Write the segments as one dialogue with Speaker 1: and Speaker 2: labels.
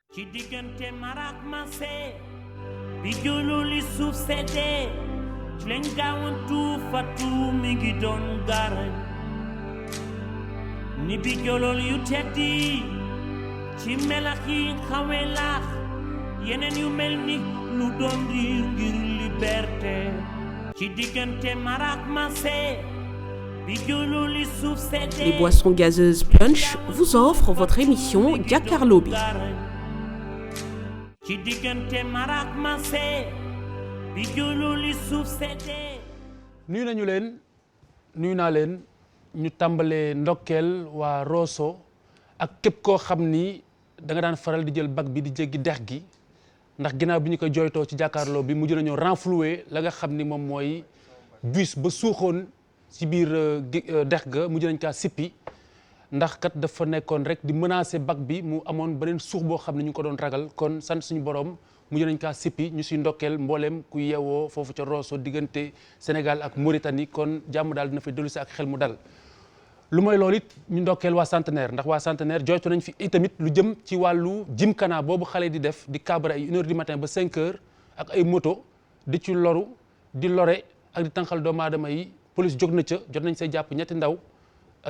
Speaker 1: ci diggante marak mase bi jululi suuf sedde ci lañ gaawantu fatu mi ngi doon garañ ni bi jolol yu teddi ci melax yi xawe laax yeneen yu mel ni lu doon riir ngir liberté ci diggante marak mase bi jululi suuf sedde.
Speaker 2: Les boissons gazeuses Punch vous offrent votre émission Jàkkaarloo bi.
Speaker 1: ci diggante marak mase bi jululi suuf sedde.
Speaker 3: nuyu nañu leen nuyu naa leen ñu tàmbalee ndokkeel waa Rosso ak képp koo xam ni da nga daan faral di jël bac bi di jéggi dex gi ndax ginnaaw bi ñu koy jooytoo ci jàkkaarloo bi mujj nañoo renflouer la nga xam ni moom mooy bus ba suuxoon ci biir dex ga mujj nañ kaa sippi ndax kat dafa nekkoon rek di menacer bac bi mu amoon beneen suux boo xam ne ñu ngi ko doon ragal kon sant suñu borom mujj nañ kaa sippi ñu siy ndokkeel mbooleem ku yeewoo foofu ca Rosso diggante Sénégal ak Mauritanie kon jàmm daal dina fay dellu si ak xel mu dal. lu mooy loolu it ñu ndokkeel waa Centenaire ndax waa Centenaire jooytu nañ fi itamit lu jëm ci wàllu gymkhana boobu xale di def di cabre ay 1h du matin ba 5h ak ay moto di ci loru di lore ak di tànqal doomu aadama yi police jóg na ca jot nañ say jàpp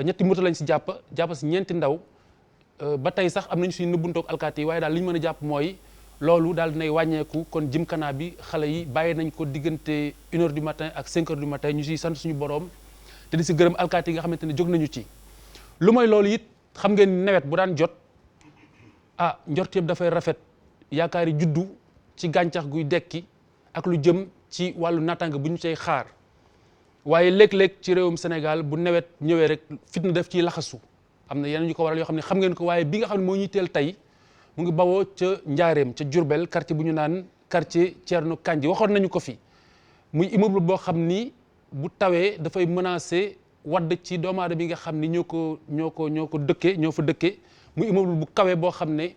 Speaker 3: ñetti moto lañ si jàpp si ñeenti ndaw ba tey sax am nañu suñu nëbbuntoog alkaati yi waaye daal li ñu mën a jàpp mooy loolu daal dinay wàññeeku kon gymkhana bi xale yi bàyyi nañ ko diggante 1h du matin ak 5h du matin ñu siy sant suñu borom te di si gërëm alkaati yi nga xamante ne jóg nañu ci. lu mooy loolu it xam ngeen nawet bu daan jot njort yëpp dafay rafet yaakaari juddu ci gàncax guy dekki ak lu jëm ci wàllu naataanga bu ñu cay xaar waaye léeg-léeg ci réewum Sénégal bu nawet ñëwee rek fitna def ciy laxasu am na yeneen yu ko waral yoo xam ne xam ngeen ko waaye bi nga xam ne moo ñuy teel tey mu ngi bawoo ca Njaareem ca Diourbel quartier bu ñu naan quartier Thierno Kandji waxoon nañu ko fi muy immeuble boo xam ni bu tawee dafay menacer wadd ci doomu aadama yi nga xam ni ñoo ko dëkkee ñoo fa dëkkee muy immeuble bu kawee boo xam ne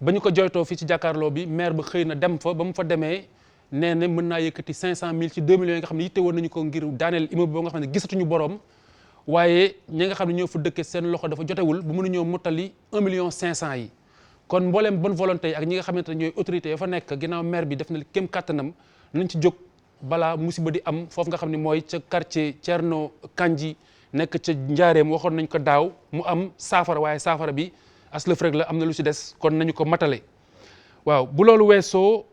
Speaker 3: ba ñu ko joytoo fii ci jàkkaarloo bi maire ba xëy na dem fa ba mu fa demee nee na mën naa yëkkati 500 000 ci 2 millions yi nga xam ne yitte woon nañu ko ngir daaneel immeuble boo nga xam ne gisatuñu borom waaye ñi nga xam ne ñoo fa dëkkee seen loxo dafa jotewul bu mënuñoo mottali 1 million 500 yi kon mbooleem bonne volonté yi ak ñi nga xamante ne ñooy autorité ya fa nekk ginnaaw maire bi def na kéem kattanam nañ ci jóg balaa musiba di am foofu nga xam ne mooy ca quartier Thierno Kandji nekk ca Njaareem waxoon nañ ko daaw mu am saafara waaye saafara bi aslëf rek la am na lu ci des kon nañu ko matale waaw bu loolu weesoo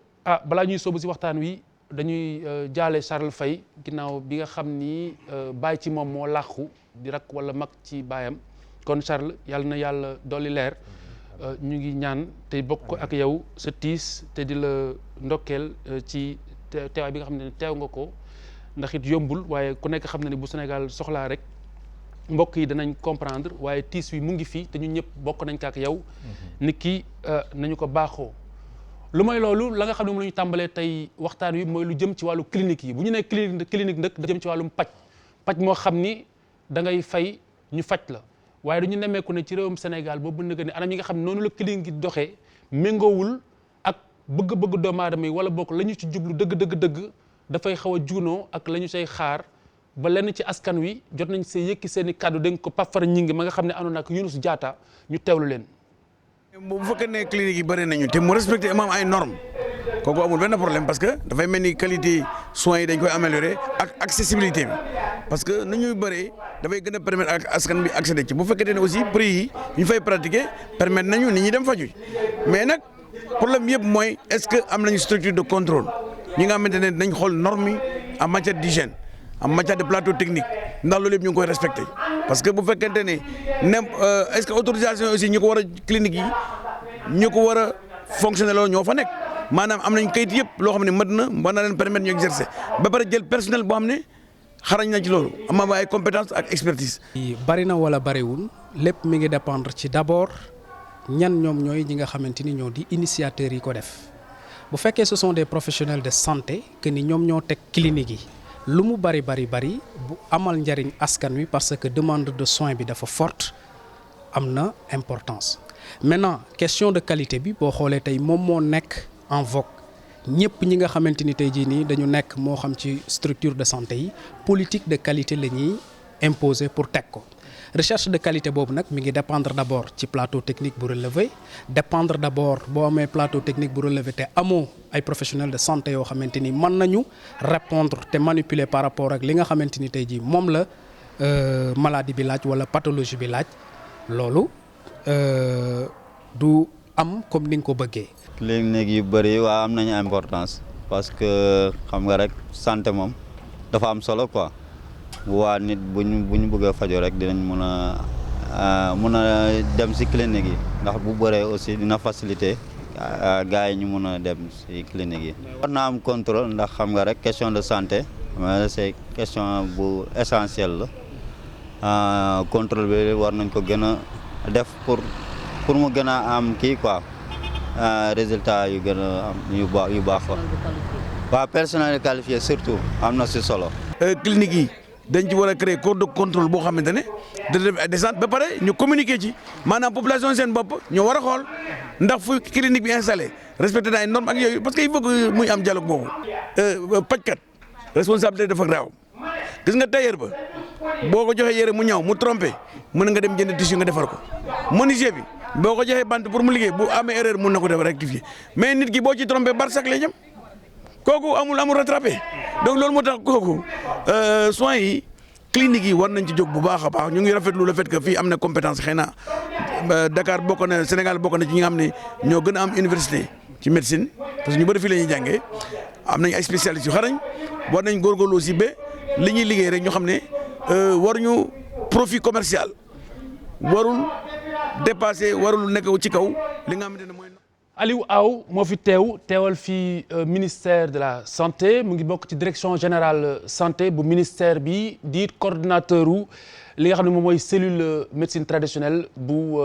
Speaker 3: balaa ñuy soobu si waxtaan wi dañuy jaale Charles Faye ginnaaw bi nga xam ni baay ci moom moo làqu di rak wala mag ci baayam kon Charles yàlla na yàlla dolli leer ñu ngi ñaan te bokk ko ak yow sa tiis te di la ndokkeel ci teewaay bi nga xam ne teew nga ko ndax it yombul waaye ku nekk xam na ne bu Sénégal soxlaa rek mbokk yi danañ comprendre waaye tiis wi mu ngi fi te ñun ñëpp bokk nañ ko ak yow nit ki nañu ko baaxoo. lu mooy loolu la nga xam ne moom la ñu tàmbalee tey waxtaan wi mooy lu jëm ci wàllu clinique yi bu ñu nee clinique nag da jëm ci wàllum paj moo xam ni da ngay fay ñu faj la waaye dañu nemmeeku ne ci réewum Sénégal boobu nëga ne anam yi nga xam ne noonu la clinique gi doxee méngoowul ak bëgg-bëgg doomu aadama yi wala bokk la ñu ci jublu dëgg dafay xaw a juunoo ak la ñu say xaar ba lenn ci askan wi jot nañ see yëkki seen i kàddu dégg ko Pape Fara Ñing ma nga xam ne àndoon ak Younous Diatta ñu teewlu leen.
Speaker 4: bu fekkee ne clinique yi bëri nañu te mu respecté am ay normes kooku amul benn problème parce que dafay mel ni qualité soins yi dañ koy améliorer ak accessibilité bi parce que ni ñuy bëree dafay gën a permettre ak askan bi accéder ci bu fekkee ne aussi prix yi ñu fay pratiquer permettre nañu nit ñi dem faju mais nag problème yëpp mooy est-ce que am nañu structure de contrôle ñi nga xamante ne dañ xool normes yi en matière d'hygiène en matière de plateau technique ndax loolu yëpp ñu ngi koy respecté parce que bu fekkente ne est-ce que autorisation aussi ñu ko war a clinique yi ñu ko war a fonctionner loolu ñoo fa nekk maanaam am nañ kayit yëpp loo xam ne mat na war na leen permettre ñu exercer ba pare jël personnel boo xam ne xarañ na ci loolu am na ay compétence ak expertise.
Speaker 5: bari na wala bariwul lépp mi ngi dépendre ci d'abord ñan ñoom ñooy ñi nga xamante ni ñoo di initiateurs yi ko def bu fekkee ce sont des professionnels de santé que ni ñoom ñoo teg clinique yi. lu mu bari bu amal njariñ askan wi parce que demande de soins bi dafa forte am na importance maintenant question de qualité bi boo xoolee tey moom moo nekk en vogue ñëpp ñi nga xamante ni tey jii nii dañu nekk moo xam ci structure de santé yi politique de qualité la ñuy imposer pour teg ko recherche de qualité boobu nag mi ngi dépendre d'abord ci plateau technique bu relevé dépendre d'abord boo amee plateau technique bu relevé te amoo ay professionnels de santé yoo xamante ni mën nañu répondre te manipuler par rapport ak li nga xamante ni tey jii moom la maladie bi laaj wala pathologie bi laaj loolu du am comme ni nga ko bëggee.
Speaker 6: clinique yu bëri waa am nañu importance parce que xam nga rek santé moom dafa am solo quoi waa nit bu ñu bëgg a fajoo rek dinañ mun a dem ci clinique yi ndax bu bëree aussi dina faciliter gars yi ñu mun a dem ci clinique yi. war na am contrôle ndax xam nga rek question de santé c'est question bu essentielle la contrôle bi war nañ ko gën a def pour mu gën a am kii quoi. résultat yu gën a am yu baax fa waaw personnel qualifié surtout am na ci solo.
Speaker 4: clinique yi dañ ci war a créer corps de contrôle boo xamante ne da def descente ba pare ñu communiquer ci maanaam population seen bopp ñoo war a xool ndax fu clinique bi installé respecté na ay normes ak yooyu parce que il faut que muy am dialogue boobu. pajkat responsabilité dafa graaw gis nga tailleur ba boo ko joxee yére mu ñaw mu trompé mën nga dem jënd tissu nga defar ko menuisier bi. boo ko joxee bant pour mu liggéey bu amee erreur mun na ko def rectifier mais nit ki boo ci trompé barsak lay jëm kooku amul rattrapé donc loolu moo tax kooku soins yi clinique yi war nañ ci jóg bu baax a baax ñu ngi rafetlu le fait que fii am na compétence xëy na Dakar bokk na Sénégal bokk na ci ñi nga xam ne ñoo gën a am université ci médecine parce que ñu bëri fii la ñuy jàngee am nañ ay spécialistes yu xarañ war nañ góorgóorlu aussi ba li ñuy liggéey rek ñu xam ne waruñu profit commercial warul dépassé warul nekk ci kaw li nga xamante ne mooy.
Speaker 3: Aliou Aw moo fi teewal fii ministère de la santé mu ngi bokk ci direction générale santé bu ministère bi di coordonnateur wu li nga xam ne moom mooy cellule médecine traditionnelle bu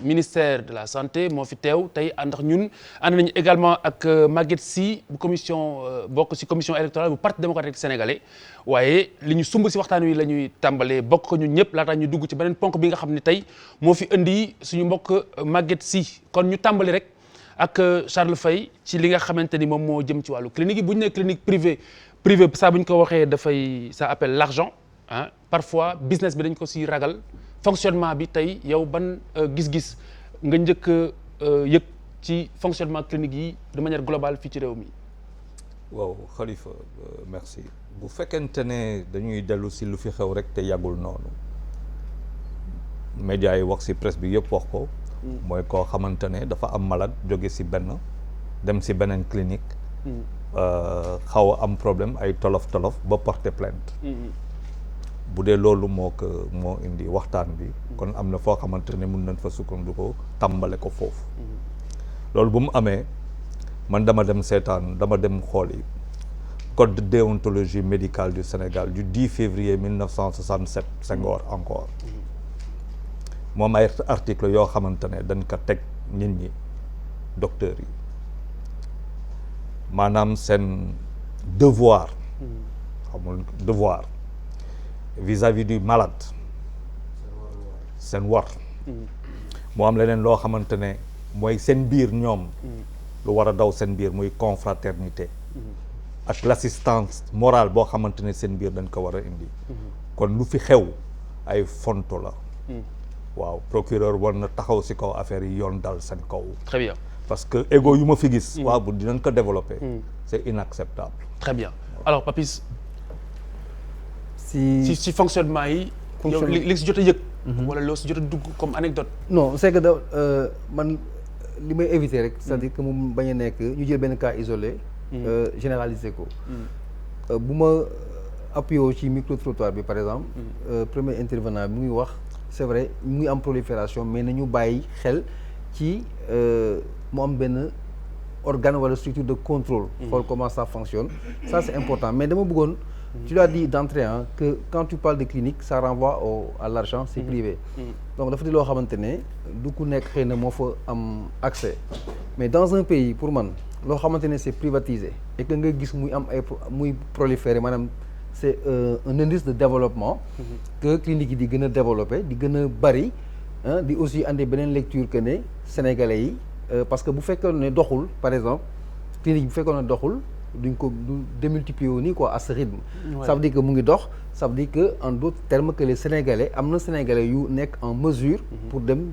Speaker 3: ministère de la santé moo fi teew tey ndax ñun ànd nañu également ak Maguette Sy bu commission bokk ci commission électorale bu parti démocratique sénégalais waaye li ñu sumb ci waxtaan wi la ñuy tàmbalee bokk ko ñun ñëpp laataa ñu dugg ci beneen ponk bi nga xam ne tey moo fi indi suñu mbokk Maguette Sy kon ñu tàmbali rek ak Charles Faye ci li nga xamante ni moom moo jëm ci wàllu clinique yi bu ñu nee clinique privé saa bu ñu ko waxee dafay ça appelle l'argent ah parfois business bi dañ ko ci ragal fonctionnement bi tey yow ban gis-gis nga njëkk yëg ci fonctionnement clinique yi de manière globale fii ci réew mi.
Speaker 7: waaw Khalifa merci bu fekkente ne dañuy dellu ci lu fi xew rek te yàggul noonu médias yi wax ci presse bi yëpp wax ko. mooy koo xamante ne dafa am malade jóge ci benn dem ci beneen clinique. xaw a am problème ay tolof ba porter plainte. bu dee loolu moo indi waxtaan bi. kon am na foo xamante ne mun nañ fa sukkandiku tàmbale ko foofu. loolu bu mu amee man dama dem xooli code de déontologie médicale du Sénégal du 10 février 1967 Senghor encore. moom ay article yoo xamante ne dañ ko teg nit ñi docteurs yi maanaam seen devoir xamul devoir vis-à-vis du malade seen war moo am leneen loo xamante ne mooy seen biir ñoom lu war a daw seen biir muy confraternité ak l'assistance morale boo xamante ne seen biir dañ ko war a indi kon lu fi xew ay fonto la waaw procureur war na taxaw ci kaw affaire yi yoon dal seen kaw.
Speaker 3: Très bien.
Speaker 7: parce que ego yu ma fi gis. waaw bu dinañ ko développer. c'est inacceptable.
Speaker 3: Très bien alors Papis. si fonctionnement yi. yow li si jot a yëg. wala loo si jot a dugg comme anecdote.
Speaker 8: non c'est que man li may éviter rek. c'est-à-dire que mu bañ a nekk ñu jël benn cas isolé. généraliser ko. bu ma appuyé ci micro-trottoir bi par exemple. premier intervenant bi mu ngi wax. c'est vrai mu ngi am prolifération mais nañu bàyyi xel ci mu am benn organe wala structure de contrôle. xool comment ça fonctionne. ça c'est important mais dama bëggoon. tu l'as dit d'entrée que quand tu parles de clinique ça renvoie à l'argent c'est privé. donc dafa di loo xamante ne du ku nekk xëy na moo fa am accès mais dans un pays pour man loo xamante ne c'est privatisé et que nga gis muy am ay muy proliférer maanaam. c'est un indice de développement que clinique yi di gën a développer di gën a bari di aussi andi beneen lecture que ne sénégalais yi parce que bu fekkoon ne doxul par exemple clinique bu fekkoon ne doxul duñ ko du démultiplier wu nii quoi à ce rythme. Ça veut dire que mu ngi dox. Ça veut dire que en d'autres termes que les Sénégalais am na Sénégalais yu nekk en mesure. pour dem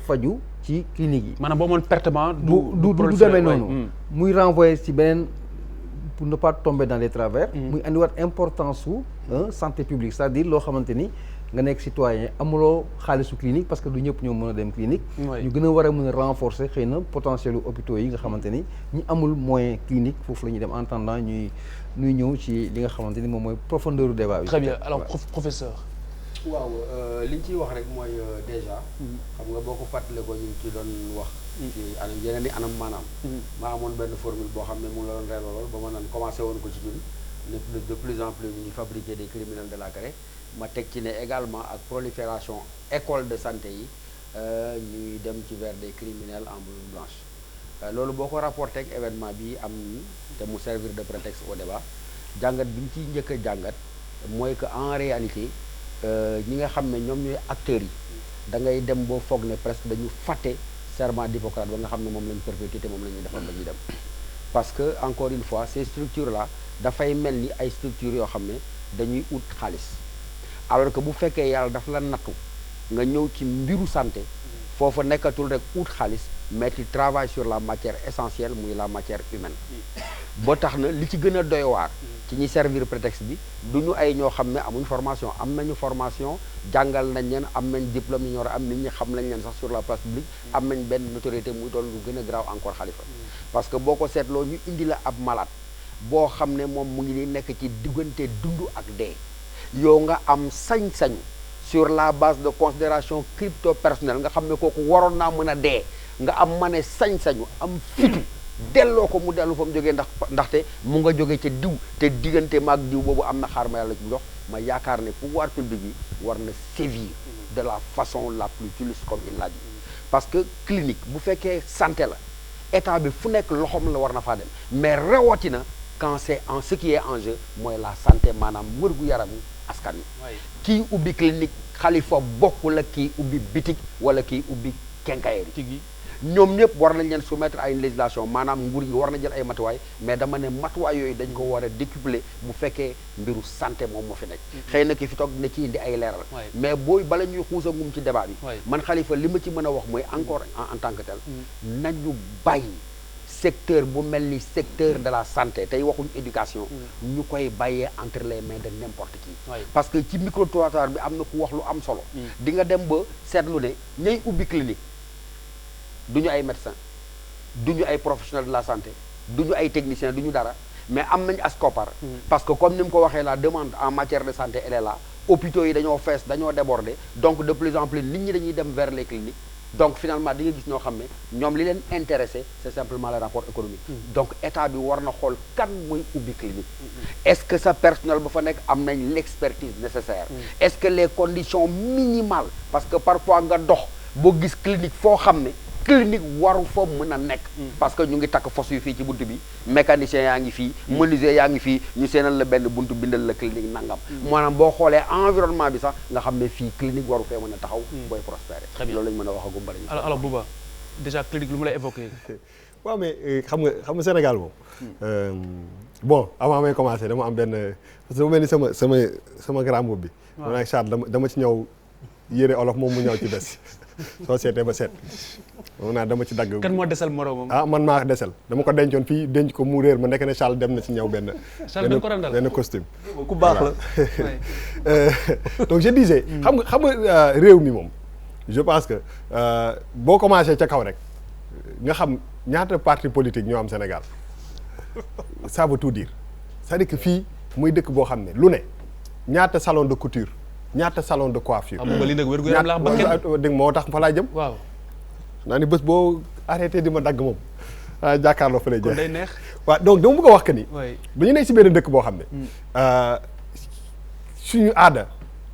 Speaker 8: faju ci clinique yi.
Speaker 3: maanaam boo moon pertement.
Speaker 8: du demee noonu. muy renvoyer ci beneen pour ne pas tomber dans les travers. muy andiwaat importance su santé publique c'est-à-dire loo xamante ni nga nekk citoyen amuloo xaalisu clinique parce que du ñëpp ñoo mën a dem clinique. ñu gën a war a mën a renforcer xëy na potentiel hôpitaux yi nga xamante ni ñi amul moyen clinique foofu la ñuy dem en attendant ñuy ñëw ci li nga xamante ni moom mooy profondeur du débat bi.
Speaker 3: Très bien alors professeur.
Speaker 9: waaw li ñu ciy wax rek mooy déjà. xam nga boo ko fàttalee ko ñu ngi ci doon wax. ci anam yeneen i anam maanaam. maa amoon benn formule boo xam ne mu la doon reelalool ba ma naan commencé woon ko ci ñun ne de plus en plus ñuy fabriquer des criminels de la craie ma teg ci ne également ak prolifération école de santé yi ñuy dem ci vers des criminels en blouse blanche loolu boo ko rapporté ak événement bi am te mu servir de prétexte au débat jàngat bi ñu ciy njëkk a jàngat mooy que en réalité ñi nga xam ne ñoom ñooy acteurs yi da ngay dem boo foog ne presque dañu fàtte serment d'Hippocrate ba nga xam ne moom lañu perpétué te moom la ñuy defal ba ñuy dem parce que encore une fois ces structures là dafay mel ni ay structures yoo xam ne dañuy ut xaalis alors que bu fekkee yàlla daf la nattu nga ñëw ci mbiru santé foofa nekkatul rek ut xaalis mais tu travailles sur la matière essentielle muy la matière humaine boo tax na li ci gën a doy waar ci ñi servir prétexte bi du ñu ay ñoo xam ne amuñ formation am nañu formation jàngal nañ leen am nañ diplôme yi ñu war a am nit ñi xam nañ leen sax sur la place publique am nañ benn notoriété muy doon lu gën a graaw encore Khalifa parce que boo ko seetloo ñu indi la ab malade boo xam ne moom mu ngi ni nekk ci diggante dund ak dee yow nga am sañ-sañ sur la base de considération crypto personnelle nga xam ne kooku waroon naa mën a dee nga am ma ne sañ-sañu am fitu delloo ko mu dellu fa mu jógee ndaxte mu nga jógee ca diw te diggante maag diw boobu am na xaar ma yàlla ci jox ma yaakaar ne pouvoir public yi war na sévir de la façon la plus juste comme il l'a dit parce que clinique bu fekkee santé la état bi fu nekk loxoom la war na faa dem mais rawatina quand c'est en ce qui est en jeu mooy la santé maanaam wërgu yaramu askan wi kii ubbi clinique Khalifa bokkul ak kii ubbi bitik wala kii ubbi quincaillerie ñoom ñëpp war nañ leen soumettre à une législation maanaam nguur gi war na jël ay matuwaay mais dama ne matuwaay yooyu dañ ko war a décupler bu fekkee mbiru santé moom moo fi nekk xëy na ki fi toog dina ci indi ay leeral mais booy bala ñuy xuusa ngum ci débat bi man Khalifa li ma ci mën a wax mooy encore en tant que tel nañu bàyyi secteur bu mel ni secteur de la santé tey waxuñ éducation ñu koy bàyyee entre les mains de n'importe qui parce que ci micro-trottoir bi am na ku wax lu am solo di nga dem ba seetlu ne ñay ubbi clinique du ñu ay médecins du ñu ay professionnels de la santé du ñu ay techniciens du ñu dara mais am nañ as koppar parce que comme ni mu ko waxee la demande en matière de santé elle est là hôpitaux yi dañoo fees dañoo déborder donc de plus en plus nit ñi dañuy dem vers les cliniques donc finalement di nga gis ñoo xam ne ñoom li leen intéressé c'est simplement le rapport économique donc état bi war na xool kan mooy ubbi clinique est-ce que sa personnel ba fa nekk am nañ l'expertise nécessaire est-ce que les conditions minimales parce que parfois nga dox boo gis clinique foo xam ne clinique waru fa mën a nekk parce que ñu ngi takk fos yu fii ci bunt bi mécanicien yaa ngi fii menuisier yaa ngi fii ñu seenal la benn buntu bindal la clinique nangam maanaam boo xoolee environnement bi sax nga xam ne fii clinique waru fee mën a taxaw booy prospérer loolu lañ mën a wax agum bari
Speaker 3: alors Bouba déjà clinique lu mu lay évoqué
Speaker 10: waaw mais xam nga Sénégal moom bon avant may commencer dama am benn parce que dama mel ni sama grand boobu bi man ak Charles dama ci ñëw yére olof moom mu ñëw ci des soo seetee ba seet moom naa dama ci dagg.
Speaker 3: kan moo desal moroomam.
Speaker 10: man maa desal dama ko dencoon fii denc ko mu réer ma nekk ne Charles dem na ci ñëw benn costume.
Speaker 7: ku baax la
Speaker 10: donc je disais. xam nga réew mi moom je pense que boo commencé ca kaw rek nga xam ñaata parti politique ñoo am Sénégal ça veut tout dire c'est-à-dire que fii muy dëkk boo xam ne lu ne ñaata salon de couture. ñaata salon de coiffure.
Speaker 3: xam nga li nag wér-gu yaram la ba
Speaker 10: kenn moo tax fa laa jëm.
Speaker 3: waaw
Speaker 10: naa ni bés boo arrêté di ma dagg moom jàkkaarloo fa lay jeex.
Speaker 3: kon day neex.
Speaker 10: waaw donc dama bëgg a wax que ni. dañu nekk si benn dëkk boo xam ne. suñu aada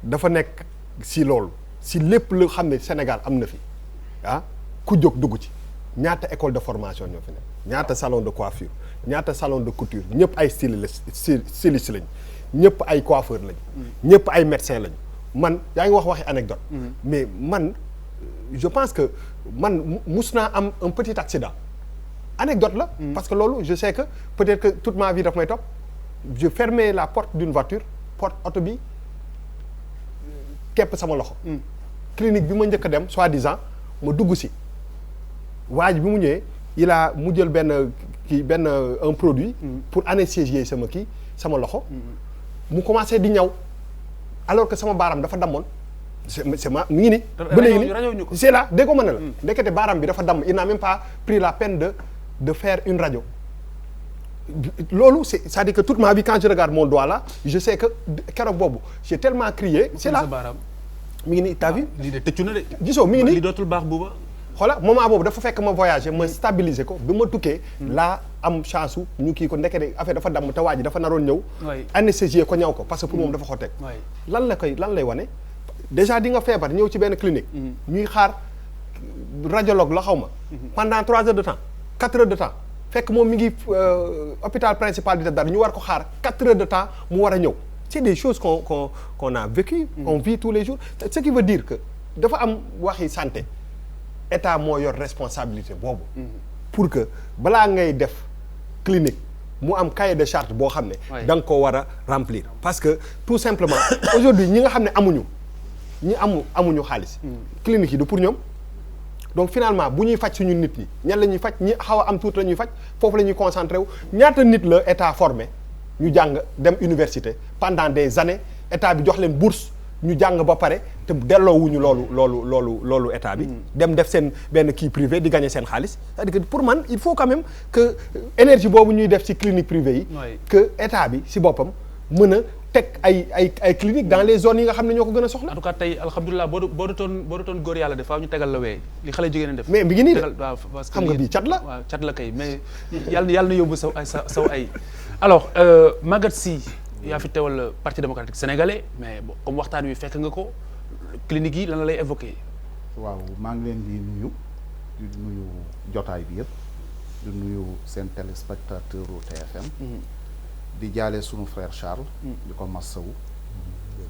Speaker 10: dafa nekk si loolu si lépp lu xam ne Sénégal am na fi ku jóg dugg ci ñaata école de formation ñoo fi nekk ñaata salon de coiffure ñaata salon de couture ñëpp ay styliste lañ ñëpp ay coiffeur lañ. ñëpp ay médecin lañ. man yaa ngi waxi anecdote mais man je pense que man mus naa am un petit accident anecdote la. Parce que loolu je sais que peut-être que toute ma vie daf may topp. Je fermais la porte d'une voiture porte oto bi képp sama loxo. clinique bi ma njëkk a dem soi-disant ma dugg si waa ji bi mu ñëwee mu jël benn un produit. pour anesthésier sama loxo. mu commencé di ñaw alors que sama baaraam dafa dammoon. c'est ma mi ngi ni ba léegi ni c'est là dégg ko mën na la. ndekete baaraam bi dafa damm il n'a même pas pris la peine de faire une radio. loolu c'est-à-dire que toute ma vie quand je regarde mon doigt là je sais que keroog boobu j'ai tellement crié. c'est là mi ngi nii t'as vu.
Speaker 3: lii de tëccu na de.
Speaker 10: gisoo mi ngi nii
Speaker 3: lii dootul baax buuba.
Speaker 10: xoola moment boobu dafa fekk ma voyager ma stabiliser ko bi ma tukkee. laa am chance su ñu kii ko ndekete affaire dafa damm te waa ji dafa naroon ñëw. anesthésier ko ñaw ko parce que pour moom dafa xotteek. lan lay wane. déjà di nga feebar ñëw ci benn clinique. ñuy xaar radiologue la xaw ma. pendant 3 heures de temps 4 heures de temps. fekk moom mi ngi hôpital principal di dara ñu war ko xaar 4 heures de temps mu war a ñëw c'est des choses qu'on a vécu on vit tous les jours ce qui veut dire que dafa am waxi santé état moo yor responsabilité boobu pour que balaa ngay def clinique mu am cahier de charge boo xam ne da nga ko war a remplir parce que tout simplement aujourd'hui ñi nga xam ne amuñu xaalis clinique yi du pour ñoom donc finalement bu ñuy faj suñu nit ñi ñan la ñuy faj ñi xaw a am tuuti la ñuy faj foofu la ñuy concentré wu ñaata nit la état formé ñu jàng dem université pendant des années état bi jox leen bourse ñu jàng ba pare te delloowuñu loolu état bi dem def seen benn kii privé di gagner seen xaalis c'est-à-dire que pour man il faut quand même que énergie boobu ñuy def ci clinique privée yi que état bi ci boppam mën a teg ay clinique dans les zones yi nga xam ne ñoo ko gën a soxla.
Speaker 3: en tout cas tey alhamdulilah boo doon góor yàlla def faaw ñu tegal la wee li xale jigéen def.
Speaker 10: mais mi ngi nii de
Speaker 3: waaw parce que
Speaker 10: xam nga bii cat la.
Speaker 3: waaw cat la kay mais yàlla na yóbbu saw ay alors Maguette Sy yaa fi teewal parti démocratique sénégalais mais comme waxtaan wi fekk nga ko clinique yi lan la lay évoqué.
Speaker 11: waaw maa ngi leen di nuyu jotaay bi yëpp di nuyu seen téléspectateur u TFM. di jaale sunu frère Charles. di ko massawu.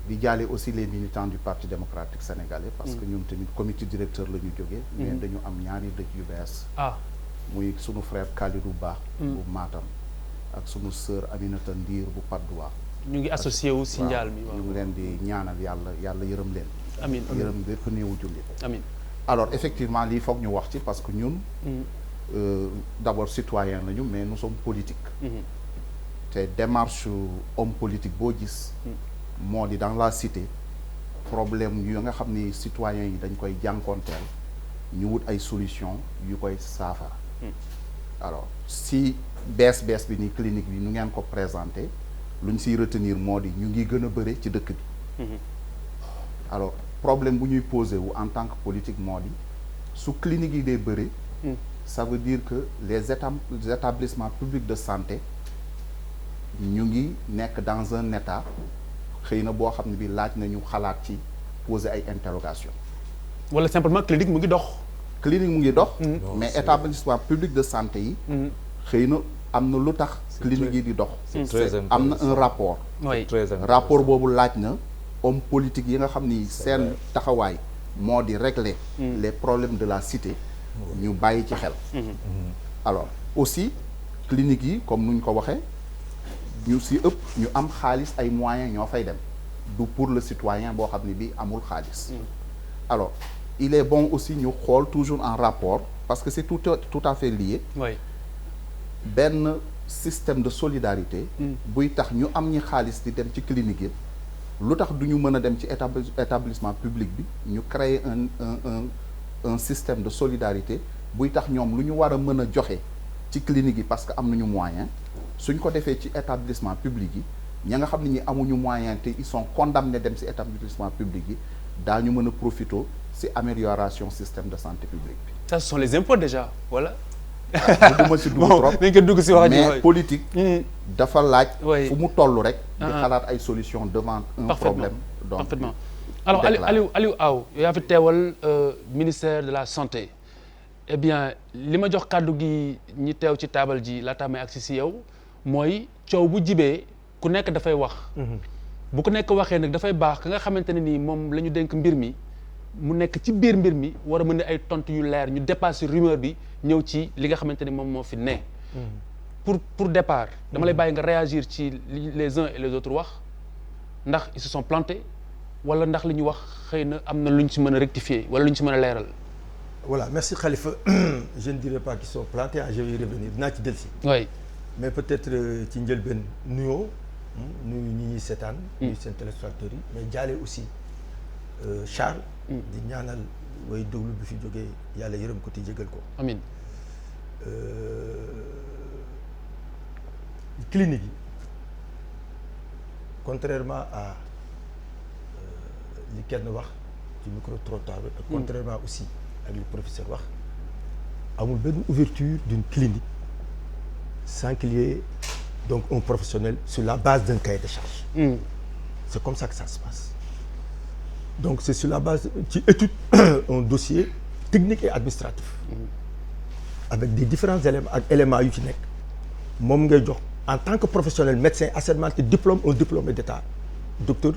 Speaker 11: di jaale aussi les militants du parti démocratique sénégalais. parce que ñun tamit comité directeur la ñu jógee. mais dañu am ñaari dëj yu bees. muy sunu frère Kalidou Ba. bu Matam ak sunu sœur Aminata Ndiir bu Patte d'Oie.
Speaker 3: ñu ngi associé wu si njaal mi.
Speaker 11: ñu ngi leen di ñaanal yàlla yërëm leen.
Speaker 3: amiin
Speaker 11: yërëm bépp néewu jullit.
Speaker 3: amiin
Speaker 11: alors effectivement lii foog ñu wax ci parce que ñun. d'abord citoyen lañu mais nous sommes politiques. te démarche homme politique boo gis moo di dans la cité problème yu nga xam ni citoyens yi dañ koy jànkoonteel ñu wut ay solution yu koy saafara alors si bees bi ni clinique bi nu ngeen ko présenté lu ñu siy retenir moo di ñu ngi gën a bëre ci dëkk bi alors problème bu ñuy posé wu en tant que politique moo di su clinique yi dee bëre ça veut dire que les établissements publics de santé ñu ngi nekk dans un état xëy na boo xam ne bi laaj nañu xalaat ci poser ay interrogations.
Speaker 3: wala simplement clinique mu ngi dox.
Speaker 11: clinique mu ngi dox. mais établissement public de santé yi. xëy na am na lu tax. clinique yi di dox. am na un rapport. rapport boobu laaj na homme politique yi nga xam ni seen taxawaay moo di régler les problèmes de la cité. ñu bàyyi ci xel. alors aussi clinique yi comme nuñ ko waxee. ñu si ëpp ñu am xaalis ay moyens ñoo fay dem du pour le citoyen boo xam ne bi amul xaalis alors il est bon aussi ñu xool toujours en rapport parce que c'est tout à fait lié benn système de solidarité buy tax ñu am ñi xaalis di dem ci clinique yi lu tax du ñu mën a dem ci établissement public bi ñu créer un système de solidarité buy tax ñoom lu ñu war a mën a joxe ci clinique yi parce que am nañu moyen suñ ko defee ci établissement public yi ña nga xam ne ñi amuñu moyen te ils sont condamnés dem ci établissement public yi daañu mën a profité ci amélioration système de santé publique bi.
Speaker 3: ça ce sont les impôts déjà voilà.
Speaker 11: du ma ci dugg trop
Speaker 3: dañ ko dugg ci wax
Speaker 11: mais politique. dafa laaj. fu mu toll rek. di xalaat ay solutions devant un problème. donc
Speaker 3: parfaitement alors Aliou Aw yaa fi teewal ministère de la santé. eh bien li ma jox kàddu gi ñi teew ci taabal ji laataa may agsi si yow mooy coow bu jibee ku nekk dafay wax bu ku nekk waxee nag dafay baax ka nga xamante ne nii moom la ñu dénk mbir mi mu nekk ci biir mbir mi war a mën ay tontu yu leer ñu dépasser rumeur bi ñëw ci li nga xamante ni moom moo fi ne. pour départ dama lay bàyyi nga réagir ci les uns et les autres wax ndax ils se sont plantés wala ndax li ñu wax xëy na am na lu ñu ci mën a rectifier wala lu ñu ci mën a leeral.
Speaker 12: Voilà, merci Khalifa. Je ne dirais pas qu'ils sont plantés, je vais y revenir. Dinaa ci dellusi.
Speaker 3: Oui.
Speaker 12: Mais peut-être ci njëlbeen nuyoo nuyu ñi ñuy seetaan. nuyu seen téléspectateurs yi mais jaale aussi Charles. di ñaanal way déglu bi fi jógee yàlla yërëm ko te jégal ko.
Speaker 3: Amiin.
Speaker 12: Clinique yi contrairement à li kenn wax ci micro-trottoir bi. contrairement aussi ak li professeur wax amul benn ouverture d'une clinique sans qu'il y ait donc un professionnel sur la base d'un cahier de charge. C'est comme ça que ça se passe. Donc c'est sur la base ci étude un dossier technique et administratif avec des différents éléments yu ci nekk moom ngay jox en tant que professionnel médecin assermenté un diplômé d'état docteur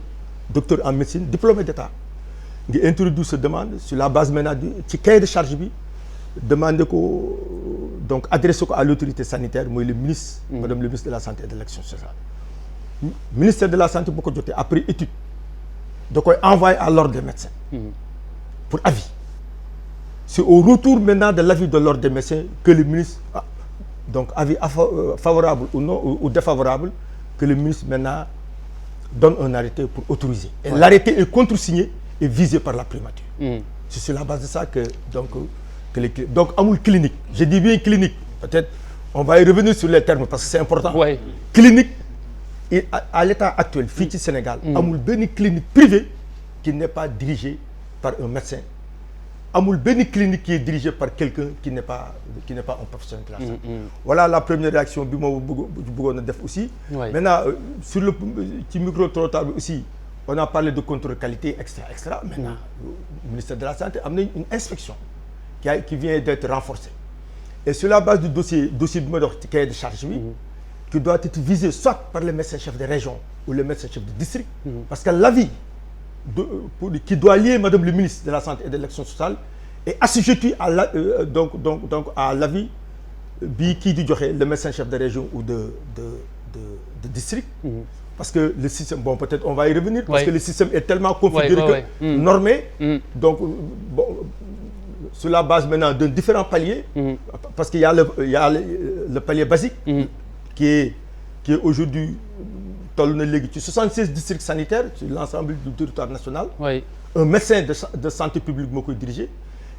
Speaker 12: en médecine diplômé d'état nga introduire sa demande sur la base maintenant ci cahier de charge bi demander ko donc adressé ko à l'autorité sanitaire mooy le ministre madame le ministre de la santé et de l'action sociale ministère de la santé bu ko jotee après étude da koy envoyer à l'ordre des médecins pour avis. C'est au retour maintenant de l'avis de l'ordre des médecins que le ministre donc avis favorable ou non ou défavorable que le ministre maintenant donne un arrêté pour autoriser. Et l'arrêté est contresigné et visé par la primature. C'est sur la base de ça que donc amul clinique. Je dis bien clinique. Peut-être on va y revenir sur les termes parce que c'est important.
Speaker 3: Ouais.
Speaker 12: Clinique et à l'état actuel fii ci Sénégal amul benn clinique privée qui n'est pas dirigée par un médecin. Amul benn clinique qui est dirigée par quelqu'un qui n'est pas un professionnel de la santé. Voilà la première réaction bi ma bëggoon a def aussi. Maintenant sur le ci micro-trottoir bi aussi on a parlé de contrôle qualité extra. Maintenant le ministère de la santé am na une inspection qui vient d'être renforcée. Et sur la base du dossier bi ma dox ci cahier de charge bi qui doit être visé soit par le médecin chef de région ou le médecin chef de district. Parce que l'avis qui doit lier madame le ministre de la santé et de l'action sociale est assujetti à donc à l'avis bi kii di joxe le médecin chef de région ou de district. Parce que le système peut-être on va y revenir. Parce que le système est tellement configuré que normé. Donc sur la base maintenant de différents paliers. Parce qu'il y a le palier basique. qui est aujourd'hui toll na léegi ci 76 districts sanitaires sur l'ensemble du territoire national. Un médecin de santé publique moo koy diriger.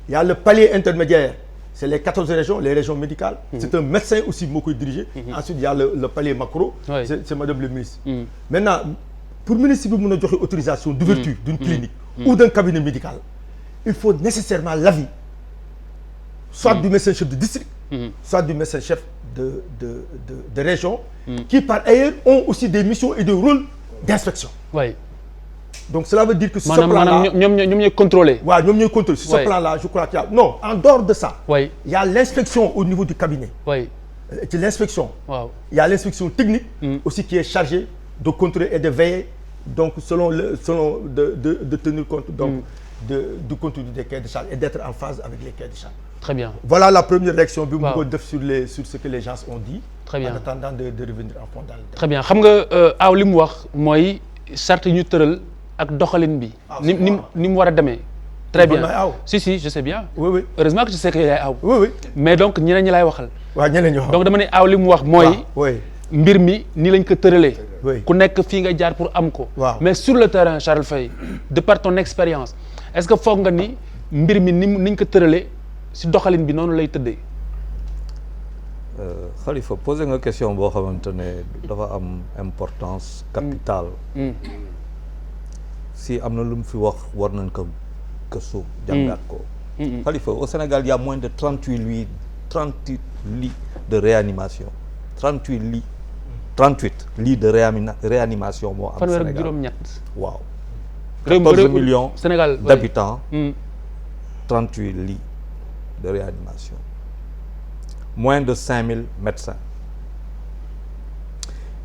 Speaker 12: Il y a le palier intermédiaire, c'est les 14 régions, les régions médicales. C'est un médecin aussi moo koy diriger. Ensuite il y a le palier macro. C'est madame le ministre. Maintenant pour ministre bi mën a joxe autorisation d'ouverture d'une clinique ou d'un cabinet médical, il faut nécessairement l'avis soit du médecin chef de district, soit du médecin chef de région, qui par ailleurs ont aussi des missions et des rôles d'inspection. Donc cela veut dire que sur ce plan-là,
Speaker 3: ñoom ñooy contrôler.
Speaker 12: waaw ñoom ñooy contrôler. Sur ce plan-là, je crois qu'il y a non, en dehors de ça, il y a l'inspection au niveau du cabinet. C'est l'inspection. Il y a l'inspection technique aussi qui est chargée de contrôler et de veiller donc de tenir compte donc du contenu des cahiers de charge et d'être en phase avec les cahiers de charge.
Speaker 3: Très bien.
Speaker 12: Voilà la première réaction bi mu bëggoon def sur ce que les gens ont dit.
Speaker 3: Très bien.
Speaker 12: En attendant de revenir en fond dans le débat.
Speaker 3: Très bien xam nga aw li mu wax mooy charte ñu tëral ak doxalin bi. ni mu war a demee. Très bien si je sais bien.
Speaker 12: Oui.
Speaker 3: Heureusement que je sais que yaay aw.
Speaker 12: Oui.
Speaker 3: Mais donc ñeneen ñi laay waxal.
Speaker 12: waaw ñeneen ñi wax
Speaker 3: donc dama ne aw li mu wax mooy. mbir mi ni lañ ko tëralee. ku nekk fii nga jaar pour am ko. Mais sur le terrain Charles Faye de par ton expérience est-ce que foog nga ni mbir mi niñ ko tëralee si doxalin bi noonu lay tëddee.
Speaker 7: Khalifa posé nga question boo xamante ne dafa am importance capitale. Si am na lu mu fi wax war nañ ko gëstu jàngat ko. Khalifa au Sénégal il y a moins de 38 lits de réanimation 38 lits de réanimation moo am Sénégal.
Speaker 3: fanweer ak juróom-ñett.
Speaker 7: waaw 14 millions d'habitants 38 lits de réanimation, moins de 5000 médecins.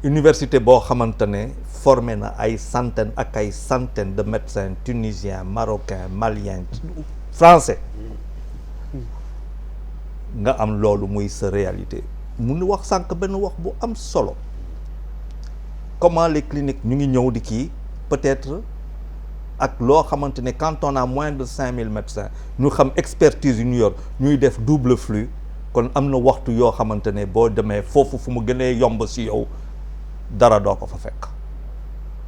Speaker 7: université boo xamante ne formé na ay centaines ak ay centaines de médecins tunisiens marocains maliens français nga am loolu muy sa réalité mun wax sànq benn wax bu am solo comment les cliniques ñu ngi ñëw di kii peut-être ak loo xamante ne quand on a moins de 5000 médecins ñu xam expertise yu ñu yor ñuy def double flux kon am na waxtu yoo xamante ne boo demee foofu fu mu gënee yomb si yow dara doo ko fa fekk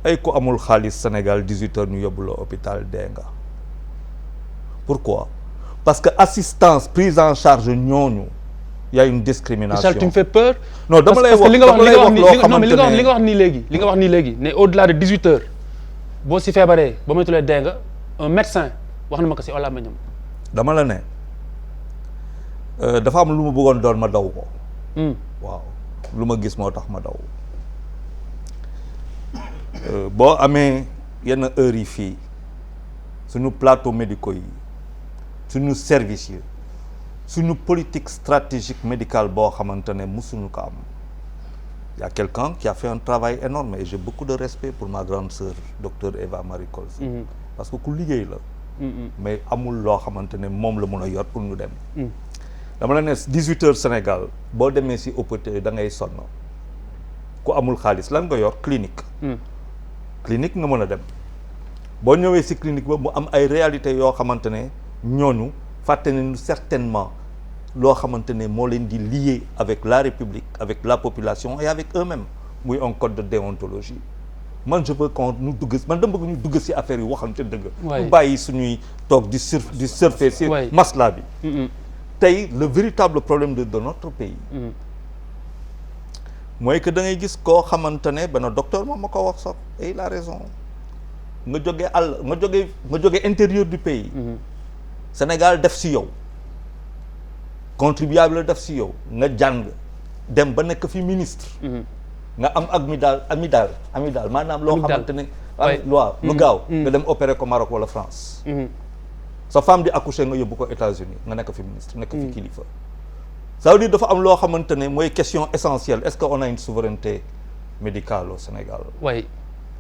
Speaker 7: ay ku amul xaalis Sénégal 18 heures ñu yóbbu la hôpital dee nga pourquoi parce que assistance prise en charge ñooñu y a une discrimination.
Speaker 3: Charles, tu me fais peur.
Speaker 7: Non dama lay wax
Speaker 3: li nga wax nii léegi ne au-delà de 18 heures boo si feebaree ba muy tulee dee nga un médecin wax na ma ko si làmmiñam.
Speaker 7: dama la ne dafa am lu ma bëggoon doon ma daw ko. waaw lu ma gis moo tax ma daw. boo amee yenn heures yi fii suñu plateau médicaux yi suñu services yi suñu politique stratégique médicale boo xamante ne musuñu ko am y a quelqu'un qui a fait un travail énorme et j'ai beaucoup de respect pour ma grande sœur docteur Eva Marie Coll parce que ku liggéey la mais amul loo xamante ne moom la mën a yor pour ñu dem dama la ne 18 heures Sénégal boo demee si hôpital da ngay sonn ku amul xaalis lan nga yor clinique clinique nga mën a dem boo ñëwee si clinique ba mu am ay réalités yoo xamante ne ñooñu fàtte nañu certainement loo xamante ne moo leen di lier avec la République avec la population et avec eux-mêmes muy un code de déontologie man je veux qu'on ñu dugg man dama bëgg ñu dugg si affaire yi waxante dëgg ñu bàyyi suñuy toog di surfer si masla bi tey le véritable problème de notre pays mooy que da ngay gis koo xamante ne benn docteur moom ma ko wax sax et il a raison nga jógee nga jógee intérieur du pays Sénégal def si yow contribuable def si yow nga jàng dem ba nekk fi ministre nga am amidal maanaam loo xamante ne loi lu gaaw nga dem opérer ko Maroc wala France sa femme di accoucher nga yóbbu ko États-Unis nga nekk fi ministre nekk fi kilifa ça veut dire dafa am loo xamante ne mooy question essentielle est-ce qu'on a une souveraineté médicale au Sénégal
Speaker 3: oui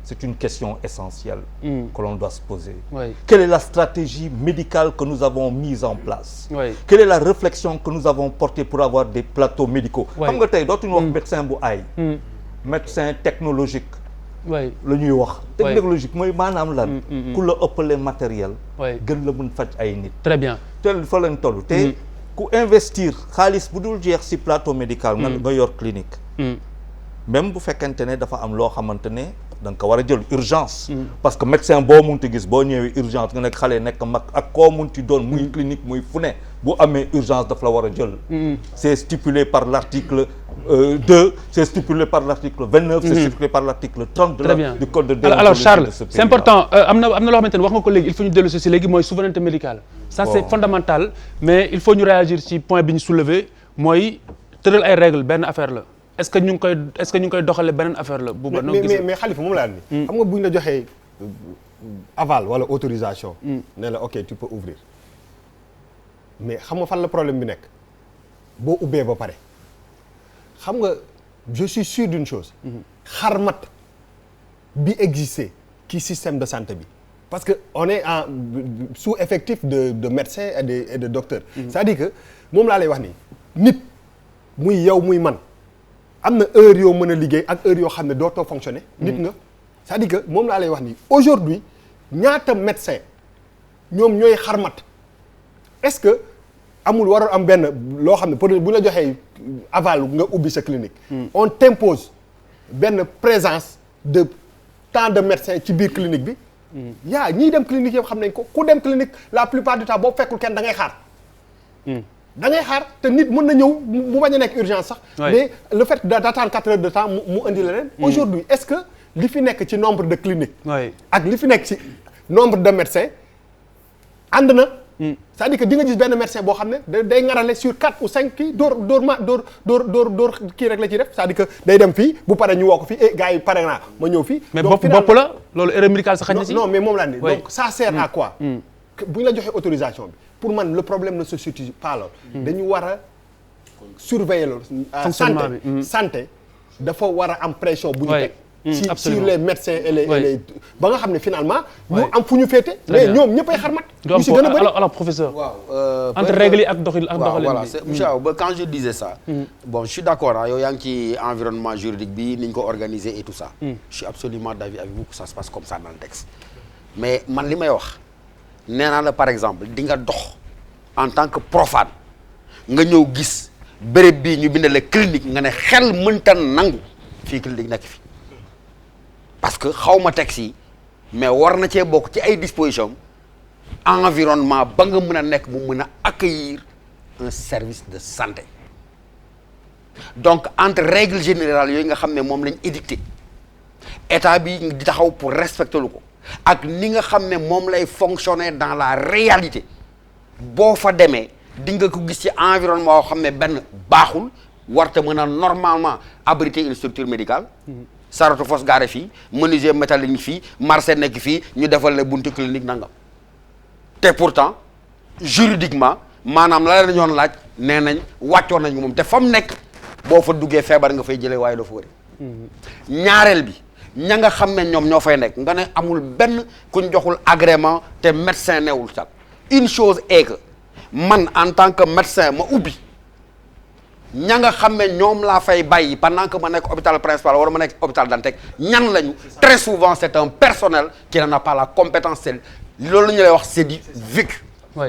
Speaker 7: c'est une question essentielle que l'on doit se poser. Quelle est la stratégie médicale que nous avons mise en place? Quelle est la réflexion que nous avons portée pour avoir des plateaux médicaux? Xam nga tey dootuñu wax médecin bu aay médecin technologique la ñuy wax technologique mooy maanaam lan ku la ëppale matériel gën la mun faj ay nit
Speaker 3: très bien
Speaker 7: tel fa lañ toll te ku investir xaalis bu dul jeex si plateau médical nga yor clinique même bu fekkente ne dafa am loo xamante ne da nga ko war a jël urgence parce que médecin boo munti gis boo ñëwee urgence nga nekk xale nekk mag ak koo munti doon muy clinique muy fu ne bu amee urgence daf la war a jël c'est stipulé par l'article 2 c'est stipulé par l'article 29 c'est stipulé par l'article 30 du code de déontologie.
Speaker 3: Alors Charles c'est important am na loo xamante ne wax nga ko léegi il faut ñu dellu si léegi mooy souveraineté médicale ça c'est fondamental mais il faut ñu réagir ci point bi ñu soulever mooy tëral ay règles benn affaire la est-ce que ñu ngi koy doxalee beneen affaire la. Bouba noo gisee
Speaker 10: mais Khalifa moom laa ni xam nga bu ñu la joxee aval wala autorisation. ne la ok tu peux ouvrir mais xam nga fan la problème bi nekk boo ubbee ba pare xam nga je suis sûr d'une chose. xarmat bi existé ci système de santé bi parce que on est en sous-effectif de médecins et de docteurs. c'est-à-dire que moom laa lay wax nii nit muy yow muy man. am na heure yoo mën a liggéey ak heure yoo xam ne dootoo fonctionner nit nga c'est-à-dire que moom laa lay wax nii aujourd'hui ñaata médecin ñoom ñooy xarmat est-ce que amul waroon am benn loo xam ne peut-être bu la joxee aval nga ubbi sa clinique on t'impose benn présence de tant de médecins ci biir clinique bi yaa ñiy dem clinique yëpp xam nañ ko ku dem clinique la plupart du temps boo fekkul kenn da ngay xaar da ngay xaar te nit mën na ñëw mu bañ a nekk urgence sax mais le fait d'attendre 4 heures de temps mu indi leneen aujourd'hui est-ce que li fi nekk ci nombre de cliniques ak li fi nekk ci nombre de médecins ànd na c'est-à-dire que di nga gis benn médecin boo xam ne day ngarale sur 4 ou 5 kii dóor kii rek la ciy def c'est-à-dire que day dem fii bu pare ñu woo ko fii gars yi pare naa ma ñëw fii
Speaker 3: mais bopp la loolu erreur médicale sa xañ na si
Speaker 10: non mais moom laa ni donc ça sert à quoi bu ñu la joxee autorisation bi pour man le problème ne se situe pas là dañu war a surveiller loolu santé dafa war a am pression bu ñu teg sur
Speaker 3: absolument.
Speaker 10: les médecins et les ba nga xam ne finalement ñu
Speaker 3: Oui.
Speaker 10: am fu ñu féete mais ñoom ñëppay xarmat ñu si gën a bëri
Speaker 3: alors professeur
Speaker 9: waaw
Speaker 3: entre règles yi ak doxalin
Speaker 9: voilà
Speaker 3: bi
Speaker 9: c'est monsieur Aw ba quand je disais ça bon je suis d'accord yow yaa ngi ci environnement juridique bi ni ñu ko organiser et tout ça je suis absolument d'avis avec vous que ça se passe comme ça dans le texte mais man li may wax nee naa la par exemple di nga dox en tant que profane nga ñëw gis béréb bii ñu bindale clinique nga ne xel mënta nangu fii clinique nekk fi parce que xawma texte yi mais war na cee bokk ci ay dispositions environnement ba nga mën a nekk mu mën a accueillir un service de santé donc entre règles générales yooyu nga xam ne moom lañ édicté état bi di taxaw pour respecter lu ko ak ni nga xam ne moom lay fonctionner dans la réalité boo fa demee di nga ko gis ci environnement yoo xam ne benn baaxul warta mën a normalement abriter une structure médicale saratu fos gaare fii menuisier métallique fii marché nekk fii ñu defal la buntu clinique nangam te pourtant juridiquement maanaam la la ñoon laaj nee nañ wàccoon nañ moom te fa mu nekk boo fa duggee feebar nga fay jëlee waaye doo fa wëri ñaareel bi ña nga xam ne ñoom ñoo fay nekk nga ne amul benn kuñ joxul agrément te médecin newul sax une chose est que man en tant que médecin ma ubbi ña nga xam ne ñoom laa fay bàyyi pendant que ma nekk hôpital principal wala ma nekk hôpital Dantec ñan lañu très souvent c'est un personnel qui n'en a pas la compétence c'est loolu la ñu lay wax c'est du vécu.
Speaker 3: oui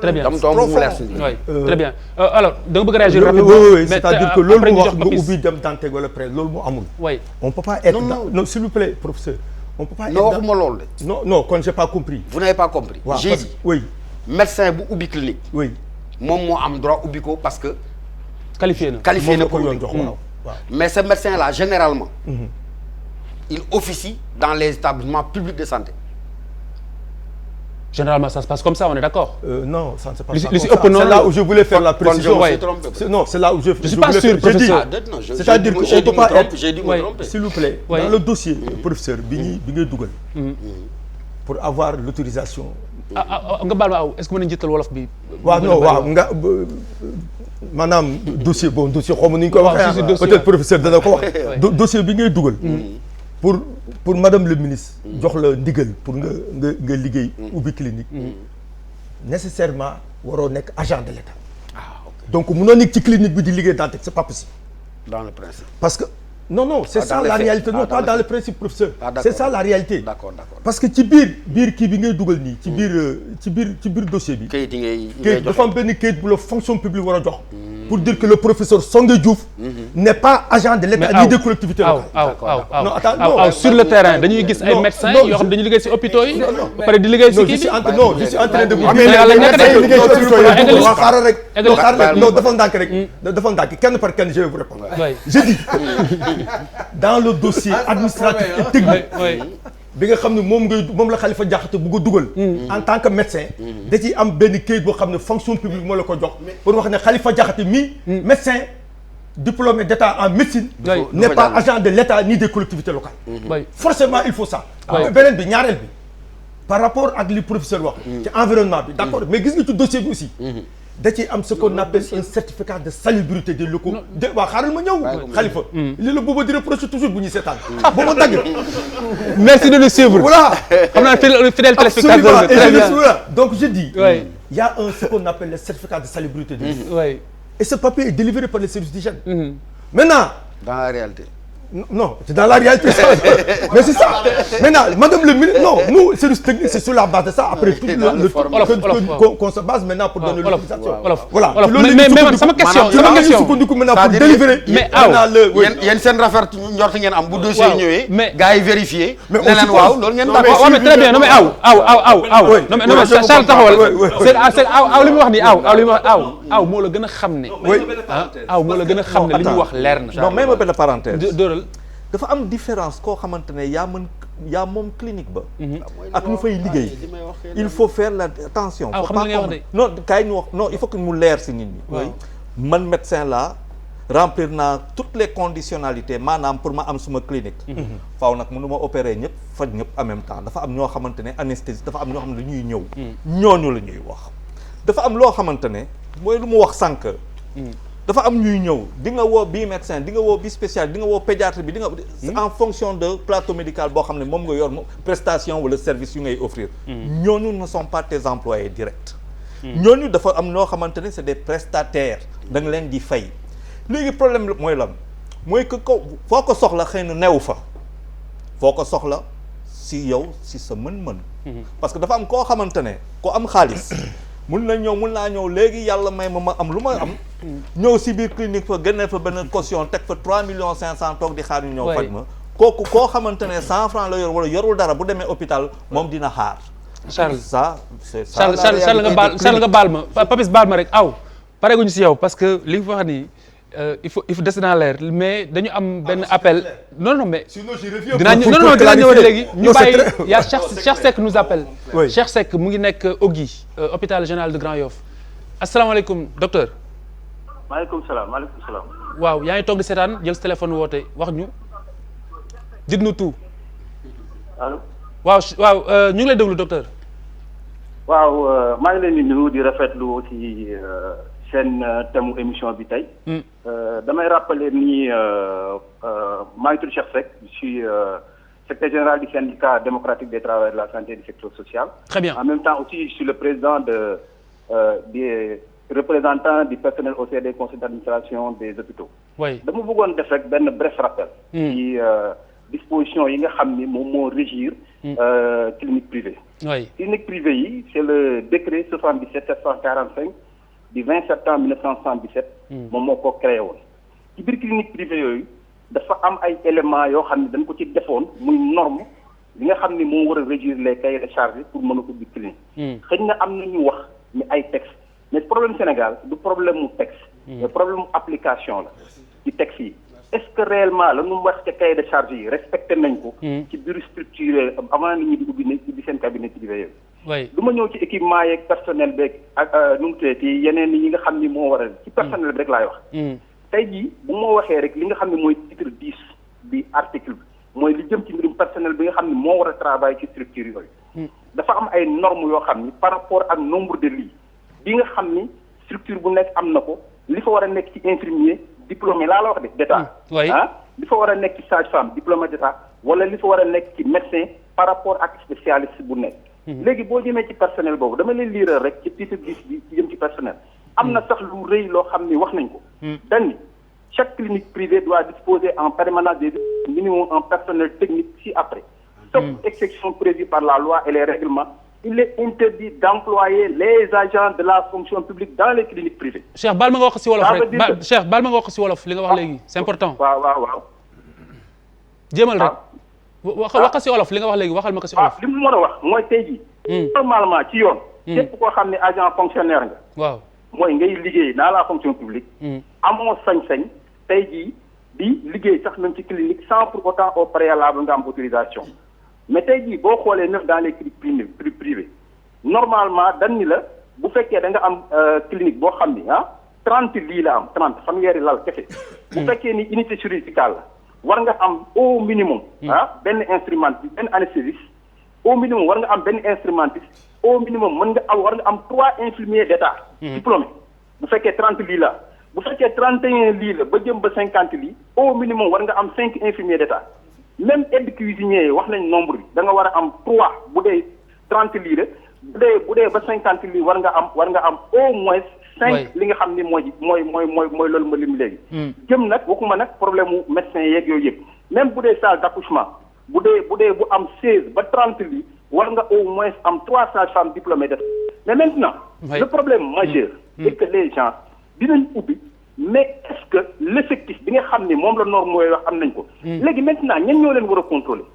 Speaker 3: très bien
Speaker 9: dam toom mu leer si
Speaker 3: oui très bien alors da nga bëgg a réagir
Speaker 12: oui c'est-à-dire que loolu mu wax nga ubbi dem Dantec wala près loolu mu amul.
Speaker 3: oui
Speaker 12: on peut pas être non s'il vous plaît professeur. on peut pas être
Speaker 9: non waxuma loolu de.
Speaker 12: non kon j'ai pas compris.
Speaker 9: vous n'avez pas compris.
Speaker 12: waaw
Speaker 9: j'ai dit
Speaker 12: oui.
Speaker 9: médecin bu ubbi clinique.
Speaker 12: oui
Speaker 9: moom moo am droit ubbi ko parce que.
Speaker 3: qualifié na
Speaker 9: pour ubbi
Speaker 12: waaw
Speaker 9: mais ce médecin là généralement. il officie dans les établissements publics de santé.
Speaker 3: Généralement, ça se passe comme ça, on est d'accord.
Speaker 12: Non, ça ne se passe pas
Speaker 3: comme
Speaker 12: ça. C'est là où je voulais faire la précision.
Speaker 9: Non,
Speaker 12: c'est là où je
Speaker 3: suis pas sûr, professeur.
Speaker 12: C'est-à-dire qu'on ne peut pas être...
Speaker 9: J'ai dû me tromper.
Speaker 12: S'il vous plaît, dans le dossier, professeur, pour avoir l'autorisation...
Speaker 3: Est-ce que vous avez dit Wolof bi?
Speaker 12: Non, madame, dossier, bon, dossier, peut-être professeur, dossier, pour madame le ministre jox la ndigal pour nga liggéey ubbi clinique nécessairement waroo nekk agent de l'État donc mënoo nekk ci clinique bi di liggéey Dantec c'est pas possible
Speaker 9: dans le principe
Speaker 12: parce que non c'est ça la réalité non pas dans le principe professeur c'est ça la réalité
Speaker 9: d'accord
Speaker 12: parce que ci biir kii bi ngay dugal nii ci biir dossier bi kayit dafa am benn kayit bu la fonction publique war a jox pour dire que le professeur Songué Diouf n'est pas agent de l'État ni des collectivités locales.
Speaker 3: Non, attends, sur le terrain, dañuy gis ay médecins yoo xam dañuy liggéey ci hôpitaux yi ba pare di liggéey ci kii bi.
Speaker 12: Non, je suis en train de vous non, dafa ndànk kenn par kenn je vais vous répondre. Je dis dans le dossier administratif et technique bi nga xam ne moom la Khalifa Diakhaté bu ko dugal en tant que médecin da ciy am benn kayit boo xam ne fonction publique moo la ko jox pour wax ne Khalifa Diakhaté mi médecin diplômé d'état en médecine n'est pas agent de l'État ni des collectivités locales forcément il faut ça beneen bi ñaareel bi par rapport ak li professeur wax ci environnement bi d'accord mais gis nga ci dossier bi aussi da ciy am ce qu'on appelle un certificat de salubrité des locaux waa xaaral ma ñëw Khalifa li la booba di reproché toujours bu ñuy seetaan booba dagg
Speaker 3: merci de nous suivre
Speaker 12: voilà
Speaker 3: xam naa fidèle téléspectateur très bien
Speaker 12: donc je dis il y a ce qu'on appelle le certificat de salubrité des locaux et ce papier est délivré par les services d'hygiène maintenant
Speaker 9: dans la réalité
Speaker 12: non, c'est dans la réalité. Mais c'est ça. Maintenant, madame le ministre, non, nous, service technique, c'est sur la base de ça. Après, tout qu'on se base maintenant pour donner l'autorisation. Voilà.
Speaker 3: Mais sama question
Speaker 12: maintenant pour délivrer.
Speaker 9: Mais yéen seen rafet njort ngeen am bu dossier ñëwee. Mais gars yi vérifié.
Speaker 12: Mais
Speaker 9: ne leen waaw loolu ngeen d'accord.
Speaker 3: Ouais, mais très bien. Non mais non mais Charles taxawal. C'est aw li mu wax ni aw li mu wax aw moo la gën a xam ne. Aw moo la gën a xam ne li mu wax leer na.
Speaker 7: Non, même benn parenthèse. dafa am différence koo xamante ne yaa moom clinique ba ak ñu fay liggéey il faut faire la attention faut pas non kaay ñu wax non il faut que mu leer si nit ñi man médecin la remplir naa toutes les conditionnalités maanaam pour ma am suma clinique faaw nag mënu ma opérer ñëpp faj ñëpp en même temps dafa am ñoo xamante ne anesthésie dafa am ñoo xam ne dañuy ñëw ñooñu la ñuy wax dafa am loo xamante ne mooy lu mu wax sànq dafa am ñuy ñëw di nga woo bii médecin di nga woo bii spécial di nga woo pédiatre bi di nga en fonction de plateau médical boo xam ne moom nga yor prestation wala service yu ngay offrir ñooñu ne sont pas tes employés directs ñooñu dafa am ñoo xamante ne c'est des prestataires da nga leen di fay léegi problème mooy lan mooy que ko foo ko soxla xëy na newu fa foo ko soxla si yow si sa mën-mën parce que dafa am koo xamante ne ko am xaalis mun naa ñëw léegi yàlla may ma am lu ma am ñëw si biir clinique fa génne fa benn caution teg fa 3 millions 500 toog di xaar ñu ñëw faj ma kooku koo xamante ne 100 francs la yor wala yorul dara bu demee hôpital moom dina xaar
Speaker 3: Charles
Speaker 7: Charles
Speaker 3: nga baal ma Papis baal ma rek aw pareeguñu si yow parce que li nga fa wax nii il faut des dans l'air mais dañu am benn appel non mais dinaa ñëw léegi ñu bàyyi yaa Cheikh Seck nous appelle Cheikh Seck mu ngi nekk Ogui hôpital général de Grand Yoff asalaamaaleykum docteur
Speaker 13: maaleykum salaam
Speaker 3: waaw yaa ngi toog di seetaan jël sa téléphone woote wax ñu dites-nous tout
Speaker 13: allo
Speaker 3: waaw ñu ngi lay déglu docteur
Speaker 13: waaw maa ngi leen di nuyu di rafetlu aussi seen thème émission bi tey damay rappeler ni maa ngi tudd Cheikh Seck je suis secrétaire général du syndicat démocratique des travailleurs de la santé et du secteur social.
Speaker 3: Très bien.
Speaker 13: En même temps aussi je suis le président des représentants du personnel au sein des conseils d'administration des hôpitaux.
Speaker 3: Oui.
Speaker 13: dama bëggoon def rek benn bref rappel. ci disposition yi nga xam ni moom moo régir. clinique privée.
Speaker 3: Oui.
Speaker 13: Clinique privée yi c'est le décret 77 745 du 20 septembre 1977. moom moo ko créé woon. ci biir clinique privée yooyu dafa am ay éléments yoo xam ne dañ ko ci defoon muy norme li nga xam ni moo war a régir les cahiers de charges pour mën a ubbi clinique. xëy na am na ñu wax ni ay textes mais problème Sénégal du problème mu texte. mais problème mu application la ci texte yi. est-ce que réellement la ñu wax ca cahier de charges yi respecté nañ ko. ci biir structure avant nit ñi di ubbi seen cabinet privé yooyu.
Speaker 3: oui
Speaker 13: du ma ñëw ci équipement yeeg personnel beeg ak nu mu tuddati yeneen yi nga xam ni moo war a ci personnel bi rek laay wax. tey jii bu ma waxee rek li nga xam ne mooy titre 10 bi article bi mooy li jëm ci mbirum personnel bi nga xam ne moo war a travailler ci structure yooyu. dafa am ay normes yoo xam ni par rapport ak nombre de lits bi nga xam ni structure bu nekk am na ko li fa war a nekk ci infirmier diplômé laa la wax de d'état. li fa war a nekk ci sage-femme diplômé d'état wala li fa war a nekk ci médecin par rapport ak spécialiste bu nekk. léegi boo jëmee ci personnel boobu dama leen liiral rek ci titre 10 bi ci jëm ci personnel. am na sax lu rëy loo xam ni wax nañ ko. dañ chaque clinique privée doit disposer en permanence des minimum en personnel technique ci-après. Sauf exception prévue par la loi et les règlements, il est interdit d'employer les agents de la fonction publique dans les cliniques privées.
Speaker 3: Cheikh baal ma nga wax si wolof rek Cheikh baal ma nga wax si wolof li nga wax léegi c'est important.
Speaker 13: waaw.
Speaker 3: jéemal rek. wax ko si wolof li nga wax léegi waxal ma ko si wolof.
Speaker 13: li mu mën a wax mooy tey jii. normalement ci yoon. képp koo xam ne agent fonctionnaire nga.
Speaker 3: waaw.
Speaker 13: mooy ngay liggéey dans la fonction publique. amoo sañ-sañ tey jii di liggéey sax même ci clinique sans pour autant au préalable nga am autorisation mais tey jii boo xoolee même dans les cliniques privées normalement dañ ni la bu fekkee da nga am clinique boo xam ni 30 lits la am 30 fanweeri lal kese. bu fekkee ni unité chirurgicale la war nga am au minimum. benn instrumentiste benn anesthésiste au minimum war nga am benn instrumentiste au minimum war nga am 3 infirmiers d'état. diplômés bu fekkee 30 lits la. bu fekkee 31 lits la ba jëm ba 50 lits au minimum war nga am 5 infirmiers d'état même aide cuisinier yi wax nañ nombre bi da nga war a am 3 bu dee 30 lits la bu dee ba 50 lits war nga am au moins 5 li nga xam ni mooy loolu ma lim léegi. jëm nag waxuma nag problème mu médecin yeeg yooyu yëpp même bu dee salle d'accouchement bu am 16 ba 30 lits war nga au moins am 3 sages-femmes diplômées d'état mais maintenant. le problème majeur. c'est que les gens dinañ ubbi mais est-ce que l'effectif bi nga xam ne moom la norme mooy wax am nañ ko. léegi maintenant ñen ñoo leen war a contrôler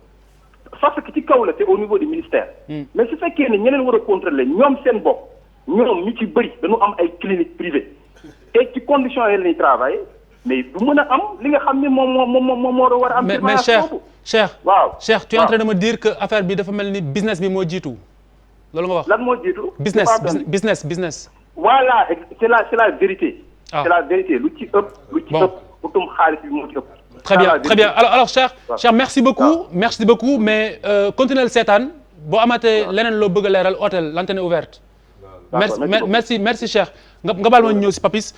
Speaker 13: parce que ci kaw la c'est au niveau du ministère. mais su fekkee ne ñeneen war a contrôler ñoom seen bopp ñoom ñu ci bëri dañu am ay cliniques privées te ci conditions yi la ñuy travailler mais du mën a am li nga xam ne moom moo war a am.
Speaker 3: mais Cheikh tu es en train de me dire que affaire bi dafa mel ni business bi moo jiitu loolu nga wax.
Speaker 13: lan moo jiitu.
Speaker 3: business.
Speaker 13: voilà c'est la vérité. c'est la vérité lu ci ëpp utum xaalis bi moo ci ëpp.
Speaker 3: très bien alors Cheikh merci beaucoup mais continuez seetaan boo amatee leneen loo bëgg a leeral hôtel l'antenne est ouverte. merci Cheikh nga baal ma ñëw si Papis.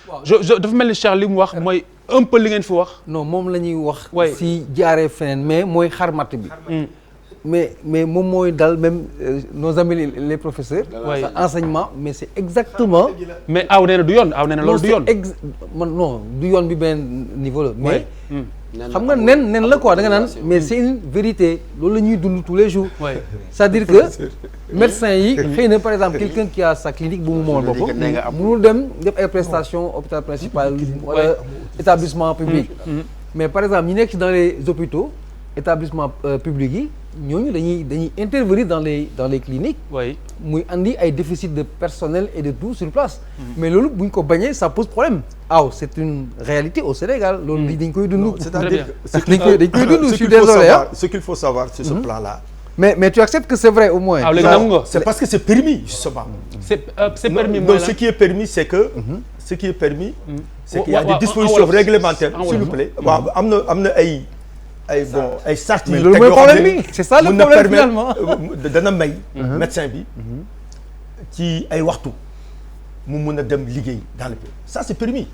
Speaker 3: dafa mel ni Cheikh li mu wax mooy un peu li ngeen fi wax.
Speaker 8: non moom la ñuy wax. si jaaree feneen mais mooy xarmat bi. mais moom mooy dal même nos amis les professeurs. enseignement mais c'est exactement.
Speaker 3: mais aw nee na du yoon aw nee na loolu du yoon.
Speaker 8: non du yoon bi benn niveau la. mais xam nga nen la quoi da nga naan mais c'est une vérité loolu la ñuy dund tous les jours. c'est-à-dire que médecin yi xëy na par exemple quelqu'un qui a sa clinique bu mu moomal boppam mënul dem def ay prestations hôpital principal wala établissement public. mais par exemple ñi nekk dans les hôpitaux établissements publics yi. ñooñu dañuy intervenir dans les cliniques. muy andi ay déficit de personnel et de tout sur place. mais loolu bu ñu ko bañee ça pose problème. c'est une réalité au Sénégal. loolu dañ koy dund.
Speaker 12: c'est-à-dire
Speaker 8: dañ koy dund. Je suis désolé
Speaker 12: ce qu'il faut savoir sur ce plan-là.
Speaker 8: mais tu acceptes que c'est vrai au moins.
Speaker 12: c'est parce que c'est permis justement.
Speaker 3: c'est permis
Speaker 12: donc ce qui est permis c'est que. ce qui est permis. c'est qu'il y a des dispositions réglementaires. s'il vous plaît waaw am na ay. ay sart
Speaker 8: mais loolu mooy problème bi c'est ça le problème finalement
Speaker 12: dana may médecin bi ci ay waxtu mu mun a dem liggéey dans le pays ça c'est permis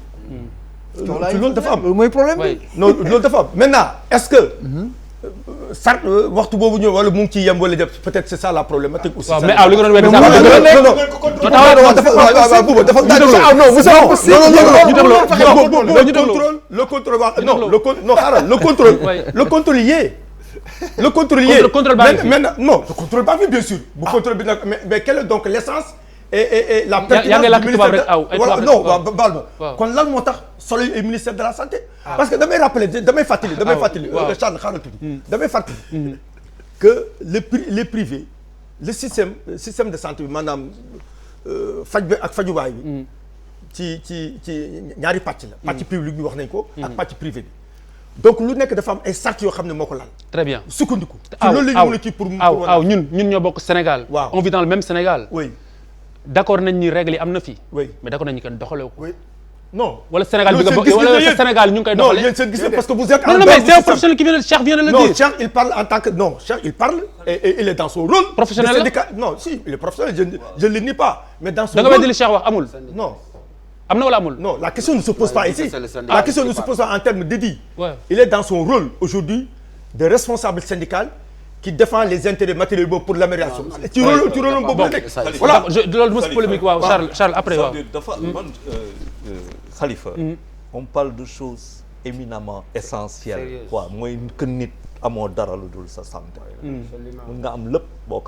Speaker 12: loolu dafa am
Speaker 8: loolu mooy problème bi
Speaker 12: non loolu dafa am maintenant est-ce que sart waxtu boobu ñëw wala mu ngi ciy yem wala def peut-être c'est ça la problématique aussi
Speaker 3: mais aw li nga doon weddi
Speaker 12: le contrôle le contrôle maintenant non le contrôle baa fi bien sûr bu contrôle bi nag mais quelle est donc l'essence et la pertinence du ministère non baal ma kon lan moo tax solo et ministère de la santé parce que damay rappeler damay fàttali Charles xaaral tuuti damay fàttali que les privés le système de santé bi maanaam faj bi ak fajuwaay bi ci ñaari pàcc la pàcc public bi wax nañ ko ak pàcc privé bi donc lu nekk dafa am ay sart yoo xam ne moo ko laal
Speaker 3: très bien
Speaker 12: sukkandiku loolu la ñu mën a kii pour
Speaker 3: ñun ñoo bokk Sénégal on vit dans le même Sénégal
Speaker 12: oui
Speaker 3: d'accord nañ ni règle yi am na fii
Speaker 12: oui
Speaker 3: mais d'accord nañ ni kenn doxalee ko
Speaker 12: non
Speaker 3: wala Sénégal bi nga bokk wala Sénégal ñu ngi koy doxalee
Speaker 12: non yéen seen gis parce que vous êtes
Speaker 3: non mais c'est un professionnel qui vient Cheikh vient de le dire
Speaker 12: non Cheikh il parle en tant que non Cheikh il parle et il est dans son rôle
Speaker 3: professionnel
Speaker 12: non si il est professionnel je le nie pas mais dans son
Speaker 3: rôle da nga weddi li Cheikh wax amul
Speaker 12: non
Speaker 3: am na wala amul
Speaker 12: non la question ne se pose pas ici la question ne se pose pas en termes dédits il est dans son rôle aujourd'hui de responsable syndical qui défend les intérêts matériels pour l'amélioration ci rôle boobu la nekk
Speaker 3: voilà loolu mos polémique waaw Charles après waaw
Speaker 7: dafa man Khalifa on parle de choses éminemment essentielles quoi mooy que nit amoo dara lu dul sa santé mun nga am lépp boo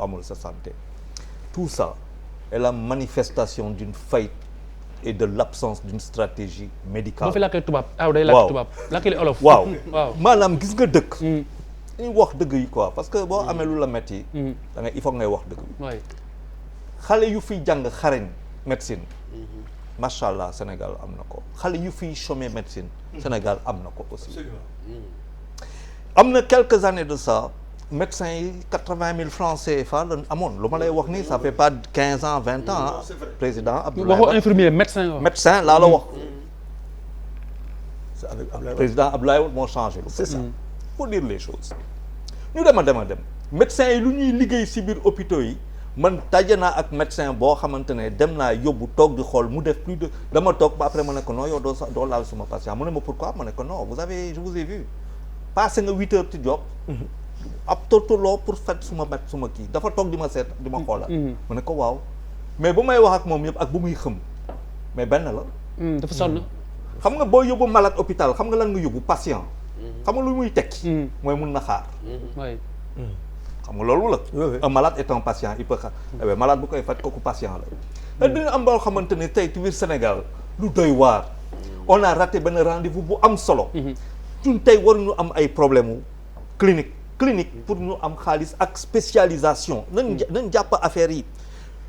Speaker 7: amul sa santé tout ça est la manifestation d'une faillite et de l'absence d'une stratégie médicale.
Speaker 3: boo fi lakkee tubaab day lakk tubaab lakkee olof.
Speaker 7: waaw maanaam gis nga dëkk. dañuy wax dëgg yi quoi parce que boo amee lu la metti da ngay il faut ngay wax dëgg. waay xale yu fiy jàng xarañ médecine. macha allah Sénégal am na ko xale yu fiy chômer médecine. Sénégal am na ko aussi. am na quelques années de ça. médecins yi 80 000 francs CFA la amoon lu ma lay wax nii ça fait pas 15 ans 20 ans ah. président Abdoulaye
Speaker 3: waxoo infirmier médecin
Speaker 7: médecin laa la wax. président Abdoulaye Wade moo changé. c'est ça faut dire les choses. ñu dem médecins yi lu ñuy liggéey ci biir hôpitaux yi man daje naa ak médecin boo xamante ne dem naa yóbbu toog di xool mu def plus de dama toog ba après ma ne ko non yow doo laal suma patient mu ne ma pourquoi ma ne ko non je vous ai vu passé nga 8 heures ci job. ab tortoloo pour faj suma kii dafa toog di ma seet di ma xoolal. mu ne ko waaw mais bu may wax ak moom yëpp ak bu muy xëm mais benn la.
Speaker 3: dafa sonn.
Speaker 7: xam nga boo yóbbu malade hôpital xam nga lan nga yóbbu patient. xam nga lu muy tekki. mooy mun na xaar. xam nga loolu la. un malade est un patient il peut xaar. malade bu koy faj kooku patient la. dina am boo xamante ne tey ci biir Sénégal lu doy waar. on a raté benn rendez-vous bu am solo. ñun tey waruñu am ay problème clinique pour ñu am xaalis ak spécialisation nañ jàpp affaire yi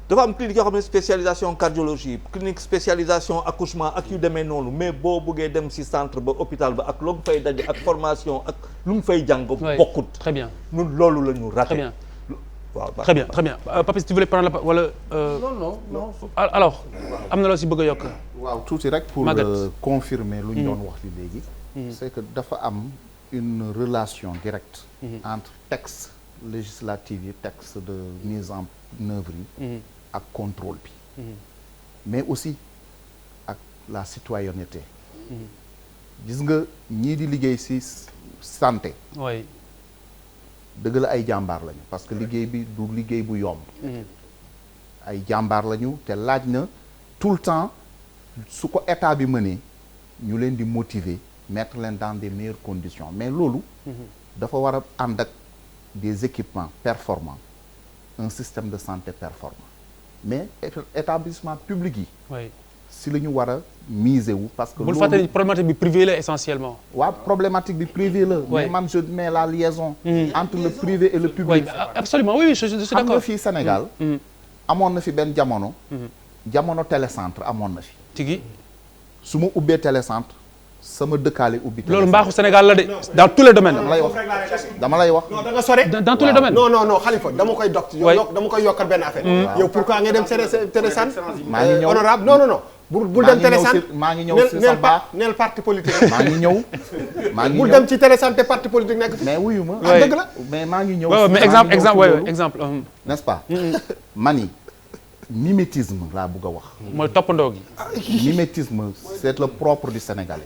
Speaker 7: dafa am clinique yoo xam ne spécialisation cardiologie clinique spécialisation accouchement ak yu demee noonu mais boo bëggee dem ci centre ba hôpital ba ak loo fay daje ak formation ak lu mu fay jàng bokkut.
Speaker 3: très bien
Speaker 7: ñun loolu la ñu raté.
Speaker 3: très bien waaw très bien Papis tu voulais prendre la wala.
Speaker 8: non.
Speaker 3: alors am na loo ci bëgg a yokk.
Speaker 11: waaw tuuti rek pour confirmer lu ñu doon wax fi léegi. c'est que dafa am une relation directe entre texte législatif yi texte de mise en œuvre yi ak contrôle bi mais aussi ak la citoyenneté. gis nga ñii di liggéey ci santé.
Speaker 3: oui.
Speaker 11: dëgg la ay jàmbaar lañu parce que liggéey bi du liggéey bu yomb. ay jàmbaar lañu te laaj na tout le temps su ko état bi mënee ñu leen di motiver mettre leen dans des meilleures conditions mais loolu. dafa war a ànd ak des équipements performants un système de santé performant mais établissement public yi.
Speaker 3: oui.
Speaker 11: si la ñu war a miser wu parce que.
Speaker 3: bul fàttali problématique bi privé la essentiellement.
Speaker 11: waaw problématique bi privé la. mais man je mets la liaison. entre le privé et le public.
Speaker 3: oui absolument oui je suis d'accord.
Speaker 11: xam nga fii Sénégal. amoon na fi benn jamono. jamono télécentre amoon na fi.
Speaker 3: tigi.
Speaker 11: su ma ubbee télécentre sama dëkkaale ubbi.
Speaker 3: loolu mbaaxu Sénégal la de dans tous les domaines.
Speaker 11: dama lay wax.
Speaker 10: non da nga sore.
Speaker 3: dans tous les domaines.
Speaker 10: non Khalifa dama koy dama koy yokkal benn affaire. yow pourquoi nga dem télécentre.
Speaker 11: maa ngi ñëw
Speaker 10: honorable non. bul dem télécentre
Speaker 11: maa ngi ñëw si sa baax
Speaker 10: neel parti politique.
Speaker 11: maa ngi ñëw.
Speaker 10: bul dem ci télécentre te parti politique nekk.
Speaker 11: mais wuyu ma.
Speaker 10: dëgg la
Speaker 11: mais maa ngi ñëw.
Speaker 3: mais exemple.
Speaker 11: n'est-ce pas. mani mimétisme laa bëgg a wax.
Speaker 3: mooy toppandoo gi.
Speaker 11: mimétisme c'est le propre du Sénégalais.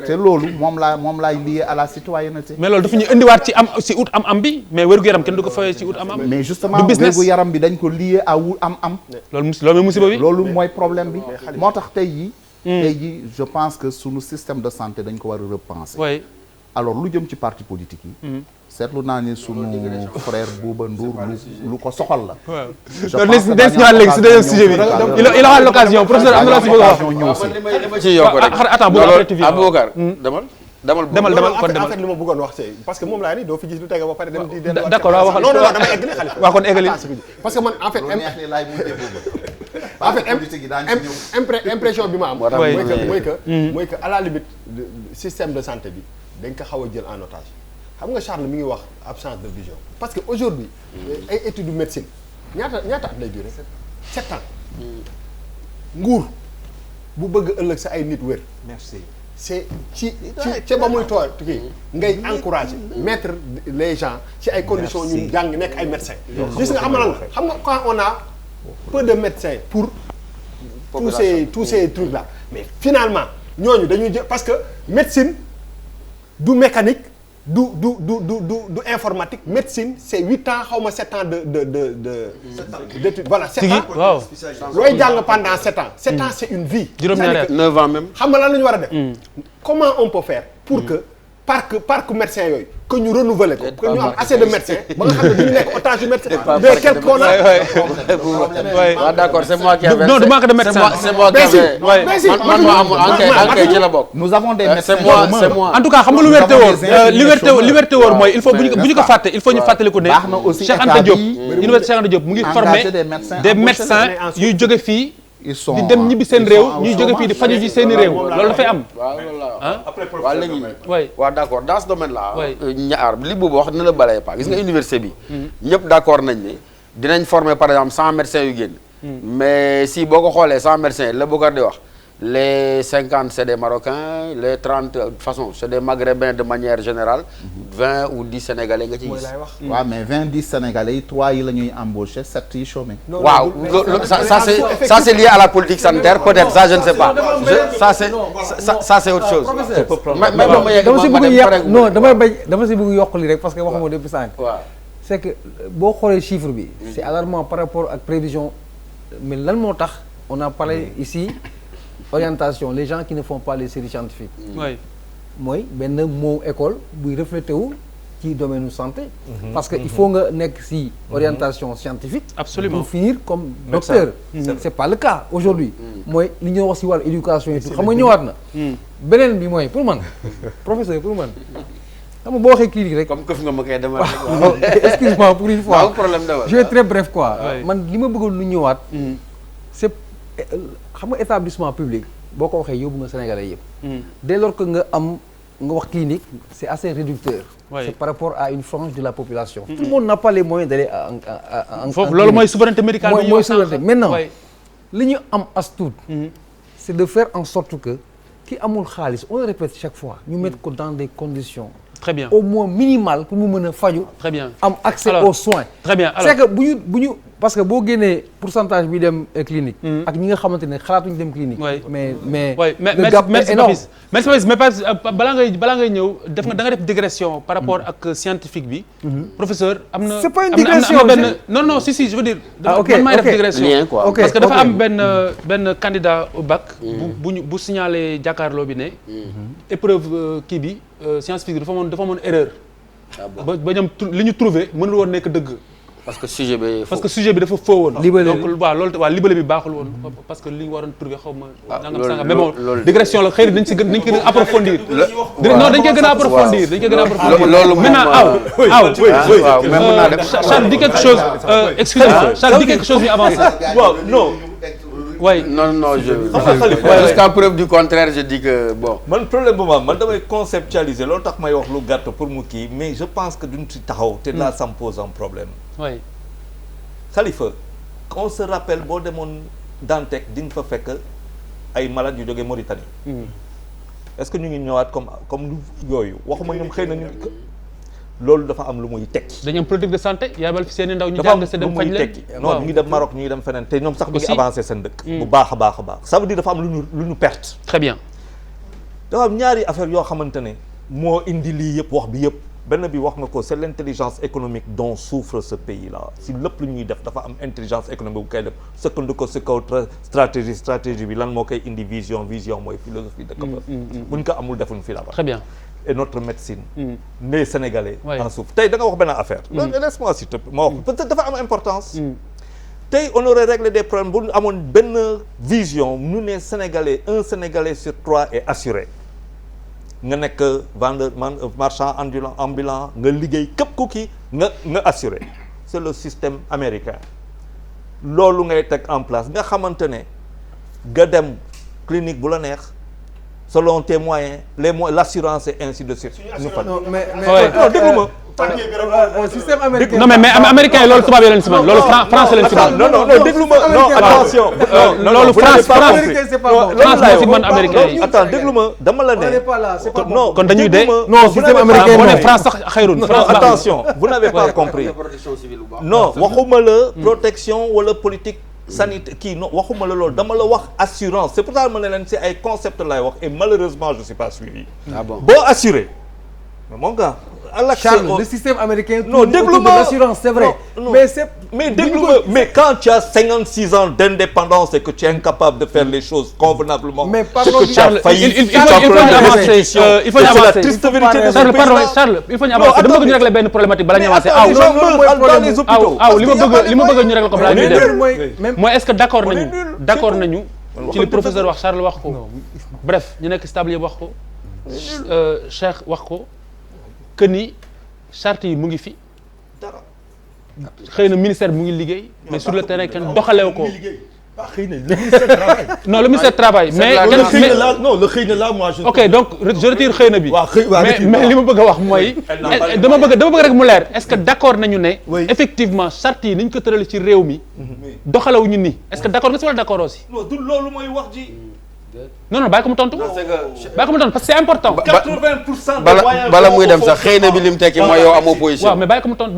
Speaker 11: te loolu moom laay lié à la citoyenneté.
Speaker 3: mais loolu dafa ñu indiwaat ci ut am bi mais wér-gu-yaram kenn du ko fayee ci ut am.
Speaker 11: mais justement wér-gu-yaram bi dañ ko lié à wu am.
Speaker 3: loolu mooy musiba bi.
Speaker 11: loolu mooy problème bi. moo tax tey jii je pense que sunu système de santé dañ ko war a repenser.
Speaker 3: oui.
Speaker 11: alors lu jëm ci parti politique yi. seetlu naa ni sunu frère Bouba Ndour lu ko soxal la.
Speaker 3: je pense que léegi si deuxième sujet bi il aura l'occasion professeur am na la si bëgg a wax.
Speaker 9: ci yokk rek
Speaker 3: attends
Speaker 9: Aboubacar demal
Speaker 10: kon demal en fait li ma bëggoon wax c'est parce que moom laa ni doo fi gis lu tege ba pare dem di delluwaat.
Speaker 3: d'accord waaw waxal
Speaker 10: non dama eggali Khalifa.
Speaker 3: waaw kon eggali
Speaker 10: parce que man en fait impression bi ma am. mooy que à la limite système de santé bi dañ ko xaw a jël en otage. xam nga Charles mi ngi wax absence de vision parce que aujourd'hui ay études de médecine ñaata at lay durer 7 ans nguur bu bëgg ëllëg sa ay nit wér.
Speaker 12: merci.
Speaker 10: c'est ci ba muy tooy kii ngay encourager mettre les gens ci ay conditions ñu jàng nekk ay médecins. gis nga amal xam nga quand on a peu de médecins pour tous ces trucs là mais finalement ñooñu dañuy jël parce que médecine du mécanique. du informatique médecine c'est 8 ans xaw ma 7 ans d'études voilà 7 ans
Speaker 3: waaw
Speaker 10: looy jàng pendant 7 ans 7 ans c'est une vie.
Speaker 3: juróom-ñaari
Speaker 9: 9 ans même.
Speaker 10: xam nga lan la ñu war a def. comment on peut faire pour que parc médecin yooyu que ñu renouveler ko que ñu am assez de médecins ba nga xam ne du ñu nekk otage du médecin de quel qu'on a.
Speaker 9: waaw d'accord c'est moi qui avais.
Speaker 3: non du manque de médecin.
Speaker 9: c'est moi qui avais. man moo am enquête ci la bokk.
Speaker 11: nous avons des médecins.
Speaker 9: c'est moi.
Speaker 3: en tout cas xam nga lu wérte woor mooy il faut bu ñu ko fàtte il faut ñu fàttali ko ne Cheikh Anta Diop université Cheikh Anta Diop mu ngi former des médecins yuy jóge fii di dem ñibbi seen réew ñuy jóge fii di faju ji seeni réew loolu dafay am.
Speaker 9: waaw loolu la waaw léegi.
Speaker 3: oui
Speaker 9: waaw d'accord dans ce domaine là.
Speaker 3: oui
Speaker 9: ñaar li boobu wax na la balayee pas gis nga université bi. ñëpp d'accord nañ ne dinañ former par exemple 100 médecins yu génn. mais si boo ko xoolee 100 médecins la Boucar di wax. les 50 c'est des Marocains les 30 de toute façon c'est des Maghrébins de manière générale 20 ou 10 Sénégalais nga ci gis.
Speaker 11: waaw mais 20-10 Sénégalais yi 3 yi la ñuy embaucher 7 yi chômés.
Speaker 9: waaw ça c'est lié à la politique sanitaire peut-être ça je ne sais pas ça c'est autre chose.
Speaker 8: dama si bëgg yokk li rek parce que waxuma depuis sànq.
Speaker 9: waaw
Speaker 8: c'est que boo xoolee chiffre bi. c'est alarmant par rapport ak prévision mais lan moo tax on a parlé ici. orientation les gens qui ne font pas les séries scientifiques.
Speaker 3: oui
Speaker 8: mooy benn mot école buy reflété wu ci domaine santé. parce que il faut nga nekk ci orientation scientifique.
Speaker 3: absolument
Speaker 8: pour finir comme docteur. c'est pas le cas aujourd'hui mooy li ñu wax ci wàllu éducation et tout xam nga ñëwaat na. beneen bi mooy pour man professeur pour man xam nga boo waxee clinique rek.
Speaker 9: comme këf nga ma koy demal
Speaker 8: excuse-moi pour une fois.
Speaker 9: problème
Speaker 8: je vais très bref quoi. man li ma bëggoon lu ñëwaat. c'est xam nga établissement public boo ko waxee yóbbu nga Sénégalais yëpp. dès lors que nga wax clinique c'est assez réducteur. c'est par rapport à une frange de la population. tout le monde n'a pas les moyens d'aller en
Speaker 3: foofu loolu mooy souveraineté médicale bi
Speaker 8: mooy souveraineté maintenant li ñu am as tuut. c'est de faire en sorte que ki amul xaalis on le répète chaque fois ñu mettre ko dans des conditions.
Speaker 3: très bien
Speaker 8: au moins minimales pour mu mën a faju.
Speaker 3: très bien
Speaker 8: am accès aux soins.
Speaker 3: très bien
Speaker 8: c'est que bu ñu parce que boo génnee pourcentage bi dem clinique. ak ñi nga xamante ne xalaatuñu dem clinique. mais le gap est énorme.
Speaker 3: mais balaa ngay ñëw da nga def digression par rapport ak scientifique bi. professeur am na.
Speaker 8: c'est pas une digression
Speaker 3: non si je veux dire.
Speaker 8: ok
Speaker 3: man maay def digression.
Speaker 9: lien quoi.
Speaker 3: parce que dafa am benn candidat au bac. bu signalé jàkkaarloo bi ne. épreuve kii bi scientifique dafa amoon erreur. ba ñoom li ñu trouvé mënul woon nekk dëgg.
Speaker 9: parce que sujet bi
Speaker 3: dafa faux woon.
Speaker 8: libellé
Speaker 3: donc waaw libellé bi baaxul woon parce que li ñu waroon trouvé xaw ma. nangam sanga mais bon digression la xëy na dañ ko gën a approfondir. non dañ koy gën a approfondir
Speaker 9: loolu
Speaker 3: maintenant waaw mais mën naa def Charles dit quelque chose excusez-moi Charles dit quelque chose ñu avancé.
Speaker 7: waaw non.
Speaker 3: oui
Speaker 9: non jusqu'à preuve du contraire je dis que bon.
Speaker 7: man problème bu man damay conceptualiser loolu tax may wax lu gàtt pour mu kii mais je pense que duñ ci taxaw te là ça me pose un problème.
Speaker 3: oui
Speaker 7: Khalifa on se rappelle boo demoon Dantec di nga fa fekk ay malades yu jógee Mauritanie. est-ce que ñu ngi ñëwaat comme lu yooyu waxuma ñoom xëy na ñu loolu dafa am lu muy tekki.
Speaker 3: dañu am politique de santé yaabal fi seen i ndaw ñu jàng se dem faj leen
Speaker 7: non ñu ngi dem Maroc ñu ngi dem feneen te ñoom sax ñu ngi avancé seen dëkk. bu baax a baax ça veut dire dafa am lu ñu perte.
Speaker 3: très bien.
Speaker 7: dafa am ñaari affaire yoo xamante ne moo indi lii yëpp wax bi yëpp benn bi wax nga ko c'est l'intelligence économique dont souffre ce pays là si lépp lu ñuy def dafa am intelligence économique bu koy def sukkandiku si kaw stratégie bi lan moo koy indi vision mooy philosophie de ko buñ ko amul defuñ fi dara.
Speaker 3: très bien.
Speaker 7: et notre médecine. les Sénégalais. en souffrent tey da nga wax benn affaire. laisse-moi s'il te plaît ma wax peut-être dafa am importance. tey on aurait réglé des problèmes bu ñu amoon benn vision ñu ne Sénégalais un Sénégalais sur 3 est assuré nga nekk vendeur marchand ambulant nga liggéey képp ku kii nga assuré. c'est le système américain loolu ngay teg en place nga xamante ne nga dem clinique bu la neex. selon tes moyens l'assurance et ainsi de suite.
Speaker 8: non mais
Speaker 7: déglu ma.
Speaker 8: système américain.
Speaker 3: non mais américain yi loolu tubaab yi leen si man loolu français leen si man.
Speaker 7: non déglu ma non attention.
Speaker 3: loolu France moo si man américain yi.
Speaker 7: attends déglu ma dama la ne.
Speaker 3: non kon dañuy dee.
Speaker 8: non système américain
Speaker 3: boo ne France sax xayrun.
Speaker 7: attention vous n'avez pas compris. non waxuma la protection wala politique. sanitaire kii non waxuma la loolu dama la wax assurance c'est pour ça ma ne leen si ay concept lay wax et malheureusement je suis pas suivi. boo assuré mais mon gars.
Speaker 8: Charles, le système américain.
Speaker 7: non déglu ma
Speaker 8: l'assurance c'est vrai.
Speaker 7: mais déglu ma mais quand tu as 56 ans d'indépendance et que tu es incapable de faire les choses convenablement.
Speaker 8: mais pardon
Speaker 3: Charles il faut ñu avancer
Speaker 7: triste vérité de
Speaker 3: Charles pardon Charles il faut ñu avancer dama bëgg ñu régler benn problématique bala ñu avancer.
Speaker 7: dans les hôpitaux
Speaker 3: li ma bëgg ñu régler ko balaa ñuy dem mooy est-ce que d'accord nañu ci li professeur wax Charles wax ko bref ñu nekk stable wax ko Cheikh wax ko que ni charte yi mu ngi fi xëy na ministère bi mu ngi liggéey mais sur le terrain kenn doxalew ko.
Speaker 12: xëy na le ministère travail.
Speaker 3: non le ministère travail mais
Speaker 12: le xëy na là moi je.
Speaker 3: ok donc je retire xëy na bi. mais li ma bëgg a wax mooy. dama bëgg rek mu leer est-ce que d'accord nañu ne. effectivement charte yi ni ñu ko tëralee ci réew mi. doxalewu ñu ni est-ce que d'accord nga si wala d'accord aussi.
Speaker 7: non du loolu mooy wax ji.
Speaker 3: non bàyyi ko mu tontu. bàyyi ko mu tontu parce que c'est important.
Speaker 7: 80%
Speaker 9: bala muy dem sax xëy na bi lim tekki mooy yow amoo position.
Speaker 3: waaw mais bàyyi ko mu tontu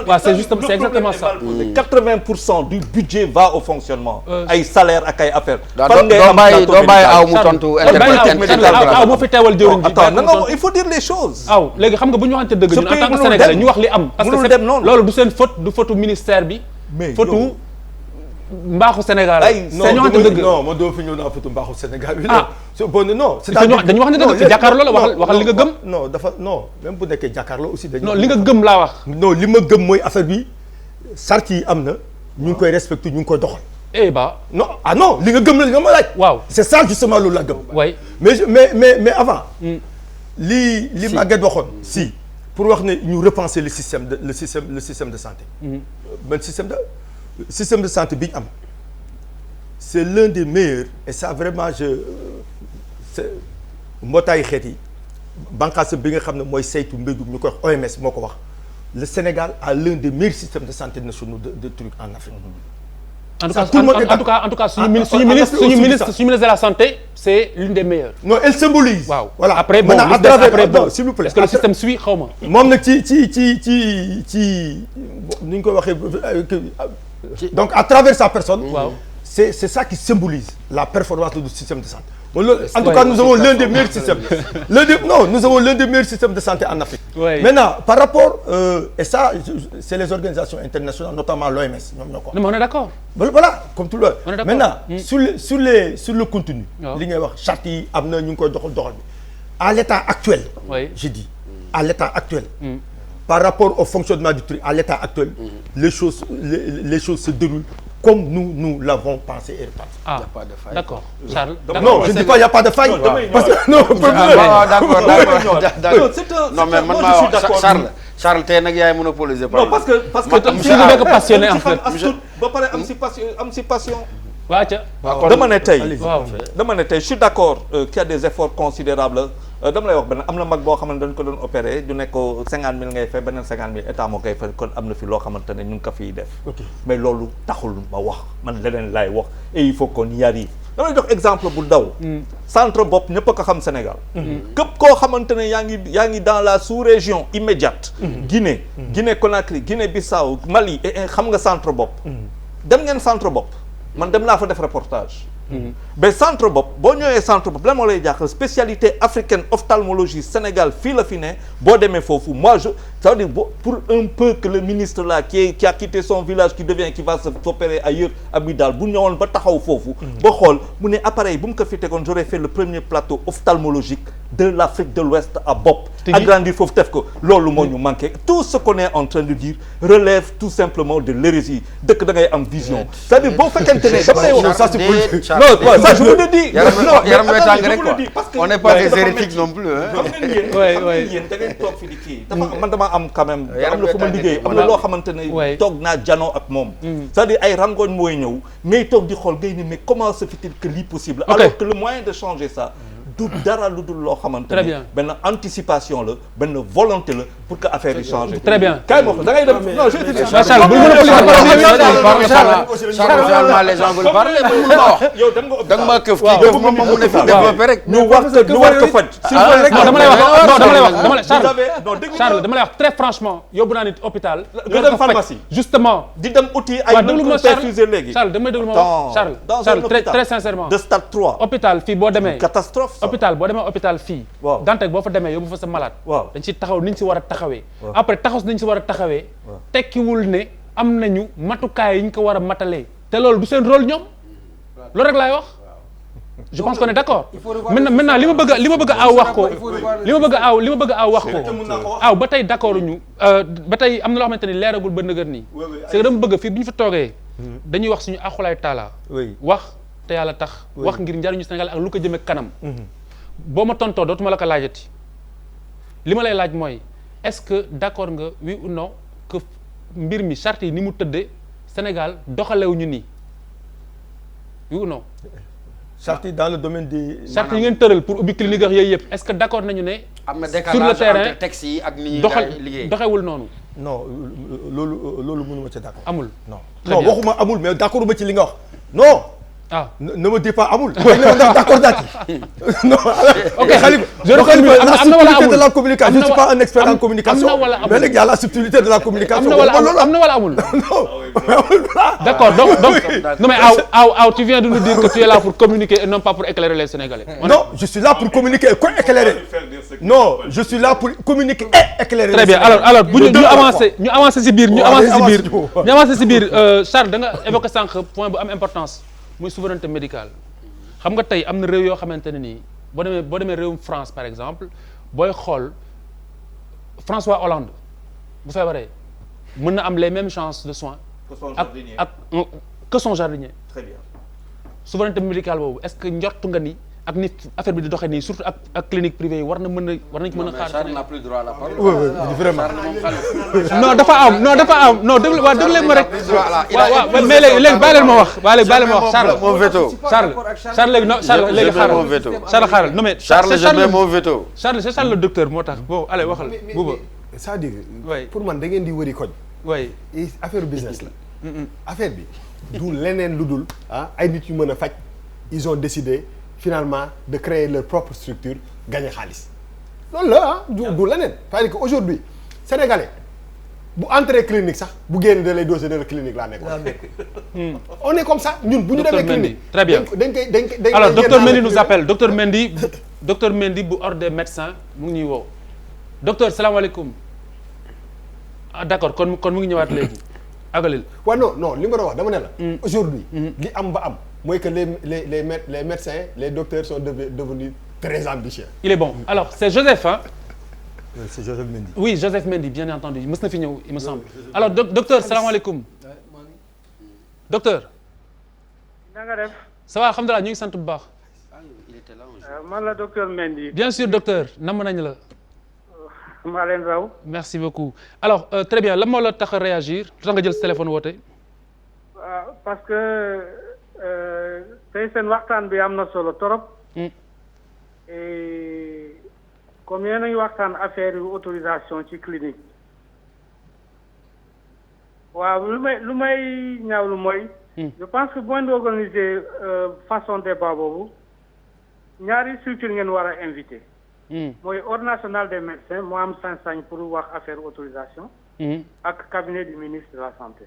Speaker 3: waaw c'est exactement ça.
Speaker 7: 80% du budget va au fonctionnement. ay salaire ak ay affaires.
Speaker 9: doo bàyyi aw mu tontu.
Speaker 3: aw moo fi teewal jëwriñ ji.
Speaker 7: attends il faut dire les choses.
Speaker 3: aw léegi xam nga bu ñu waxante dëgg ñun en tant que sénégalais ñu wax li am. parce que loolu du seen faute du faute ministère bi. faute mbaaxu Sénégal
Speaker 12: non ma doo fi ñëw naa fotu mbaaxu Sénégal bi non
Speaker 3: c'est-à-dire dañu wax ne dëgg ci jàkkaarloo la waxal li nga gëm
Speaker 12: non dafa non même bu nekkee jàkkaarloo aussi dañu
Speaker 3: non li nga gëm laa wax
Speaker 12: non li ma gëm mooy affaire bi sart yi am na ñu ngi koy respecté ñu ngi koy doxal non li nga gëm la li nga ma laaj
Speaker 3: waaw
Speaker 12: c'est ça justement loolu la gëm mais avant li Maguette waxoon si pour wax ne ñu repenser le système de santé ben système de santé bi ñu am c'est l'un des meilleurs et ça vraiment c'est mbootaayu xeet yi bànqaas bi nga xam ne mooy saytu mbéyum ñu koy wax OMS moo ko wax le Sénégal a l'un des meilleurs systèmes de santé nationaux de trucs en Afrique
Speaker 3: En tout cas, suñu ministre de la santé, c'est l'une des meilleures.
Speaker 12: Non, elle symbolise.
Speaker 3: Waaw.
Speaker 12: Voilà.
Speaker 3: Après, bon,
Speaker 12: après, s'il vous plaît.
Speaker 3: Est-ce que le système suit, xaw ma.
Speaker 12: moom nag ni ñu koy waxee donc à travers sa personne.
Speaker 3: Waaw.
Speaker 12: C'est ça qui symbolise la performance du système de santé. En tout cas, nous avons l'un des meilleurs systèmes. Nous avons l'un des meilleurs systèmes de santé en Afrique.
Speaker 3: Ouais.
Speaker 12: Maintenant, par rapport, et ça, c'est les organisations internationales, notamment l'OMS.
Speaker 3: Non, mais on est d'accord.
Speaker 12: Voilà, comme tout le
Speaker 3: On est d'accord.
Speaker 12: Maintenant, sur le contenu,
Speaker 3: waaw.
Speaker 12: li ngay wax charte yi am na ñu ngi koy doxal bi à l'état actuel.
Speaker 3: Oui.
Speaker 12: Je dis à l'état actuel. Par rapport au fonctionnement du truc, à l'état actuel, les choses se déroulent comme nous l'avons pensé et repensé.
Speaker 3: Ah, d'accord. Charles.
Speaker 12: Non, je ne dis pas il n'y a pas de faille. Parce que non,
Speaker 9: d'accord. Non, mais man maa wax Charles tey nag yaay monopolisé.
Speaker 7: Non, parce que
Speaker 3: je suis passionné en fait.
Speaker 7: ba pare am si passion.
Speaker 3: waa ca.
Speaker 7: dama ne tey je suis d'accord qu'il y a des efforts considérables. dama lay wax benn am na mag boo xamante dañ ko doon opéré du nekk ko 50 000 ngay fay beneen 50 000 état moo koy fay kon am na fi loo xamante ne ñu ngi ko fiy def. mais loolu taxul ma wax man leneen laay wax et il faut qu'on y arrive. dama lay jox exemple bu ndaw. centre bopp ñëpp a ko xam Sénégal. képp koo xamante ne yaa ngi dans la sous-région immédiate. Guinée Conakry Guinée Bissau Mali et xam nga centre bopp. dem ngeen centre bopp man dem naa fa def reportage. mais centre bopp boo ñëwee centre bopp lan moo lay jaaxal spécialité africaine ophtalmologie Sénégal fii la fi ne boo demee foofu moi ça veut dire pour un peu que le ministre là qui a quitté son village qui va s'opérer ailleurs Abidal bu ñëwoon ba taxaw foofu ba xool mu ne appareil bu mu ko fi tegoon j'aurais fait le premier plateau ophtalmologique de l'Afrique de l'Ouest à bopp agrandir foofu def ko loolu moo ñu manqué tout ce qu'on est en train de dire relève tout simplement de l'hérésie dëkk da ngay am vision c'est-à-dire boo fekkente ne dama lay wax ça c'est politique non ça je vous le dis
Speaker 9: yaram way tàng rek quoi on n'est pas des hérétiques non plus
Speaker 7: xam ngeen yéen da ngeen toog fi di kii dafa man dama am quand même am na fu ma liggéey am na loo xamante ne toog naa janoo ak moom c'est-à-dire ay rangooñ mooy ñëw ngay toog di xool ngay ni mais comment se fait-il que lii possible alors que le moyen de changer ça du dara lu dul loo xamante ne benn anticipation la benn volonté la pour que affaire yi changer.
Speaker 3: Très bien.
Speaker 7: kay ma ko da ngay dem non je te
Speaker 3: Charles bul
Speaker 9: Charles les gens veulent parler
Speaker 7: yow dem nga
Speaker 9: da nga ma këf kii këf moom mu ne fi développé rek
Speaker 7: ñu war ko faj.
Speaker 3: dama lay wax très franchement yóbbu naa nit hôpital.
Speaker 7: nga dem pharmacie
Speaker 3: justement
Speaker 7: di dem outil ay perfusé léegi.
Speaker 3: Charles damay déglu ma Charles très sincèrement.
Speaker 7: de stade 3.
Speaker 3: hôpital fii boo demee.
Speaker 7: catastrophe.
Speaker 3: hôpital boo demee hôpital fii.
Speaker 7: waaw
Speaker 3: Dantec boo fa demee yóbbu fa sa malade.
Speaker 7: waaw
Speaker 3: dañ ci taxaw niñ ci war a taxawee. après taxaw niñ ci war a taxawee. tekkiwul ne am nañu matukaay yi ñu ko war a matalee. te loolu du seen rôle ñoom loolu rek laay wax. je pense qu'on est d'accord maintenant li ma bëgg aw wax ko li ma bëgg aw wax ko aw ba tey d'accord ñu ba tey am na loo xamante ni leeragul ba nëgër nii c'est que dama bëgg fii bu ñu fa toogee dañuy wax suñu axulaay taala wax te yàlla tax wax ngir njariñu Sénégal ak lu ko jëmee kanam boo ma tontoo dootuma la ko laajati li ma lay laaj mooy est-ce que d'accord nga oui ou non que mbir mi charte yi ni mu tëddee Sénégal doxalewuñu nii oui ou non
Speaker 12: charte dans le domaine des.
Speaker 3: charte yi ngeen tëral pour ubbi clinique ak yooyu yëpp est-ce que d'accord nañu ne.
Speaker 9: am na
Speaker 3: sur le terrain
Speaker 9: entre texte yi ak ni liggéey
Speaker 3: doxewul noonu.
Speaker 12: non loolu mënuma ci d'accord.
Speaker 3: amul
Speaker 12: non waxuma amul mais d'accord ma ci li nga wax non.
Speaker 3: ah
Speaker 12: ne me dis pas amul. d'accord naa ci. non
Speaker 3: ok Khalifa je reconnais am na wala amul
Speaker 12: de la communication je ne suis pas un expert en communication.
Speaker 3: am na wala amul
Speaker 12: mais nag y a la subtilité de la communication.
Speaker 3: am na wala amul. D'accord donc non mais aw tu viens de nous dire que tu es là pour communiquer et non pas pour éclairer les Sénégalais.
Speaker 12: Non, je suis là pour communiquer et éclairer. Non, je suis là pour communiquer et éclairer.
Speaker 3: Très bien alors bu ñu avancer ci biir Charles da nga évoqué sànq point bu am importance muy souveraineté médicale xam nga tey am na réew yoo xamante ne nii boo demee réewum France par exemple booy xool François Hollande bu feebaree mën na am les mêmes chances de soins que son jardinier.
Speaker 7: Très bien.
Speaker 3: Souveraineté médicale boobu est-ce que njortu nga ni ak nit affaire bi di doxee nii surtout ak clinique privée yi war nañ ci mën a xaar.
Speaker 9: Charles n'a plus droit à la parole.
Speaker 12: Oui, vraiment.
Speaker 3: non dafa am non déglu ma rek. waaw mais léegi bàyyi leen ma wax. Charles
Speaker 9: mon veto.
Speaker 3: Charles léegi non Charles léegi xaaral non mais.
Speaker 9: Charles je mets mon veto.
Speaker 3: Charles c'est Charles le docteur moo tax bon allez waxal Bouba.
Speaker 10: c'est-à-dire pour man da ngeen di wëri koñ.
Speaker 3: oui
Speaker 10: affaire business la. affaire bi du leneen lu dul ay nit yu mën a faj ils ont décidé finalement de créer leur propre structure gagner xaalis loolu la du leneen c'est-à-dire que aujourd'hui sénégalais bu entrée clinique sax bu génn da lay dossier de la clinique laa nekk. On est comme ça ñun bu ñu demee clinique.
Speaker 3: Très bien
Speaker 10: dañ koy
Speaker 3: alors docteur Mendy nous appelle docteur Mendy bu ordre des médecins mu ngi ñuy woo docteur salaamaaleykum d'accord kon mu ngi ñëwaat léegi agalil.
Speaker 10: waaw non li ma doon wax dama ne la. aujourd'hui li am ba am mooy que les médecins les docteurs sont devenus très ambitieux.
Speaker 3: Il est bon alors c'est Joseph hein.
Speaker 12: C'est Joseph Mendy.
Speaker 3: Oui, Joseph Mendy, bien entendu. Mës na fi ñëw, il me semble. Alors, docteur, salaamaaleykum. Docteur.
Speaker 14: na nga def.
Speaker 3: Ça va, alhamdulilah, ñu ngi sant bu baax.
Speaker 14: Man la docteur Mendy.
Speaker 3: Bien sûr, docteur. Namm nañ la.
Speaker 14: maa leen raw.
Speaker 3: Merci beaucoup. Alors, très bien, lan moo la tax a réagir lu tax nga jël sa téléphone woote.
Speaker 14: Parce que tey seen waxtaan bi am na solo trop. Et comme yéen a ngi waxtaan affaire yu autorisation ci clinique waaw lu may ñaawlu mooy. je pense que boo organiser façon débat boobu ñaari structure ngeen war a invité. mooy ordre national des médecins moo am sañ-sañ pour wax affaire autorisation. ak cabinet du ministre de la santé.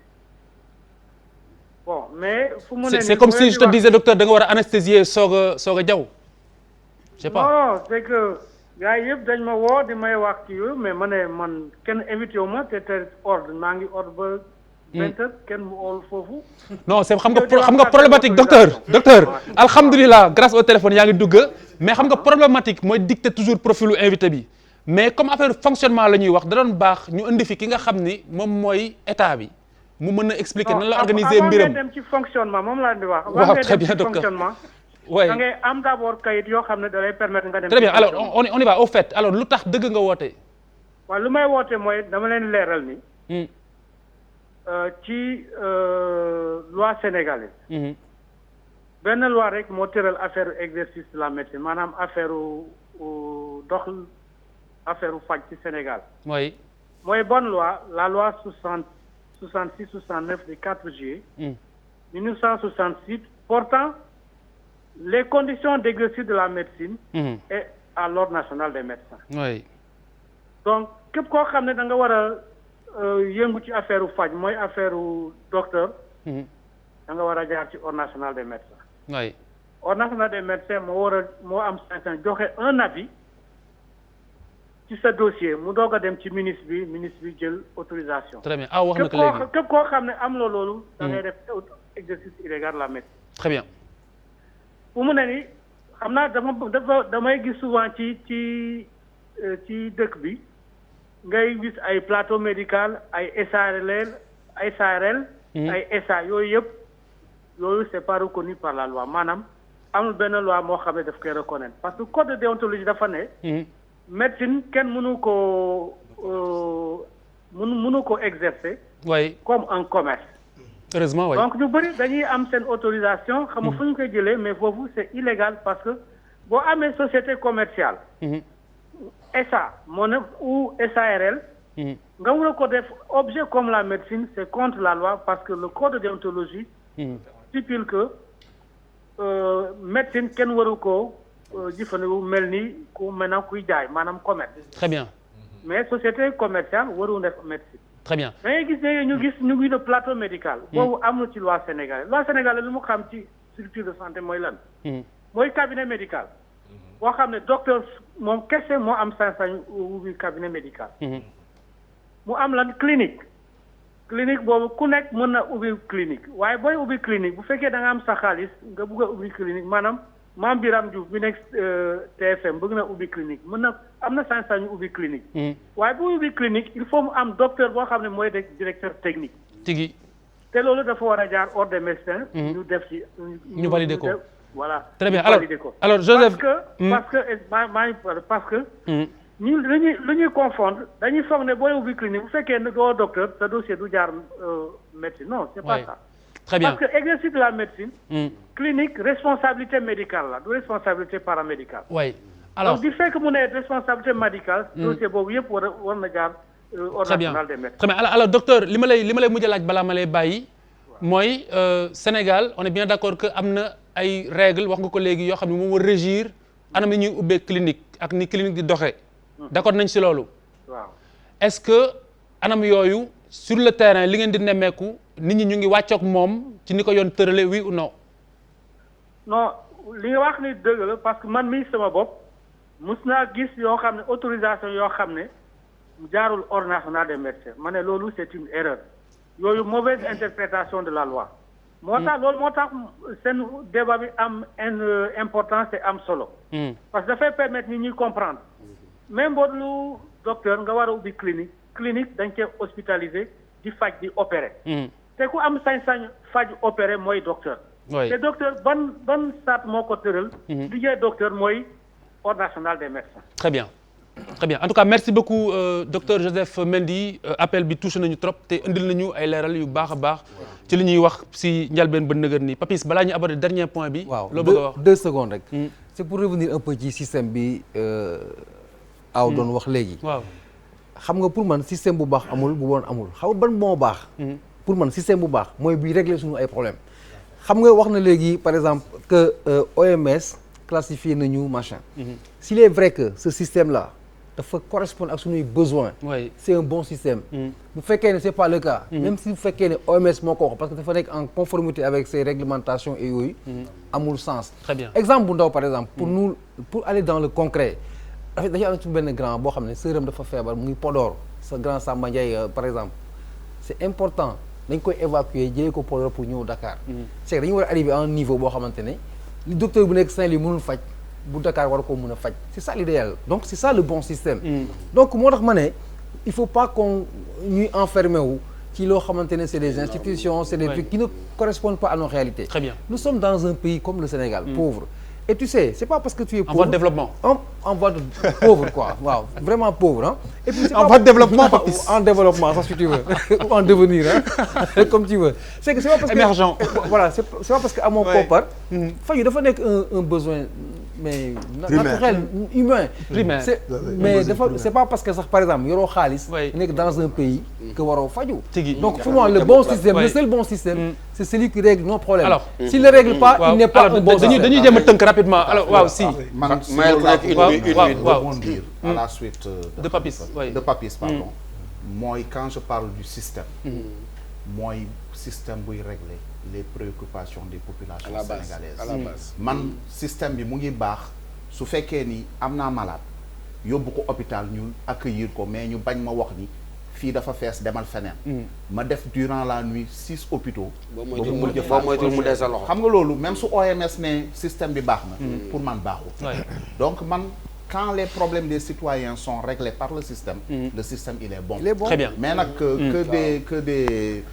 Speaker 14: bon mais fu mu ne nii
Speaker 3: c'est comme si je te disais docteur da nga war a anesthésier soog a jaw. je sais pas
Speaker 14: non c'est que. gars yëpp dañ ma woo di may wax ci yooyu mais man kenn invité wu ma te ordre maa ngi ordre ba 20 heures kenn mu ool foofu.
Speaker 3: non c'est xam nga problématique docteur alhamdulilah grâce au téléphone yaa ngi dugg mais xam nga problématique mooy dicter toujours profilu invité bi mais comme affaire fonctionnement la ñuy wax da doon baax ñu indi fi ki nga xam ni moom mooy état bi mu mën a expliquer nan la organiser mbiram.
Speaker 14: avant ngay dem ci fonctionnement moom laa di wax.
Speaker 3: waaw très bien docteur oui
Speaker 14: da ngay am d'abord kayit yoo xam ne da lay permettre nga dem.
Speaker 3: très bien alors on y va au fait alors lu tax dëgg nga woote.
Speaker 14: waaw lu may woote mooy dama leen leeral ni. ci loi sénégalaise. benn loi rek moo tëral affaire exercice de la médecine maanaam affaire dox affaire faj ci Sénégal.
Speaker 3: oui.
Speaker 14: mooy bonne loi la loi 66-69 du 4 juillet. 1966 portant. Les conditions d'exercice de la médecine et à l'ordre national des médecins.
Speaker 3: Oui.
Speaker 14: Donc képp koo xam ne da nga war a yëngu ci affaire faj mooy affaire docteur. da nga war a jaar ci ordre national des médecins.
Speaker 3: Oui.
Speaker 14: Ordre national des médecins moo am sañ-sañ joxe un avis ci sa dossier mu doog a dem ci ministre bi jël autorisation.
Speaker 3: Très bien wax na ko léegi
Speaker 14: képp koo xam ne am loolu. da ngay def exercice illégal de la médecine.
Speaker 3: Très bien.
Speaker 14: fu mu ne nii xam naa damay gis souvent ci dëkk bi ngay gis ay plateau médical ay SARL ay SA yooyu yëpp yooyu c'est pas reconnu par la loi maanaam amul benn loi moo xam ne daf koy reconnaître parce que code de déontologie dafa ne. médecine kenn mënu ko exercer.
Speaker 3: oui
Speaker 14: comme un commerce.
Speaker 3: heureusement oui.
Speaker 14: donc ñu bëri dañuy am seen autorisation. xam nga fu ñu koy jëlee mais foofu c'est illégal parce que boo amee société commerciale. SA moo ne ou SARL. nga war a ko def objet comme la médecine c'est contre la loi parce que le code de déontologie. stipule que médecine kenn waru ko jëfandikoo mel ni ku maintenant kuy jaay maanaam commerce.
Speaker 3: très bien.
Speaker 14: mais société commerciale waru def médecine.
Speaker 3: très bien
Speaker 14: da ngay gis ne ñu ngi de plateau médical. boobu amul ci loi sénégalaise loi sénégalaise lu mu xam ci structure de santé mooy lan. mooy cabinet médical. boo xam ne docteur moom kese moo am sañ-sañ ubbi cabinet médical. mu am lan clinique. clinique boobu ku nekk mën na ubbi clinique waaye booy ubbi clinique bu fekkee da nga am sa xaalis nga bëgg a ubbi clinique maanaam Mame Birame Diouf bi nekk TFM bëgg na ubbi clinique mën na am na sañ-sañu ubbi clinique. waaye bu ubbi clinique il faut mu am docteur boo xam ne mooy directeur technique.
Speaker 3: tigi
Speaker 14: te loolu dafa war a jaar ordre des médecins. ñu def ci
Speaker 3: ñu valider ko.
Speaker 14: voilà
Speaker 3: très bien alors Joseph.
Speaker 14: parce que. ñu lu ñuy confondre dañuy foog ne booy ubbi clinique bu fekkee ne doo docteur sa dossier du jaar médecine non c'est pas ça.
Speaker 3: très bien
Speaker 14: parce que exercice de la médecine. clinique responsabilité médicale la du responsabilité paramédicale.
Speaker 3: oui alors
Speaker 14: donc du fait que mu ne responsabilité médicale. dossier boobu yëpp war na jaar. ordre national des médecins.
Speaker 3: très bien alors docteur li ma lay mujj a laaj balaa ma lay bàyyi. mooy Sénégal on est bien d'accord que am na ay règles wax nga ko léegi yoo xam ne moom war régir anam yi ñuy ubbee clinique ak ni clinique di doxee. d'accord nañ ci loolu.
Speaker 14: waaw
Speaker 3: est-ce que anam yooyu sur le terrain li ngeen di nemmeeku nit ñi ñu ngi wàccoog moom ci ni ko yoon tëralee oui ou non.
Speaker 14: non li nga wax ni dëgg la parce que man mii sama bopp mus naa gis yoo xam ne autorisation yoo xam ne jaarul ordre national des médecins ma ne loolu c'est une erreur yooyu mauvaise interprétation de la loi. moo tax loolu moo tax seen débat bi am importance et am solo. parce que dafay permettre nit ñuy comprendre même boo lu docteur nga war a ubbi clinique dañ koy hospitaliser di faj di opérer. te ku am sañ-sañ faj opérer mooy docteur. te docteur ban saat moo ko tëral. liggéey docteur mooy ordre national des médecins.
Speaker 3: très bien en tout cas merci beaucoup docteur Joseph Mendy appel bi touché nañu trop te indil nañu ay leeral yu baax a baax ci li ñuy wax si njalbeen ba nëgër nii Papis balaa ñu aborder dernier point bi. loo bëgg a wax
Speaker 8: 2 secondes rek. c'est pour revenir un peu ci système bi aw doon wax léegi.
Speaker 3: waaw
Speaker 8: xam nga pour man système bu baax amul bu bon amul xam ban moo baax. pour man système bu baax mooy buy régler suñu ay problèmes. xam nga wax na léegi par exemple que OMS classifié nañu machin. s'il est vrai que ce système là dafa correspondre ak suñuy besoins. c'est un bon système. bu fekkee ne c'est pas le cas. même si bu fekkee ne OMS moo ko wax parce que dafa nekk en conformité avec ses réglementations et yooyu. amul sens.
Speaker 3: très bien
Speaker 8: exemple bu ndaw par exemple. pour aller dans le concret. dañuy am suñu benn grand boo xam ne sëram dafa feebar mu ngi Podor sa grand Samba Ndiaye par exemple c'est important dañ koy évacuer jëlee ko Podor pour ñëw Dakar. c'est que dañu war a arriver à un niveau boo xamante ne li docteur bu nekk Saint-Louis mënul faj bu Dakar war koo mën a faj c'est ça l'idéal donc c'est ça le bon système. donc moo tax ma ne il faut pas qu'on ñuy enfermer wu ci loo xamante ne c'est des institutions c'est des trucs qui ne correspondent pas à nos réalités.
Speaker 3: très bien
Speaker 8: nous sommes dans un pays comme le Sénégal pauvre. Et tu sais, c'est pas parce que tu es pauvre.
Speaker 3: En voie de développement.
Speaker 8: En voie de pauvre, quoi. Wow, vraiment pauvre, hein. Et puis,
Speaker 12: en voie de développement, Papis.
Speaker 8: En développement, ça si tu veux. Ou en devenir, hein. Comme tu veux. C'est que c'est pas parce
Speaker 3: émergent.
Speaker 8: Que. Voilà, c'est pas parce qu'à mon papa, il dafa nekk un besoin mais naturel, humain.
Speaker 3: Primaire.
Speaker 8: Mais c'est pas parce que sax par exemple yoroo xaalis. nekk dans un pays que waroo faju. Donc pour moi le bon système, le seul bon système, c'est celui qui règle nos problèmes. Alors, s'il ne règle pas, il n'est pas un bon système.
Speaker 3: dañuy jéem a tënk rapidement alors waaw si.
Speaker 11: man rebondir à la suite
Speaker 3: de Papis
Speaker 11: pardon. mooy quand je parle du système. mooy système buy régler les préoccupations des populations sénégalaises.
Speaker 9: à la base
Speaker 11: man système bi mu ngi baax su fekkee ni am naa malade yóbbu ko hôpital ñu accueillir ko mais ñu bañ ma wax ni fii dafa fees demal feneen. ma def durant la nuit 6 hôpitaux.
Speaker 9: boo moytuwul mu des sa loxo.
Speaker 11: xam nga loolu même su OMS ne système bi baax na. pour man baaxul. donc man quand les problèmes des citoyens sont réglés par le système il est bon.
Speaker 3: Très bien.
Speaker 11: mais nag que des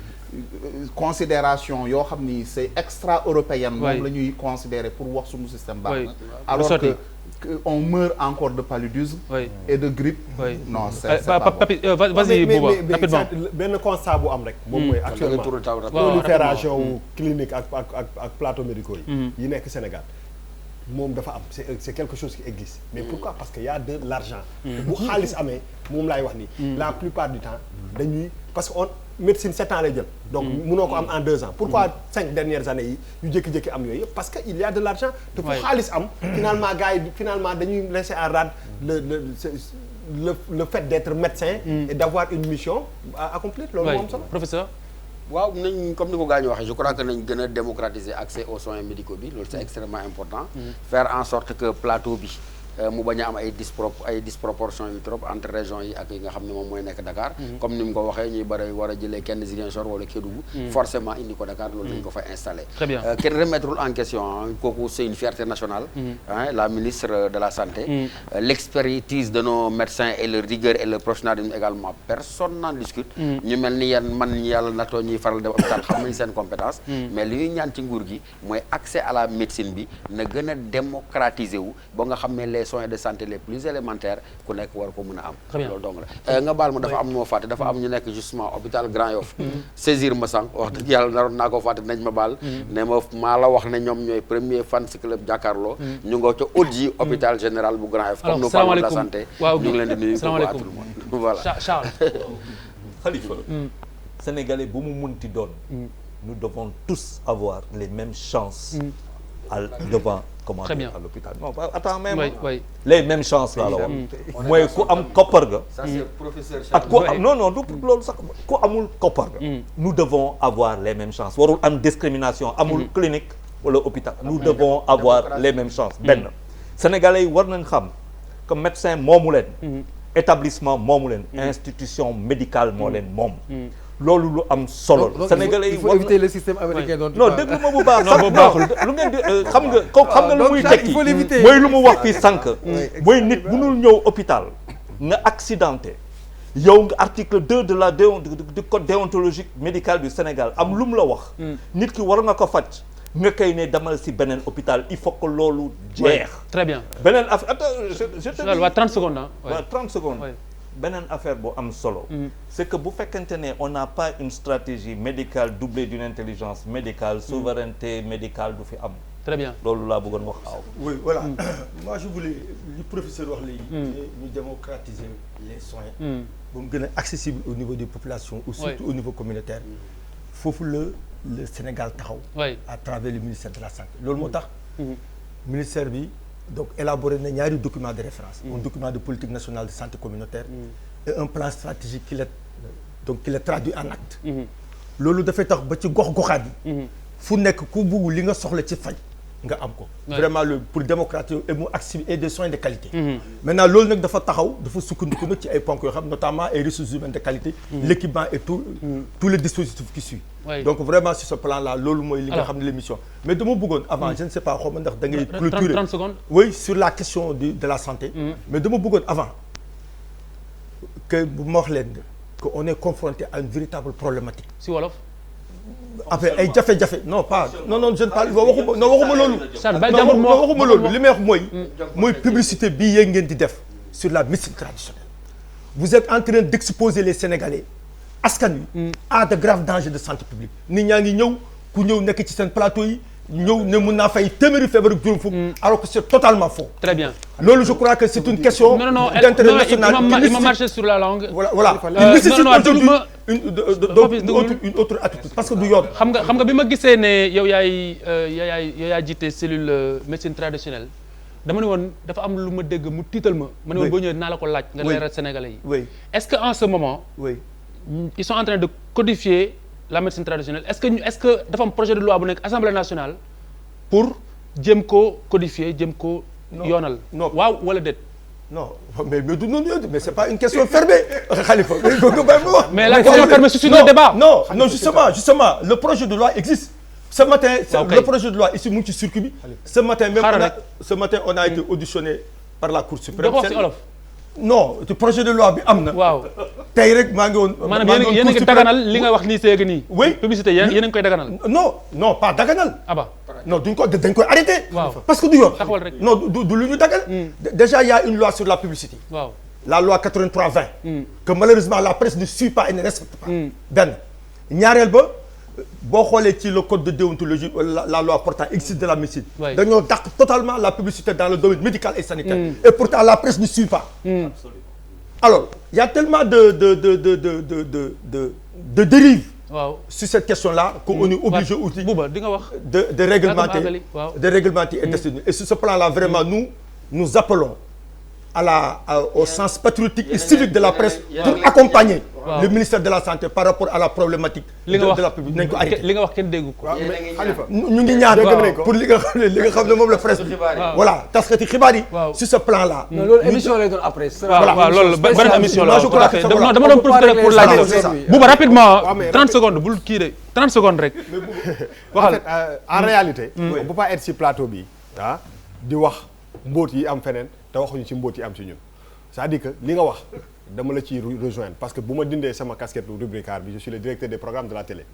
Speaker 11: considérations yoo xam ni c'est extra européenne. moom la ñuy considérer pour wax suñu système baax na. alors que on meurt encore de paludisme. et de grippe. non c'est pas bon.
Speaker 3: Vas-y Bouba rapidement.
Speaker 10: benn constat bu am rek. moom mooy actuellement prolifération wu clinique ak plateaux médicaux yi nekk Sénégal. moom dafa am c'est quelque chose qui existe. mais pourquoi parce que y a de l'argent. bu xaalis amee moom laay wax ni. la plupart du temps dañuy parce que médecine 7 ans lay jël. donc mënoo ko am en 2 ans. pourquoi 5 dernières années yi ñu jékki-jékki am yooyu yëpp parce que il y a de l'argent. te fu xaalis am. finalement gars yi dañuy laisser en rade le fait d'être médecin. et d'avoir une mission à accomplir. loolu moo am solo
Speaker 3: professeur.
Speaker 9: waaw nañ comme ni ko gars ñu waxee je crois que nañ gën a démocratiser accès aux soins médicaux bi loolu c'est extrêmement important. faire en sorte que plateau bi mu bañ a am ay disproportion yu trop entre régions yi ak yi nga xam ne moom mooy nekk Dakar. comme ni mu ko waxee ñuy bari war a jëlee kenn Ziguinchor wala Kédougou. forcément indi ko Dakar loolu dañ ko fa installer.
Speaker 3: très bien
Speaker 9: kenn remettrul en question kooku c'est une fierté nationale. La ministre de la santé. L'expertise de nos médecins et leur rigueur et leur professionnalisme également personne n'en discute. ñu mel ni man ñi yàlla natoo ñuy faral dem hôpital xam nañ seen compétence. mais li ñuy ñaan ci nguur gi mooy accès à la médecine bi na gën a démocratiser wu ba nga xam ne les soins de santé les plus élémentaires ku nekk war ko mën a am. loolu donc la nga baal ma dafa am moo fàtte dafa am ñu nekk justement hôpital Grand Yoff. saisir ma sànq wax dëgg yàlla naroon naa ko fàtte nañ ma baal. ne ma maa la wax ne ñoom ñooy premier fans club jàkkaarloo. ñu nga ca Odji hôpital général bu Grand Yoff. comme nous parlons de la santé. ñu ngi leen di nuyu ko à tout le monde. voilà
Speaker 3: Charles.
Speaker 7: Khalifa. Sénégalais bu mu munti doon. nous devons tous avoir les mêmes chances devant comment dire à l'hôpital. Non, attends même les mêmes chances là la wax mooy ku am koppar ga ak ku am non du loolu sax ku amul koppar ga nous devons avoir les mêmes chances warul am discrimination amul clinique wala hôpital nous devons avoir les mêmes chances benn sénégalais yi war nañ xam que médecin moomu leen établissement moomu leen institution médicale moo leen moom loolu lu am solo la sénégalais yi
Speaker 8: il faut éviter le système américain dont
Speaker 7: non déglu ma bu baax sax baaxul lu ngeen di xam nga lu muy tekki mooy lu mu wax fii sànq mooy nit mënul ñëw hôpital nga accidenté yow nga article 2 de la du code déontologique médical du Sénégal am lu mu la wax nit ki war nga ko faj nga koy ne demal si beneen hôpital il faut que loolu jeex
Speaker 3: très bien
Speaker 7: beneen affaire attends je te dis
Speaker 3: 30 secondes
Speaker 7: waaw 30 secondes beneen affaire bu am solo c'est que bu fekkente ne on n'a pas une stratégie médicale doublée d'une intelligence médicale souveraineté médicale du fi am
Speaker 3: très bien
Speaker 7: loolu laa bëggoon wax aw
Speaker 12: oui voilà moi je voulais li professeur wax léegi ñu démocratiser les soins ba mu gën a accessible au niveau des populations ou surtout au niveau communautaire foofu le Sénégal taxaw à travers le ministère de la santé loolu moo tax ministère bi donc élaboré na ñaari document de référence un document de politique nationale de santé communautaire et un plan stratégique qui le traduit en acte loolu dafay tax ba ci gox-goxaat yi fu nekk ku bugg li nga soxla ci faj nga am ko vraiment pour démocratiser et mu accessible et des soins de qualité maintenant loolu nag dafa taxaw dafa sukkandiku nag ci ay ponk yoo xam notamment ay ressources humaines de qualité l'équipement et tout les dispositifs qui suivent donc vraiment sur ce plan là loolu mooy li nga xam ne l'émission mais dama bëggoon avant je ne sais pas xaw ma ndax da ngay clôturer
Speaker 3: 30 secondes
Speaker 12: oui sur la question de la santé mais dama bëggoon avant que bu ma wax leen que on est confronté à une véritable problématique
Speaker 3: si wolof
Speaker 12: après ay jafe-jafe non je ne parle waxuma loolu waxuma loolu li may wax mooy publicité bii yéen ngeen di def sur la médecine traditionnelle vous êtes en train d'exposer les Sénégalais askan wi à de graves dangers de santé publique nit ñaa ngi ñëw ku ñëw nekk ci seen plateau yi ñëw ne mun naa fay téeméeri feebar ak juróom fukk alors que c'est totalement faux.
Speaker 3: Très bien.
Speaker 12: loolu je crois que c'est une question d'intérêt national.
Speaker 3: Il m'a marché sur la langue.
Speaker 12: Voilà. Il nécessite aujourd'hui une autre attitude parce que du yoon.
Speaker 3: xam nga bi ma gisee ne yow yaay jiite cellule médecine traditionnelle dama ne woon dafa am lu ma dégg mu tiital ma. ma ne woon boo ñëwee dinaa la ko laaj. nga leeral Sénégalais yi.
Speaker 12: oui
Speaker 3: est-ce que en ce moment.
Speaker 12: oui
Speaker 3: ils sont en train de codifier la médecine traditionnelle est-ce que dafa am projet de loi bu nekk Assemblée nationale pour jéem ko codifier jéem ko yoonal.
Speaker 12: non
Speaker 3: waaw wala déet.
Speaker 12: non mais du noonu mais c'est pas une question fermée Khalifa.
Speaker 3: mais la question fermée suscite le débat.
Speaker 12: non justement le projet de loi existe. Ce matin le projet de loi ici mu ngi ci circuit bi. ce matin on a été auditionné par la Cour suprême. non le projet de loi bi am na.
Speaker 3: waaw
Speaker 12: tey rek maa ngi woon.
Speaker 3: maanaam yéen a ngi daganal li nga wax nii seeg nii.
Speaker 12: oui
Speaker 3: publicité yéen a ngi koy daganal.
Speaker 12: non pas daganal.
Speaker 3: ah ba
Speaker 12: non dañ koy arrêté.
Speaker 3: waaw
Speaker 12: parce que du yoon.
Speaker 3: taxawal rek
Speaker 12: non du lu ñu dagal. déjà il y a une loi sur la publicité.
Speaker 3: waaw
Speaker 12: la loi 83/20. que malheureusement la presse ne suit pas et ne respecte pas. benn ñaareel ba. boo xoolee ci le code de déontologie la loi portant exercice de la médecine. dañoo dàq totalement la publicité dans le domaine médical et sanitaire. et pourtant la presse ne suit pas. alors il y a tellement de dérives.
Speaker 3: waaw
Speaker 12: sur cette question-là qu'on est obligé aussi
Speaker 3: di nga wax
Speaker 12: de réglementer et d'estimer. Et sur ce plan-là vraiment nous appelons au sens patriotique et civique de la presse pour accompagner le ministère de la Santé par rapport à la problématique de la publicité nañ ko arrêté.
Speaker 3: li nga wax kenn déggu ko.
Speaker 12: ñu ngi ñaan pour li nga xam ne moom la presse bi voilà taskati xibaar yi sur ce plan-là.
Speaker 8: non loolu émission lay doon après.
Speaker 3: waaw loolu benn émission la
Speaker 12: je crois que
Speaker 3: dama doon profiter pour laaj Bouba rapidement 30 secondes bul kii de 30 secondes rek.
Speaker 10: waxal en réalité. on peut pas être ci plateau bi di wax mbóot yi am feneen te waxuñu ci mbóot yi am ci ñun c'est-à-dire que li nga wax dama la ciy rejoindre parce que bu ma dindee sama casquette rubricard bi je suis le directeur des programmes de la télé.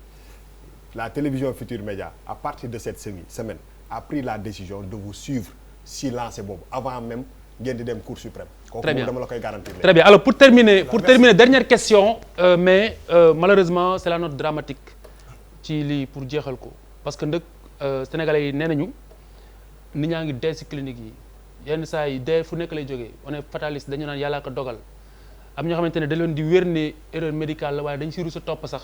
Speaker 10: La télévision Futurs Médias à partir de cette semaine a pris la décision de vous suivre si lancé boobu avant même ngeen di dem Cour suprême.
Speaker 3: Très bien
Speaker 10: kooku dama la koy garantir.
Speaker 3: Très bien alors pour terminer dernière question mais malheureusement c'est la note dramatique ci lii pour jeexal ko parce que nag sénégalais yi nee nañu nit ñaa ngi dee ci clinique yi yenn saa yi dee fu nekk lay jógee on est fataliste dañu naan yàllaa ko dogal am ñoo xamante ne da leen di wér ne erreur médicale la waaye dañ si rus a topp sax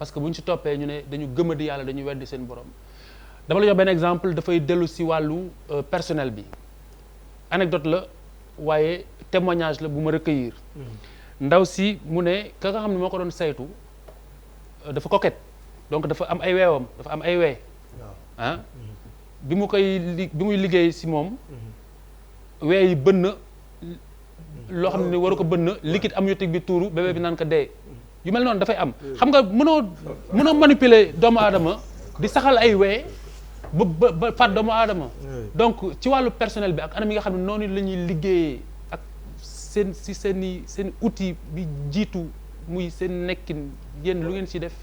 Speaker 3: parce que bu ñu si toppee ñu ne dañu gëmadi yàlla dañu weddi seen borom. dama la jox benn exemple dafay dellu si wàllu personnel bi anecdote la waaye témoignage la bu ma recueillir. ndaw si mu ne ka nga xam ne moo ko doon saytu dafa coquette donc dafa am ay weewam dafa am ay wee ah bi muy liggéey si moom wee yi bënn loo xam ne waru ko bënn liquide amniotique bi tuuru bébé bi naan ko dee yu mel noonu dafay am xam nga mënoo manipuler doomu aadama di saxal ay wee ba faat doomu aadama donc ci wàllu personnel bi ak anam yi nga xam ne noonu la ñuy liggéeyee ak seen outil bi jiitu muy seen nekkin yéen lu ngeen ci def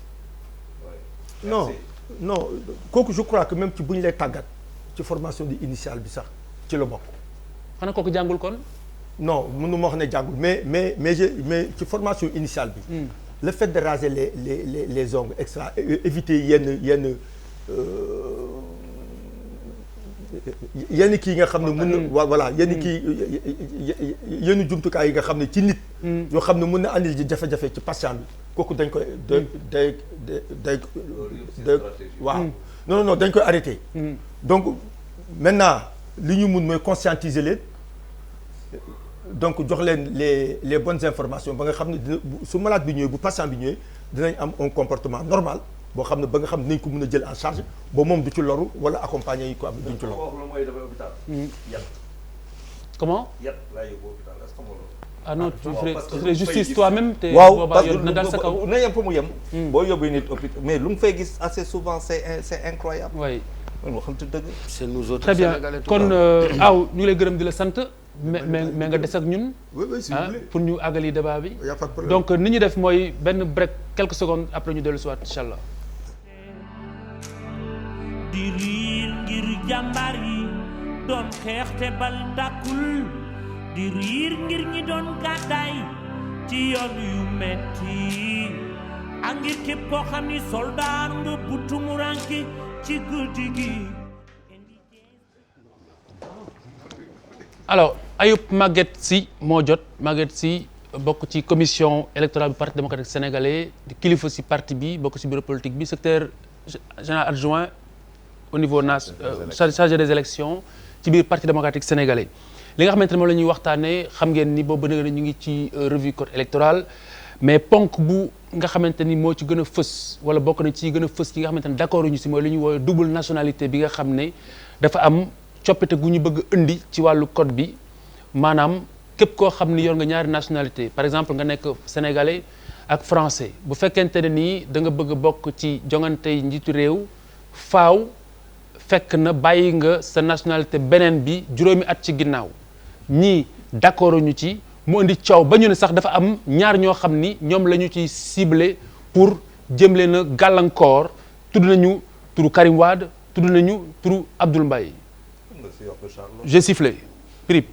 Speaker 12: non kooku je crois que même ci bu ñu lay tàggat ci formation di initiale bi sax ci la bokk
Speaker 3: xanaa kooku jàngul kon
Speaker 12: non mënu ma wax ne jàngul mais ci formation initiale bi le fait de raser les ongles extra éviter yenn kii nga xam ne mën na voilà yenn jumtukaay yi nga xam ne ci nit yoo xam ne mën na andil ji jafe-jafe ci patient bi kooku dañ koy day waaw non dañ koy arrêté donc maintenant li ñu mun mooy conscientiser leen donc jox leen les bonnes informations ba nga xam ne su malade bi ñëwee bu patient bi ñëwee dinañ am un comportement normal boo xam ne ba nga xam ne nañ ko mën a jël en charge ba moom du ci loru wala accompagner yi ko am duñ ci loru.
Speaker 3: comment.
Speaker 7: yat laa yóbbu hôpital est-ce que loolu.
Speaker 3: ah non tu ferais justice toi-même. te
Speaker 7: waaw parce que
Speaker 3: na dal sa kaw.
Speaker 7: na yem fa mu yem. boo yóbbee nit hôpital mais lu mu fay gis assez souvent c'est incroyable.
Speaker 3: oui.
Speaker 7: loolu xam te dëgg.
Speaker 9: c'est nous autres
Speaker 3: très bien
Speaker 9: Sénégalais
Speaker 3: kon aw ñu ngi lay gërëm di la sant. mais nga des ak ñun. pour ñu àggali débat bi.
Speaker 12: y a pas de problème.
Speaker 3: donc ni ñu def mooy benn break quelques secondes après ñu dellu si waat incha allah.
Speaker 1: di riir ngir jàmbaar yi doon xeex te bal tàkkul di riir ngir ñi doon gàddaay ci yoon yu metti ak ngir képp koo xam ni soldaar nga bu tumuranke ci guddi gi.
Speaker 3: alors Ayub Maguette Sy moo jot Maguette Sy bokk ci commission électorale du parti démocratique sénégalais di kilifa si parti bi bokk si bureau politique bi secrétaire général adjoint au niveau chargé des élections ci biir parti démocratique sénégalais li nga xamante ne moom la ñuy waxtaanee xam ngeen ni boobu ba ñu ngi ci revue code électoral mais ponk bu nga xamante ni moo ci gën a fës wala bokk na ci gën a fës ki nga xamante ne d'accord ñu si mooy li ñuy woowee double nationalité bi nga xam ne dafa am coppite gu ñu bëgg indi ci wàllu code bi maanaam képp koo xam ni yor nga ñaari nationalité par exemple nga nekk sénégalais ak français bu fekkente ne nii da nga bëgg a bokk ci jongante njiitu réew faaw fekk na bàyyi nga sa nationalité beneen bi juróomi at ci ginnaaw ñii d'accord ñu ci mu indi coow ba ñu ne sax dafa am ñaar ñoo xam ni ñoom la ñu ciy ciblé pour jëm leen a gàllankoor tudd nañu turu Karim Wade tudd nañu turu Abdoul Mbaye j'ai sifflé prip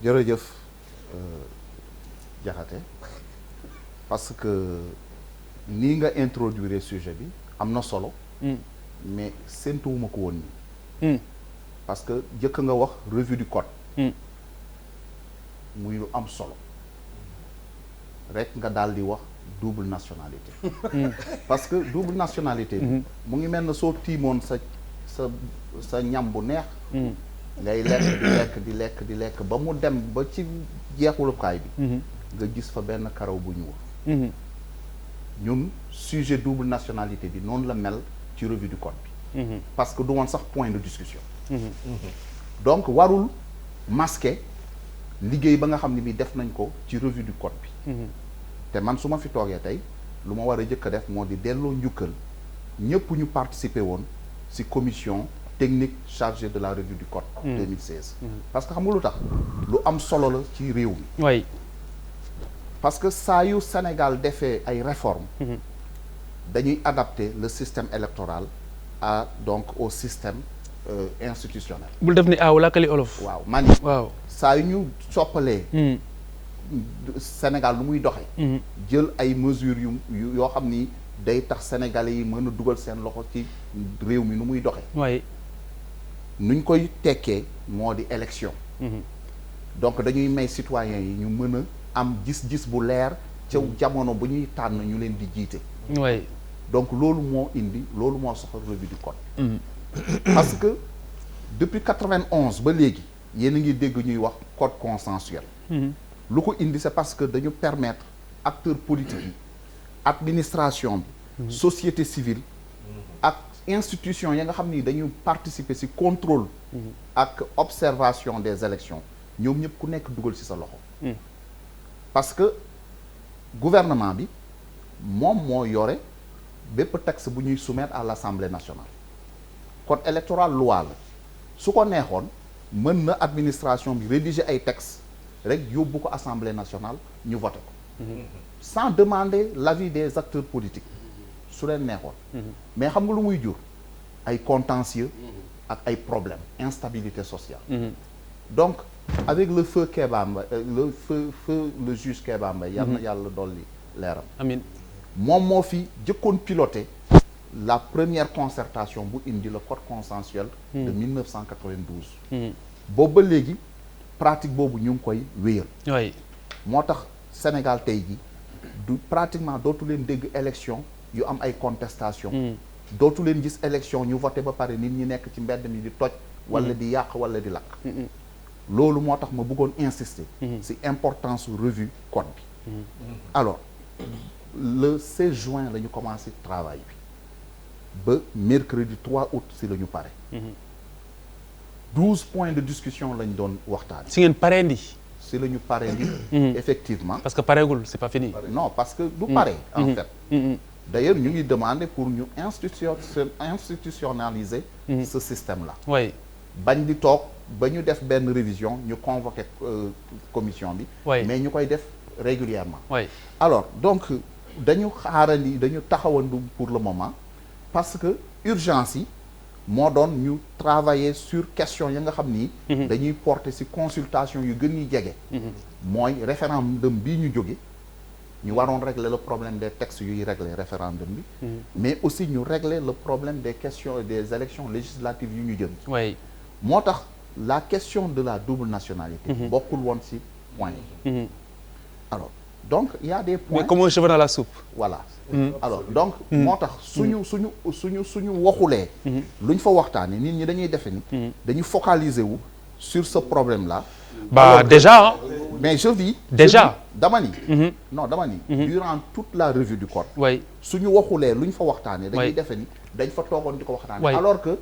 Speaker 11: jërëjëf Diakhaté parce que nii nga introduire sujet bi am na solo mais séntuwuma ko woon nii parce que jëkk nga wax revue du code muy lu am solo rek nga daal di wax double nationalité parce que double nationalité bi mu ngi mel na soo tiimoon sa ñam bu neex ngay lekk di lekk ba mu dem ba ci jeexulukaay bi nga gis fa benn karaw bu ñuul ñun sujet double nationalité bi noonu la mel ci revue du code bi parce que du woon sax point de discussion donc warul masquer liggéey ba nga xam ne bi def nañ ko ci revue du code bi te man su ma fi toogee tey lu ma war a jëkk a def moo di delloo njukkal ñëpp ñu participer woon ci commission technique chargée de la revue du code 2016 parce que xam nga lu tax lu am solo la ci réew mi
Speaker 3: oui
Speaker 11: parce que saa yu Sénégal defee ay réformes dañuy adapter le système électoral donc au système institutionnel
Speaker 3: bul def ni aaw lakkali olof
Speaker 11: waaw mani
Speaker 3: waaw
Speaker 11: saa yu ñu soppalee Sénégal lu muy doxee jël ay mesures yoo xam ni day tax sénégalais yi mën a dugal seen loxo ci réew mi nu muy doxee
Speaker 3: oui
Speaker 11: nuñ koy tekkee moo di élection donc dañuy may citoyens yi ñu mën a am gis-gis bu leer ca jamono bu ñuy tànn ñu leen di jiite
Speaker 3: oui.
Speaker 11: donc loolu moo soxla revue du code. parce que depuis 91 ba léegi yéen a ngi dégg ñuy wax code consensuel. lu ko indi c'est parce que dañu permettre acteurs politiques yi administration bi société civile ak institution ya nga xam ni dañu participer ci contrôle ak observation des élections ñoom ñëpp ku nekk dugal ci sa loxo parce que gouvernement bi moom moo yore bépp texte bu ñuy soumettre à l'Assemblée nationale code électoral loi la su ko neexoon mën na administration bi rédiger ay textes rek yóbbu ko Assemblée nationale ñu voté ko sans demander l'avis des acteurs politiques su leen neexoon mais xam nga lu muy jur ay contentieux ak ay problèmes instabilité sociale donc avec le feu Kéba Mbaye le juge Kéba Mbaye yal na yàlla dolli leeram
Speaker 3: amiin
Speaker 11: moom moo fi jëkkoon piloté la première concertation bu indi le code consensuel de 1992 boobu ba léegi pratique boobu ñu ngi koy wéyal moo tax Sénégal tey ji du pratiquement dootu leen dégg élection yu am ay contestation dootu leen gis élection ñu voté ba pare nit ñi nekk ci mbedd mi di toj wala di yàq wala di lakk loolu moo tax ma bëggoon insister ci importance su revue code bi alors le 16 juin la ñu commencé travail bi ba mercredi 3 août si la ñu pare 12 points de discussion lañ doon waxtaan
Speaker 3: si ngeen paree ndi
Speaker 11: si la ñu paree ndi effectivement
Speaker 3: parce que pareegul c'est pas fini
Speaker 11: non parce que du pare en fait d'ailleurs ñu ngi demander pour ñu institutionnaliser ce système là
Speaker 3: oui
Speaker 11: bañ di toog ba ñu def benn révision ñu convoquer commission bi mais ñu koy def régulièrement alors donc dañu xaarandi dañu taxawandu pour le moment parce que urgence yi moo doon ñu travailler sur question ya nga xam ni dañuy porter ci consultation yu gën ñuy jege mooy référendum bii ñu jóge ñu waroon régler le problème des textes yuy régler référendum bi mais aussi ñu régler le problème des questions des élections législatives yu ñu jëm moo tax la question de la double nationalité bokkul woon ci point yi alors donc il y a des points
Speaker 3: mais comme un cheveu dans la soupe
Speaker 11: voilà alors donc moo tax suñu waxulee lu ñu fa waxtaanee nit ñi dañuy defe ni dañuy focaliser wu sur ce problème là
Speaker 3: bah déjà
Speaker 11: mais je dis
Speaker 3: déjà
Speaker 11: dama ni non dama ni durant toute la revue du code suñu waxulee lu ñu fa waxtaanee dañuy defe ni dañ fa toogoon di ko waxtaanee alors que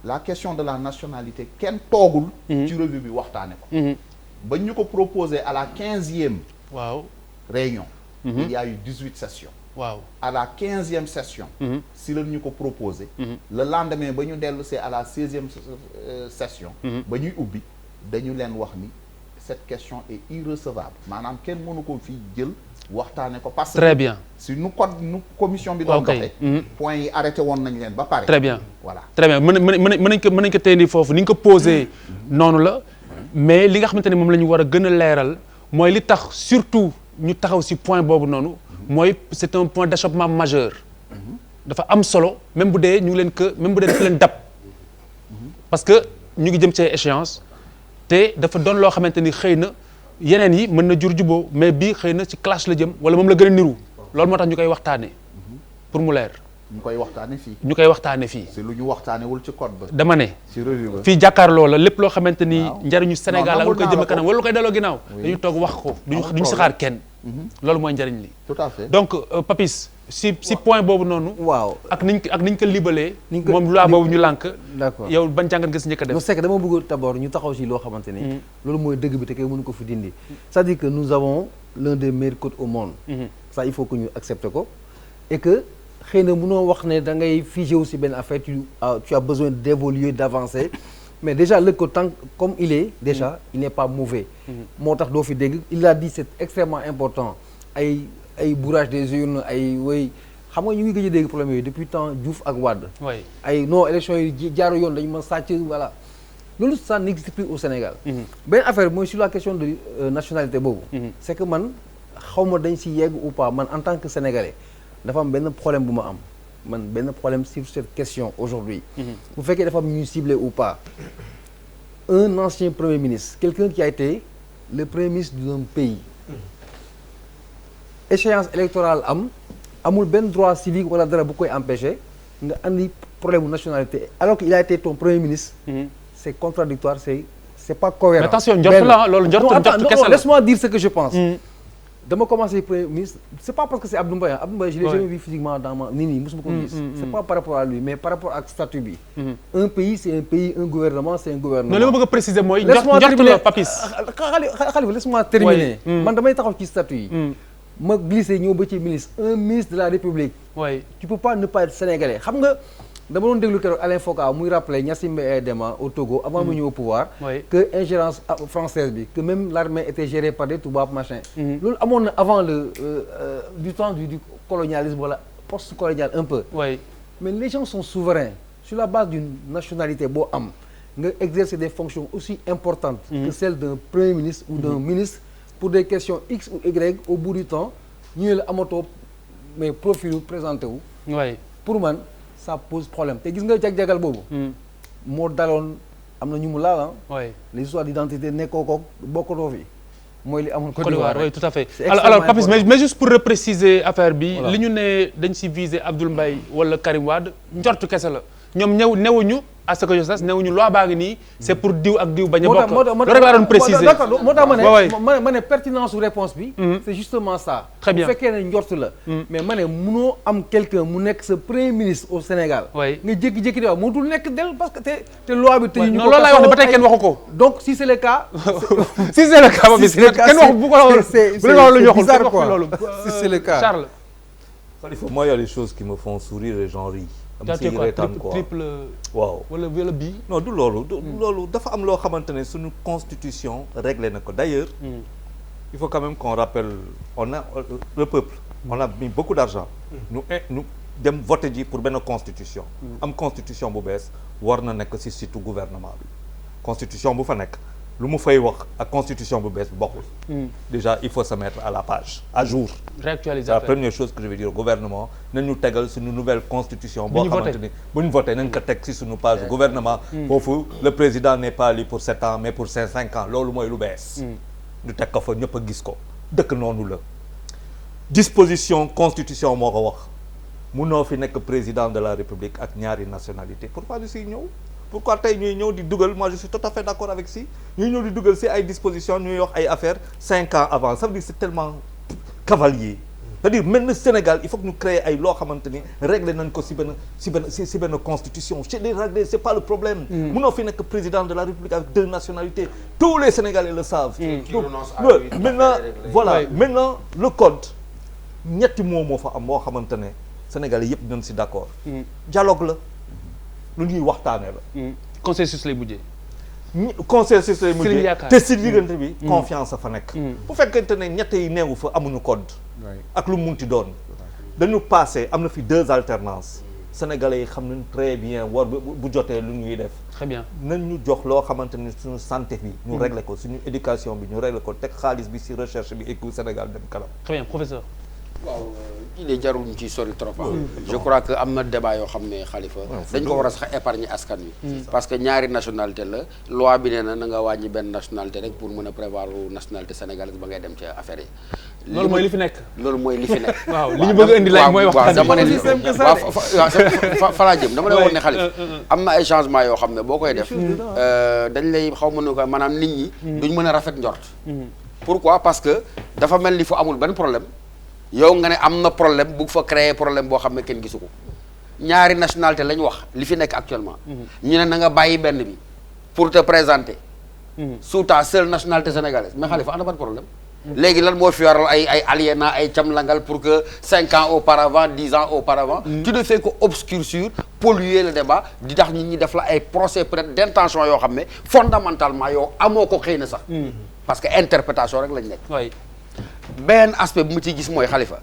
Speaker 11: la question de la nationalité kenn toogul ci revue bi waxtaane ko ba ñu ko proposé à la 15e réunion il y a eu 18 sessions à la 15e session si la ñu ko proposé le lendemain ba ñu dellu see à la 16e session ba ñuy ubbi dañu leen wax ni cette question est irrecevable maanaam kenn mënu ko fii jël waxtaane ko parce que
Speaker 3: très bien
Speaker 11: si nu commission bi doon doxee point yi arrêté woon nañ leen ba pare
Speaker 3: très bien
Speaker 11: voilà
Speaker 3: très bien mën nañ ko tey nii foofu ni nga ko posé noonu la mais li nga xamante ne moom la ñu war a gën a leeral mooy li tax surtout ñu taxaw ci point boobu noonu mooy c'est un point d'achoppement majeur dafa am solo même bu dee ñu ngi leen que même bu dee dafa leen dab parce que ñu ngi jëm ci échéance te dafa doon loo xamante ni xëy na yeneen yi mën na jur juboo mais bii xëy na ci clash la jëm wala moom la gën a niru loolu moo tax ñu koy waxtaanee pour mu leer.
Speaker 11: ñu koy waxtaanee fii.
Speaker 3: ñu koy waxtaanee fii.
Speaker 11: c'est lu ñu waxtaanewul ci code ba.
Speaker 3: dama ne.
Speaker 11: ci revue ba
Speaker 3: fii jàkkaarloo la lépp loo xamante ni njariñu Sénégal la lu koy jëm kanam wala lu koy delloo ginnaaw. dañu toog wax ko duñu si xaar kenn. loolu mooy njariñ li.
Speaker 11: tout à fait
Speaker 3: donc Papis si point boobu noonu.
Speaker 8: waaw
Speaker 3: ak niñ ko libalee. moom loi boobu ñu lànk.
Speaker 8: d'accord
Speaker 3: yow ban jàngat nga si njëkk a def.
Speaker 8: non c'est que dama bëgg d'abord ñu taxaw si loo xamante ni. loolu mooy dëgg bi te kay mënu ko fi dindi. c'est-à-dire que nous avons l'un des meilleurs codes au monde. ça il faut que ñu accepter ko et que xëy na mënoo wax ne da ngay figé aussi benn affaire tu as besoin d'évoluer d'avancer mais déjà le code tant comme il est déjà il n'est pas mauvais. moo tax doo fi dégg il a dit c'est extrêmement important ay bourrage des urnes ay way xam nga ñu ngi gëj a dégg problème yooyu depuis temps Diouf ak Wade. ay non élection yi jaaru yoon dañu mën sàcc voilà loolu ça n'existe plus au Sénégal. benn affaire mooy sur la question de nationalité boobu. c'est que man xaw ma dañ si yegg ou pas man en tant que Sénégalais dafa am benn problème bu ma am man benn problème sur cette question aujourd'hui bu fekkee dafa am ñuy ciblé ou pas un ancien premier ministre quelqu'un qui a été le premier ministre d'un pays échéance électorale am amul benn droit civique wala dara bu koy empêcher nga andi problème nationalité alors qu'il a été ton premier ministre. C'est contradictoire, c'est pas cohérent.
Speaker 3: Mais attention njort la loolu njort kese la.
Speaker 8: Laisse-moi dire ce que je pense. dama commencé premier ministre c'est pas parce que c'est Abdou Mbaye je l'ai jamais vu physiquement dans ma nii mosuma ko gis. C'est pas par rapport à lui mais par rapport ak statut bi. Un pays c'est un pays, un gouvernement c'est un gouvernement.
Speaker 3: non li ma bëgg a préciser mooy njort la Papis.
Speaker 8: Khalifa laisse-moi terminer. man damay taxaw ci statut yi. ma glissé ñëw ba ci ministre un ministre de la République. Tu peux pas ne pas être sénégalais xam nga. dama doon déglu keroog Alain Foka muy rappelé Gnassingbé Eyadema au Togo avant mu ñëw au pouvoir que ingérence française bi que même l'armée était gérée par des tubaab machin loolu amoon na avant le du temps du colonialisme wala post-colonial un peu mais les gens sont souverains sur la base d'une nationalité boo am nga exercer des fonctions aussi importantes que celles d'un premier ministre ou d'un ministre pour des questions X ou Y au bout du temps ñu ne la amatoo mais profil présenté wu pour man ça pose problème te gis nga jag-jagal boobu moo daloon am na ñu mu laal les histoires d'identité nekkoo ko bokkatoo fi mooy li amoon Côte d'Ivoire
Speaker 3: oui tout à fait alors Papis mais juste pour repréciser affaire bi li ñu ne dañ si viser Abdoul Mbaye wala Karim Wade njortu kese la ñoom newuñu à ce que je sache newuñu loi baa ngi nii c'est pour diw ak diw bañ a bokk loolu rek laa doon préciser
Speaker 8: moo tax ma ne pertinence réponse bi c'est justement ça
Speaker 3: très bien
Speaker 8: bu fekkee ne njort la mais ma ne munoo am quelqu'un mu nekk sa premier ministre au Sénégal nga jékki-jékki di wax mënatul nekk del parce que te loi bi tëj ñu ko
Speaker 3: loolu laay wax ne ba tey kenn waxu ko
Speaker 8: donc si c'est le cas
Speaker 3: si c'est le cas kenn wax bu ko loolu lu ñu waxul
Speaker 8: bizarre quoi si c'est le cas
Speaker 3: Charles
Speaker 7: moi il y a des choses qui me font sourire et j'en ris
Speaker 3: triple
Speaker 7: waaw
Speaker 3: wala bii
Speaker 7: non du loolu loolu dafa am loo xamante ne suñu constitution réglé na ko d'ailleurs il faut quand même qu'on rappelle on a le peuple on a mis beaucoup d'argent ñu dem voter ji pour benn constitution am constitution bu bees war na nekk ci surtout gouvernement bi constitution bu fa nekk lu mu fay wax ak constitution bu bees bi bokkul déjà il faut se mettre à la page à jour
Speaker 3: réactualiser
Speaker 7: la première chose que je veux dire gouvernement nañu tegal suñu nouvelle constitution boo xamante ni bu ñu voté nañ ko teg ci suñu page gouvernement foofu le président n'est pas élu pour 7 ans mais pour 5 ans loolu mooy lu bees ñu teg ko fa ñëpp a gis ko dëkk noonu la disposition constitution moo ko wax munoo fi nekk président de la république ak ñaari nationalité pourquoi du siy ñëw pourquoi tey ñuy ñëw di dugal moi je suis tout à fait d'accord avec si ñuy ñëw di dugal si ay dispositions ñuy wax ay affaires 5 ans avant ça veut dire c'est tellement cavalier c'est-à-dire maintenant Sénégal il faut que ñu créer ay loo xamante ni régler nañ ko si benn constitution c'est des règles c'est pas le problème munoo fi nekk président de la République avec 2 nationalités tous les Sénégalais le savent donc maintenant voilà maintenant le code ñetti moo fa am moo xamante ne Sénégalais yëpp nañ si d'accord dialogue la lu ñuy waxtaanee la
Speaker 3: consensus lay mujjee
Speaker 7: consensus lay mujjee te si diggante bi confiance fa nekk bu fekkente ne ñett yi neewu fa amuñu code ak lu munti doon dañu passé am na fi 2 alternances sénégalais yi xam nañ très bien war bu jotee lu ñuy def
Speaker 3: très bien
Speaker 7: nañ ñu jox loo xamante ni suñu santé bi ñu régler ko suñu éducation bi ñu régler ko teg xaalis bi si recherche bi et que Sénégal dem kanam
Speaker 3: très bien professeur
Speaker 9: waaw il est jarul ñu ciy sori trop je crois que am na débat yoo xam ne Khalifa dañ ko war a sax épargner askan wi parce que ñaari nationalité la loi bi nee na nga wàññi benn nationalité rek pour mën a prévoir nationalité sénégalaise ba ngay dem ci affaire yi
Speaker 3: loolu mooy li fi nekk
Speaker 9: waaw
Speaker 3: li ñu bëgg a indi laaj mooy waxtaan
Speaker 9: dama ne waaw fa laa jëm dama lay wax ne Khalifa am na ay changements yoo xam ne boo koy def dañ lay xaw ma nu ko maanaam nit ñi duñ mën a rafet njort pourquoi parce que dafa mel ni fu amul benn problème yow nga ne am na problème bu fa créer problème boo xam ne kenn gisu ko ñaari nationalité lañ wax li fi nekk actuellement ñu ne na nga bàyyi benn bi pour te présenter sous ta seule nationalité sénégalaise mais Khalifa ana ban problème léegi lan moo fi waral ay aliénat ay camlangal pour que 5 ans auparavant 10 ans auparavant tu ne fais que obscurcir polluer le débat di tax nit ñi def la ay procès peut-être d'intention yoo xam ne fondamentalement yow amoo ko xëy na sax parce que interprétation rek lañ nekk benn aspect bu mu ciy gis mooy Khalifa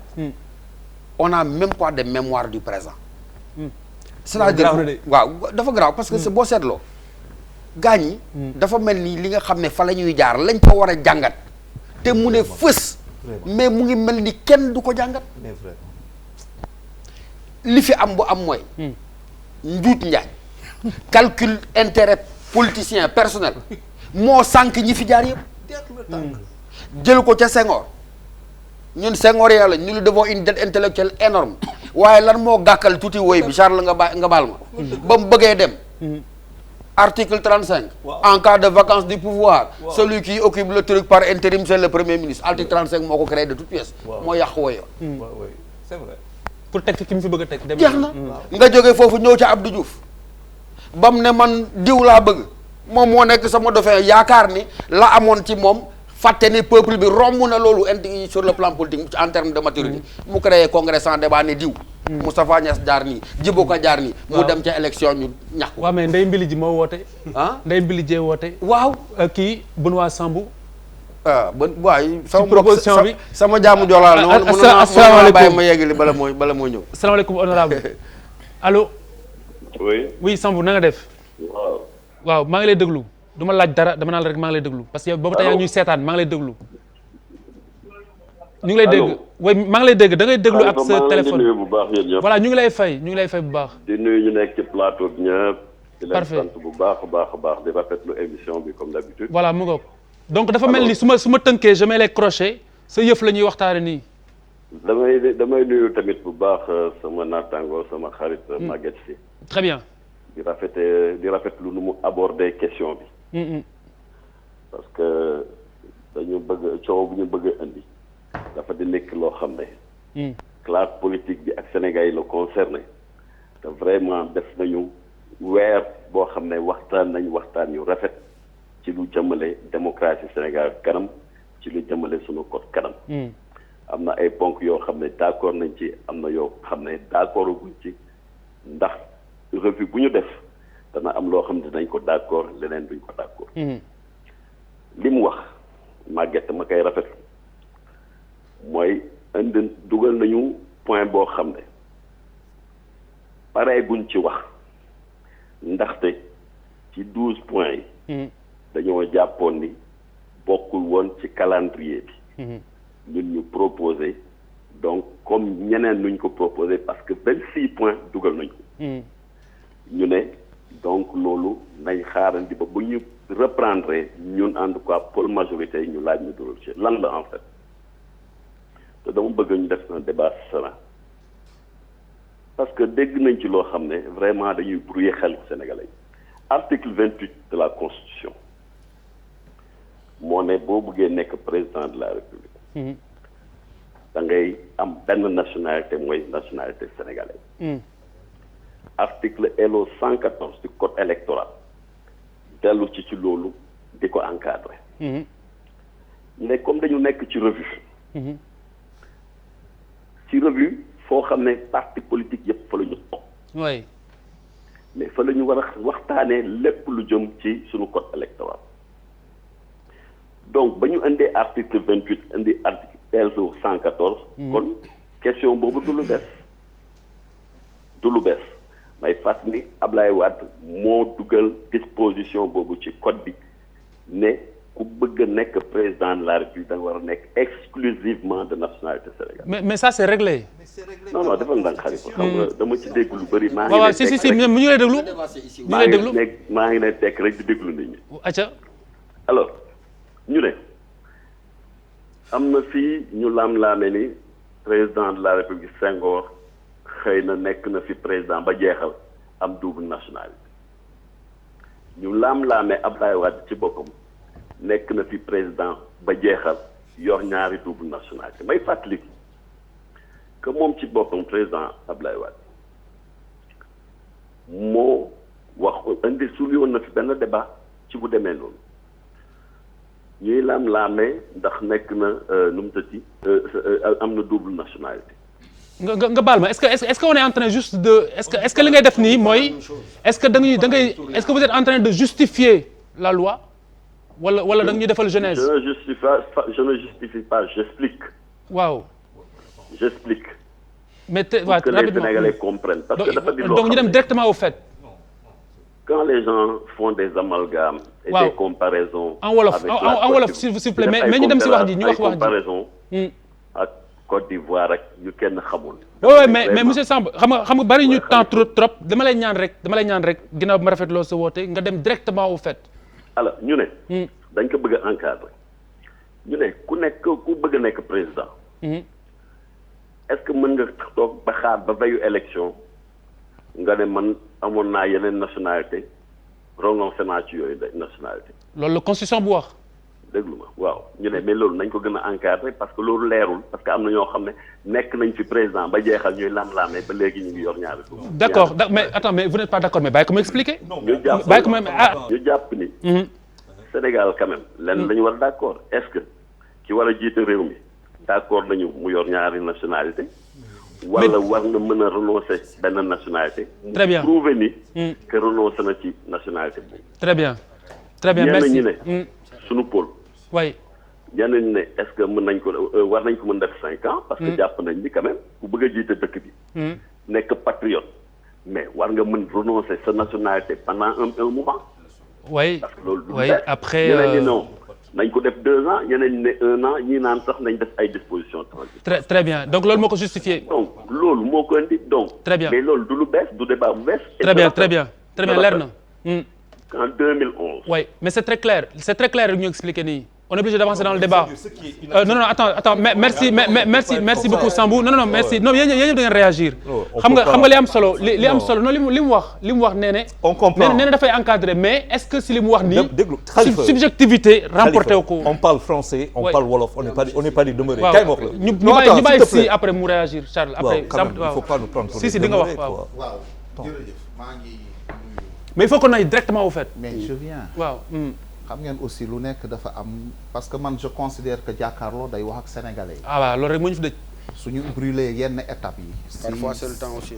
Speaker 9: on a même pas de mémoire du présent c'est-à-dire waaw dafa grave parce que boo seetloo gaañ yi dafa mel ni li nga xam ne fa la ñuy jaar lañ ko war a jàngat te mu ne fës mais mu ngi mel ni kenn du ko jàngat li fi am bu am mooy njuut njaaj calcul intérêt politicien personnel moo sànq ñi fi jaar yëpp jël ko ca Senghor ñun Senghorien lañ nous devons une dette intellectuelle énorme waaye lan moo gàkkal tuuti woy bi Charles nga baal ma ba mu bëggee dem article 35 en cas de vacance du pouvoir celui qui occupe le truc par intérim c'est le premier ministre article 35 moo ko créé de toute pièce moo yàq woyo
Speaker 7: c'est vrai
Speaker 3: pour teg fi ki mu fi bëgg a teg dem
Speaker 9: jeex na nga jógee foofu ñëw ca Abdou Diouf ba mu ne man diw laa bëgg moom moo nekk sama dauphin yaakaar ni la amoon ci moom fàtte ni peuple bi romb na loolu sur le plan politique en terme de maturité mu créé congrès sans débat ni diw Moustapha Niass jaar nii Djibo Ka jaar nii mu dem ca élection ñu ñax ko
Speaker 3: waaw mais Ndeye Mbili ji moo woote Ndeye Mbili jee woote
Speaker 9: waaw
Speaker 3: kii Benoît Sambou
Speaker 9: waay sama
Speaker 3: proposition bi
Speaker 9: sama jaamu jolaal
Speaker 3: asalaamaaleykum
Speaker 9: bàyyi ma yeggali bala moo ñëw
Speaker 3: asalaamaaleykum honorable allo oui Sambou na nga def waaw maa ngi lay déglu du ma laaj dara dama naan la rek maa ngi lay déglu parce que boobu tey yaa ñuy seetaan maa ngi lay déglu ñu ngi lay dégg way maa ngi lay dégg da ngay déglu ak sa téléphone
Speaker 15: bu baax yéen ñëpp
Speaker 3: voilà ñu ngi lay fay bu baax
Speaker 15: di nuyu ñu nekk ci plateau bi ñëpp di leen
Speaker 3: parfait
Speaker 15: sant bu baax a baax di rafetlu émission bi comme d'habitude
Speaker 3: voilà mu ngoog donc dafa mel ni su ma tënkee je mets les crochets sa yëf la ñuy waxtaane nii
Speaker 15: damay nuyu tamit bu baax sama naataango sama xarit Maguette Sy
Speaker 3: très bien
Speaker 15: di rafetlu nu mu aborder question bi parce que dañu bëgg coow bu ñu bëgg a indi dafa di nekk loo xam ne classe politique bi ak Sénégal yi la concerné te vraiment def nañu weer boo xam ne waxtaan yu rafet ci lu jëmale démocratie Sénégal kanam ci lu jëmale sunu code kanam am na ay ponk yoo xam ne d'accord nañ ci am na yoo xam ne d'accord guñ ci ndax revue bu ñu def dana am loo xam ne dinañ ko d'accord leneen duñ ko d'accord li mu wax Maguette ma koy rafetlu mooy indi dugal nañu point boo xam ne paree guñ ci wax ndaxte ci 12 points yi dañoo jàppoon ni bokkul woon ci calendrier bi ñun ñu proposé donc comme ñeneen nuñ ko proposé parce que 26 points dugal nañ ko ñu ne donc loolu nañ xaarandi ba bu ñu reprendre ñun en tout cas pour majorité ñu laaj ñu dugal ci lan la en fait te dama bëgg ñu def un débat serein parce que dégg nañ ci loo xam ne vraiment dañuy brouiller xel sénégalais article 28 de la constitution moo ne boo bëggee nekk président de la république da ngay am benn nationalité mooy nationalité sénégalaise article LO 114 du code électoral dellu ci loolu di ko encadrer mais comme dañu nekk ci revue foo xam ne parti politique yëpp fa la ñu toog mais fa la ñu war a waxtaanee lépp lu jëm ci suñu code électoral donc ba ñu indee article 28 indi article LO 114 kon question boobu du lu bees may fàttali ni Ablaye Wade moo dugal disposition boobu ci code bi ne ku bëgg a nekk président de la République da nga war a nekk exclusivement de nationalité sénégalaise.
Speaker 3: mais ça c'est réglé.
Speaker 15: non defal ndànk Khalifa. xam nga dama ci dégg lu bëri. maa ngi
Speaker 3: waaw si mu ñu lay déglu.
Speaker 15: maa ngi lay tekk rek di déglu nit ñi.
Speaker 3: acca.
Speaker 15: alors ñu ne am na fii ñu laam-laame ni président de la République Senghor xëy na nekk na fi président ba jeexal am double nationalité ñu laam-laame Abdoulaye Wade ci boppam nekk na fi président ba jeexal yor ñaari double nationalité may fàttali que moom ci boppam président Abdoulaye Wade moo wax indi suuli woon na fi benn débat ci bu demee noonu ñuy laam-laamee ndax nekk na nu mu tëddi am na double nationalité.
Speaker 3: nga baal ma est-ce que on est en train juste de est-ce que li ngay def nii mooy est-ce que est-ce que vous êtes en train de justifier la loi wala da nga ñuy defal genèse.
Speaker 15: je ne justifie pas j'explique.
Speaker 3: waaw.
Speaker 15: j'explique.
Speaker 3: mais
Speaker 15: pour que les Sénégalais comprennent. parce que dafa di loo xam ne
Speaker 3: donc ñu dem directement au fait.
Speaker 15: quand les gens font des amalgames et des comparaisons.
Speaker 3: en wolof s'il vous plaît mais ñu dem si wax ji ñu wax wax ji
Speaker 15: comparaison ak Côte d'Ivoire rek ñu kenn xamul.
Speaker 3: oui mais monsieur Samb xam nga bari ñu temps trop dama lay ñaan rek ginnaaw bi ma rafetloo sa woote nga dem directement au fait.
Speaker 15: alors ñu ne. dañ ko bëgg a encadrer ñu ne ku bëgg a nekk président est-ce que mën nga toog ba xaar ba veyu élection nga ne man amoon naa yeneen nationalité renoncé naa ci yooyu nationalité.
Speaker 3: loolu la constitution bu wax.
Speaker 15: déglu ma waaw ñu ne mais loolu nañ ko gën a encadrer parce que loolu leerul parce que am na ñoo xam ne nekk nañ fi président ba jeexal ñuy lam-laamee ba léegi ñu ngi yor ñaari tur.
Speaker 3: d'accord mais attends mais vous n'êtes pas d'accord mais bàyyi ko ma expliquer.
Speaker 15: ñu jàpp ni. Sénégal quand même lenn lañu war a d'accord est-ce que ki war a jiite réew mi d'accord nañu mu yor ñaari nationalité wala war na mën a renoncer benn nationalité.
Speaker 3: très bien
Speaker 15: mu prouver ni que renoncer na ci nationalité boobu.
Speaker 3: très bien merci
Speaker 15: ñenn ñi ne sunu pôle.
Speaker 3: oui.
Speaker 15: ñenn ñi ne est-ce que mën nañ ko war nañ ko mën def 5 ans. parce que jàpp nañ ni quand même ku bëgg a jiite dëkk bi. nekk patriote mais war nga mën renoncer sa nationalité pendant un moment.
Speaker 3: oui
Speaker 15: parce que loolu
Speaker 3: oui après
Speaker 15: ñeneen ñi non nañ ko def 2 ans ñeneen ñi ne 1 an ñii naan sax nañ def ay dispositions transitoires.
Speaker 3: très bien donc loolu moo ko justifié.
Speaker 15: donc loolu moo ko indi donc.
Speaker 3: très bien
Speaker 15: mais loolu du lu bees du débat bu bees.
Speaker 3: très bien leer na.
Speaker 15: en 2011.
Speaker 3: oui mais c'est très clair ñu expliquer nii. On est obligé d'avancer dans le débat. Non, attends, merci beaucoup Sambou. Non, merci. Non, yéen ñëpp da ngeen réagir. xam nga li am solo li am solo non li mu wax nee ne.
Speaker 7: on comprend
Speaker 3: nee na dafay encadrer mais est-ce que si li mu wax nii.
Speaker 7: déglu
Speaker 3: subjectivité remporté wu ko.
Speaker 7: on parle français on parle wolof on n'est pas du demeuré.
Speaker 3: waaw ñu bàyyi si après mu réagir Charles après.
Speaker 7: il faut pas nous prendre pour
Speaker 3: si di nga wax
Speaker 11: waaw jërëjëf maa ngi.
Speaker 3: mais il faut qu'on aille directement au fait.
Speaker 11: mais je viens.
Speaker 3: waaw.
Speaker 11: xam ngeen aussi lu nekk dafa am parce que man je considère que jàkkaarloo day wax ak sénégalais yi.
Speaker 3: ah waaw loolu rek moo ñu fi dëj.
Speaker 11: suñu brûlé yenn étapes yi.
Speaker 9: parfois c'est le temps aussi.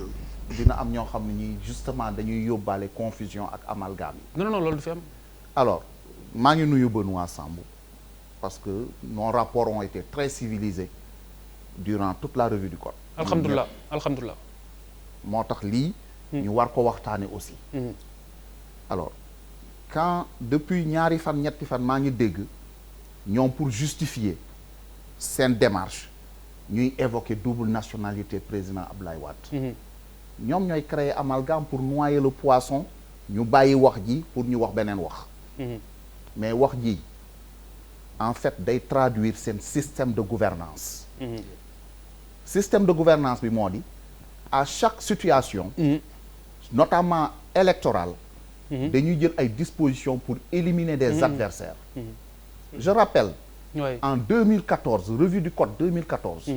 Speaker 11: dina am ñoo xam ne ñi justement dañuy yóbbaale confusion ak amalgame yi.
Speaker 3: non loolu du fi am.
Speaker 11: alors maa ngi nuyu Benoît Sambou parce que nos rapports ont été très civilisés durant toute la revue du code. alhamdulilah. moo tax lii. ñu war ko waxtaane aussi. alors. quand depuis ñaari fan ñetti fan maa ngi dégg ñoom pour justifier seen démarche ñuy évoquer double nationalité président Abdoulaye Wade. ñoom ñooy créer amalgame pour noyer le poisson ñu bàyyi wax ji pour ñu wax beneen wax. mais wax ji en fait day traduire seen système de gouvernance système de gouvernance bi moo di à chaque situation notamment électorale dañuy jël ay dispositions pour éliminer des adversaires. Je rappelle, en 2014 revue du code 2014.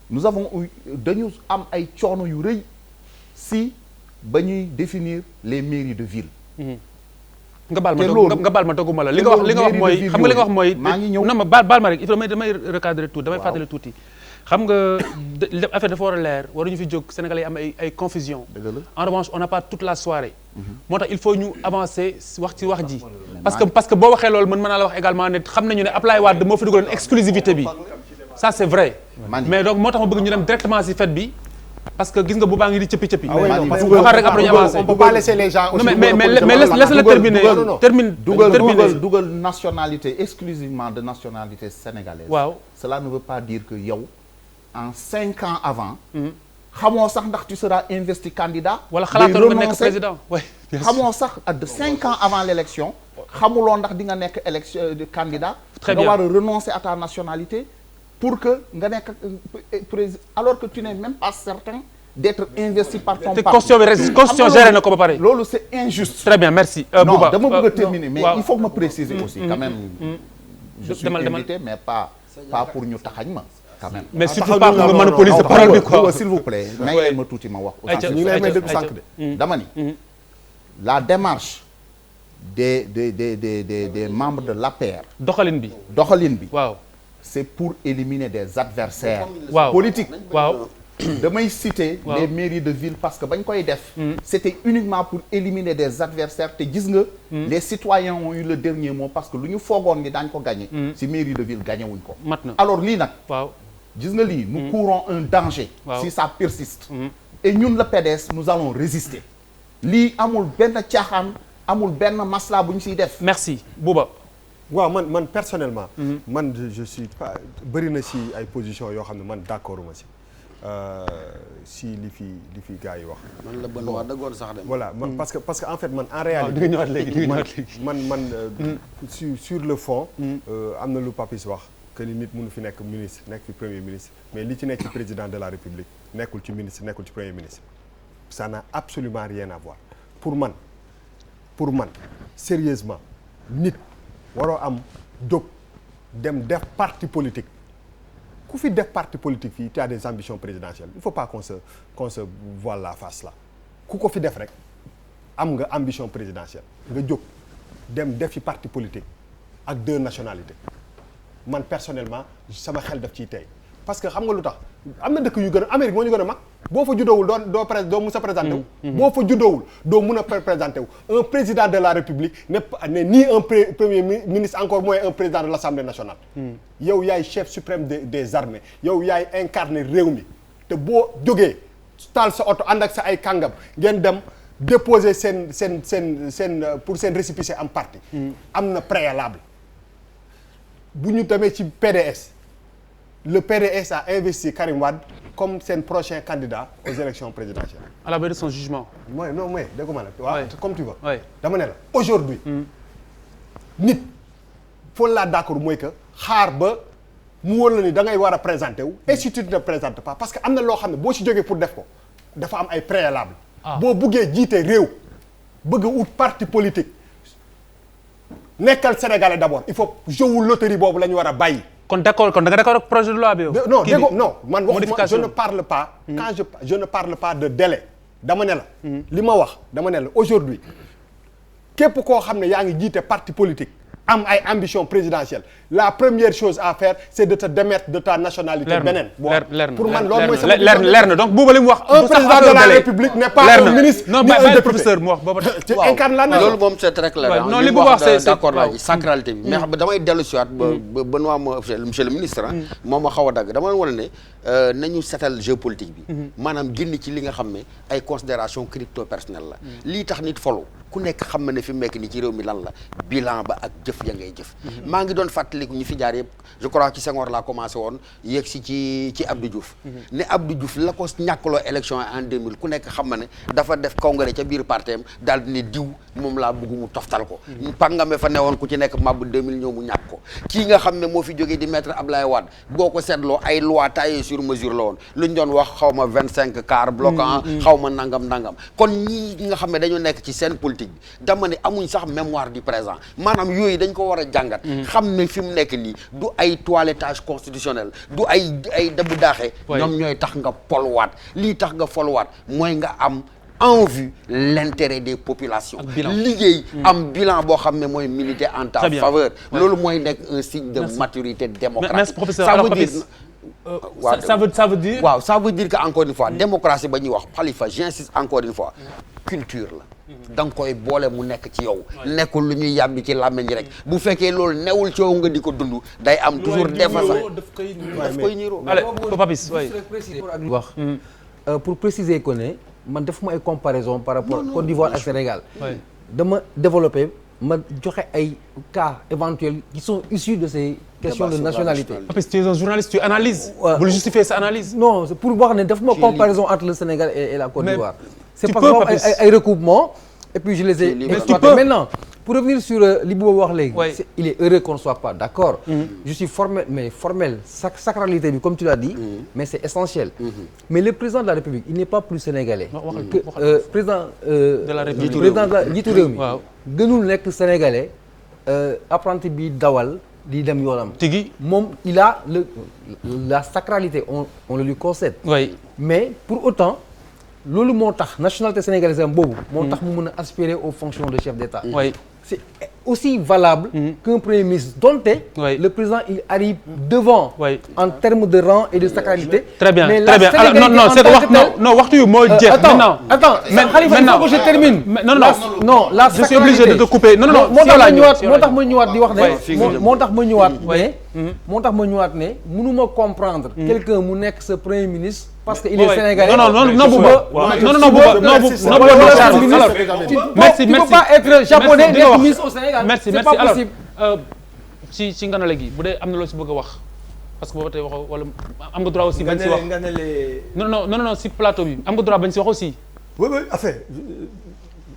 Speaker 11: nous avons eu dañu am ay coono yu rëy si ba ñuy définir les mairies de ville.
Speaker 3: nga baal ma dogguma la li nga wax mooy xam nga li nga wax mooy. maa ngi ñëw non ma baal ma rek il faut damay recadrer tuuti damay fàttali tuuti. xam nga affaire dafa war a leer waruñu fi jóg Sénégalais yi am ay confusion. en revanche on n'a pas toute la soirée. moo tax il faut ñu avancer wax ci wax ji. parce que boo waxee loolu mën naa la wax également ne xam nañu ne Abdoulaye Wade moo fi dugaloon exclusivité bi ça c'est vrai. mais donc moo tax ma bëgg ñu dem directement ci fête bi. parce que gis nga bu baa ngi di cëppi. waxal rek après ñu avancer.
Speaker 10: on peut pas laisser les gens aussi.
Speaker 3: mais laisse-le terminer.
Speaker 11: dugal nationalité exclusivement de nationalité sénégalaise.
Speaker 3: waaw
Speaker 11: cela ne veut pas dire que yow. en 5 ans avant. xamoo sax ndax tu seras investi candidat.
Speaker 3: wala xalaatoo nga nekk président.
Speaker 11: xamoo sax de 5 ans avant l'élection. xamuloo ndax di nga nekk élection candidat.
Speaker 3: très bien
Speaker 11: nga war a renoncer à ta nationalité. pour que nga nekk président alors que tu n'es même pas certain d'être investi par ton parti.
Speaker 3: constitution géré na ko ba pare.
Speaker 11: loolu c'est injuste.
Speaker 3: très bien merci.
Speaker 11: non dama bëgg a terminer mais il faut que ma préciser aussi quand même. je suis invité mais pas pour ñu taxañ ma. quand même
Speaker 3: mais surtout pas nga monopoliser parole bi quoi
Speaker 11: s'il vous plaît. may leen ma tuuti ma wax.
Speaker 10: ñu ngi lay may dëgg sànq de.
Speaker 11: dama ni la démarche des membres de l'APR.
Speaker 3: doxalin bi. waaw.
Speaker 11: c'est pour éliminer des adversaires
Speaker 3: waaw
Speaker 11: politiques.
Speaker 3: waaw
Speaker 11: damay citer les mairies de ville parce que bañ koy def. c'était uniquement pour éliminer des adversaires te gis nga. les citoyens ont eu le dernier mot parce que lu ñu foogoon ni daañ ko gagner. ci mairie de ville gagné wuñ ko. alors lii nag.
Speaker 3: waaw
Speaker 11: gis nga lii nous courons un danger. si ça persiste. et ñun le PDS nous allons résister. lii amul benn caaxaan amul benn masla bu ñu siy def.
Speaker 3: merci Bouba.
Speaker 10: waaw man personnellement. man je suis pas bëri na si ay positions yoo xam ne man d'accord ma si li fi gars yi wax.
Speaker 9: man la bon waa dëggoon sax de.
Speaker 10: voilà parce que en fait man en réalité.
Speaker 3: di nga ñëwaat léegi
Speaker 10: man sur le fond. am na lu Papis wax que ni nit mënu fi nekk ministre nekk fi premier ministre mais li ci nekk ci président de la république nekkul ci ministre nekkul ci premier ministre ça n'a absolument rien à voir pour man sérieusement nit waroo am jóg dem def parti politique ku fi def parti politique fii tu as des ambitions présidentielles il faut pas qu'on se voile la face là ku ko fi def rek am nga ambition présidentielle nga jóg dem def fi parti politique ak 2 nationalités man personnellement sama xel daf ciy tey parce que xam nga lu tax am na dëkk yu gën a Amérique moo ñu gën a mag boo fa juddoowul doo mun sa présenté wu boo fa juddoowul doo mun a présenté wu un président de la République n'est ni un premier ministre encore moins un président de l'Assemblée nationale yow yaay chef suprême des armées yow yaay incarné réew mi te boo jógee taal sa oto ànd ak sa ay kàngam ngeen dem déposer seen pour seen récépissé am parti am na préalable bu ñu demee ci PDS le PDS a investi Karim Wade comme seen prochain candidat aux élections présidentielles.
Speaker 3: À la veille de son jugement.
Speaker 10: mooy non mooy dégg nga waaw comme tu veux. dama ne la aujourd'hui nit foo laa d'accord mooy que xaar ba mu wóor la ni da ngay war a présenter wu. et si tu ne te présentes pas parce que am na loo xam ne boo si jógee pour def ko dafa am ay préalable. boo buggee jiite réew bëgg a ut parti politique nekkal Sénégalais d'abord il faut jouer loterie boobu la ñu war a bàyyi.
Speaker 3: kon d'accord kon da nga d'accord ak projet de loi bi yow.
Speaker 10: non déggoo non man waxuma je ne parle pas. quand je ne parle pas de délai. dama ne la. li ma wax dama ne la aujourd'hui képp koo xam ne yaa ngi jiite parti politique am ay ambition présidentielle la première chose à faire c'est de te démettre de ta nationalité beneen. pour man loolu mooy sama
Speaker 3: leer na donc Bouba li mu wax.
Speaker 10: un président de la République n'est pas un ministre ni un député.
Speaker 3: professeur mu wax booba.
Speaker 10: tu incarnes la nation.
Speaker 9: loolu moom c'est très clair.
Speaker 3: non li mu wax c'est
Speaker 9: d'accord naa ci sacralité bi. mais xam nga damay dellu si waat ba Benoît monsieur le ministre moom ma xaw a dagg dama wane ne nañu setal géopolitique bi. maanaam génn ci li nga xam ne ay considération crypto personnelle la. lii tax nit follow ku nekk xam na ne fi mu nekk nii ci réew mi lan la bilan ba ak jëf ya ngay jëf. maa ngi doon fàttaliku ñu fi jaar yëpp je crois ci Senghor laa commencé woon yegg si ci Abdou Diouf. ne Abdou Diouf la ko ñàkkaloo élection en 2000 ku nekk xam na ne dafa def congrès ca biir partem daal di ne diw moom laa bëgg mu toftal ko. pangame fa newoon ku ci nekk mabbu 2000 ñëw mu ñàkk ko kii nga xam ne moo fi jógee di maître Ablaye Wade boo ko seetloo ay loi taillées sur mesure la woon lu ñu doon wax xaw ma 25 car bloquant xaw ma nangam kon ñii nga xam ne dañoo nekk ci seen politique bi dama ne amuñ sax mémoire du présent maanaam yooyu dañ ko war a jàngat xam ne fi mu nekk nii du ay toilettage constitutionnel du ay dabu daaxee ñoom ñooy tax nga polwaat lii tax nga folwaat mooy nga am en vue l'intérêt des populations liggéey am bilan boo xam ne mooy militer en ta faveur loolu mooy nekk un signe de maturité démocratique.
Speaker 3: professeur
Speaker 9: ça veut dire
Speaker 3: waaw
Speaker 9: ça veut dire que encore une fois démocratie ba ñuy wax Khalifa j'insiste encore une fois culture la da nga koy boole mu nekk ci yow nekkul lu ñuy yàbbi ci làmmiñ rek bu fekkee loolu newul ci yow nga di ko dund day am toujours défense daf koy niiroo
Speaker 3: Papis
Speaker 8: wax pour préciser que ne man defuma ay comparaison par rapport Côte d'Ivoire ak Sénégal dama développer ma joxe ay cas éventuels qui sont issus de ces questions de nationalité.
Speaker 3: Parce que tu es un journaliste, tu analyses. Vous justifiez sa analyse.
Speaker 8: Non, c'est pour voir ne defuma comparaison entre le Sénégal et la Côte d'Ivoire. C'est pas grave ay recoupement et puis je les ai exploités. Maintenant, pour revenir sur li Bouba wax léegi, il est heureux qu'on ne soit pas d'accord. Je suis formel, sacralité bi comme tu l'as dit, mais c'est essentiel. Mais le président de la République, il n'est pas plus sénégalais que président de la République, njiitu réew mi gënul nekk sénégalais apprenti bi dawal di dem yoonam.
Speaker 3: Tigi
Speaker 8: moom il a la sacralité, on le lui concède. Mais pour autant loolu moo tax nationalité sénégalaise am boobu moo tax mu mën a aspirer aux fonctions de chef d'État. C'est aussi valable qu'un premier ministre dont le président il arrive devant en termes de rang et de sacralité.
Speaker 3: Très bien,
Speaker 8: mais
Speaker 3: très bien. Alors non, c'est que non, waxtu yu moo jeex maintenant.
Speaker 8: Attends, Khalifa, il faut que je termine. Non, la
Speaker 3: je suis obligé de te couper. Non,
Speaker 8: moo tax ma ñëwaat di wax ne moo tax ma ñëwaat ne mënuma comprendre quelqu'un mu nekk ce premier ministre parce que il est sénégalais.
Speaker 3: Non, Bouba. Merci.
Speaker 8: Tu peux pas être japonais nekk ministre au Sénégal.
Speaker 3: Merci. Alors ci nganale gi bu dee am na loo si bëgg a wax parce que booba tey waxoo wala am nga droit aussi bañ si wax. Non, si plateau bi am nga droit bañ si wax aussi.
Speaker 12: Oui, enfin.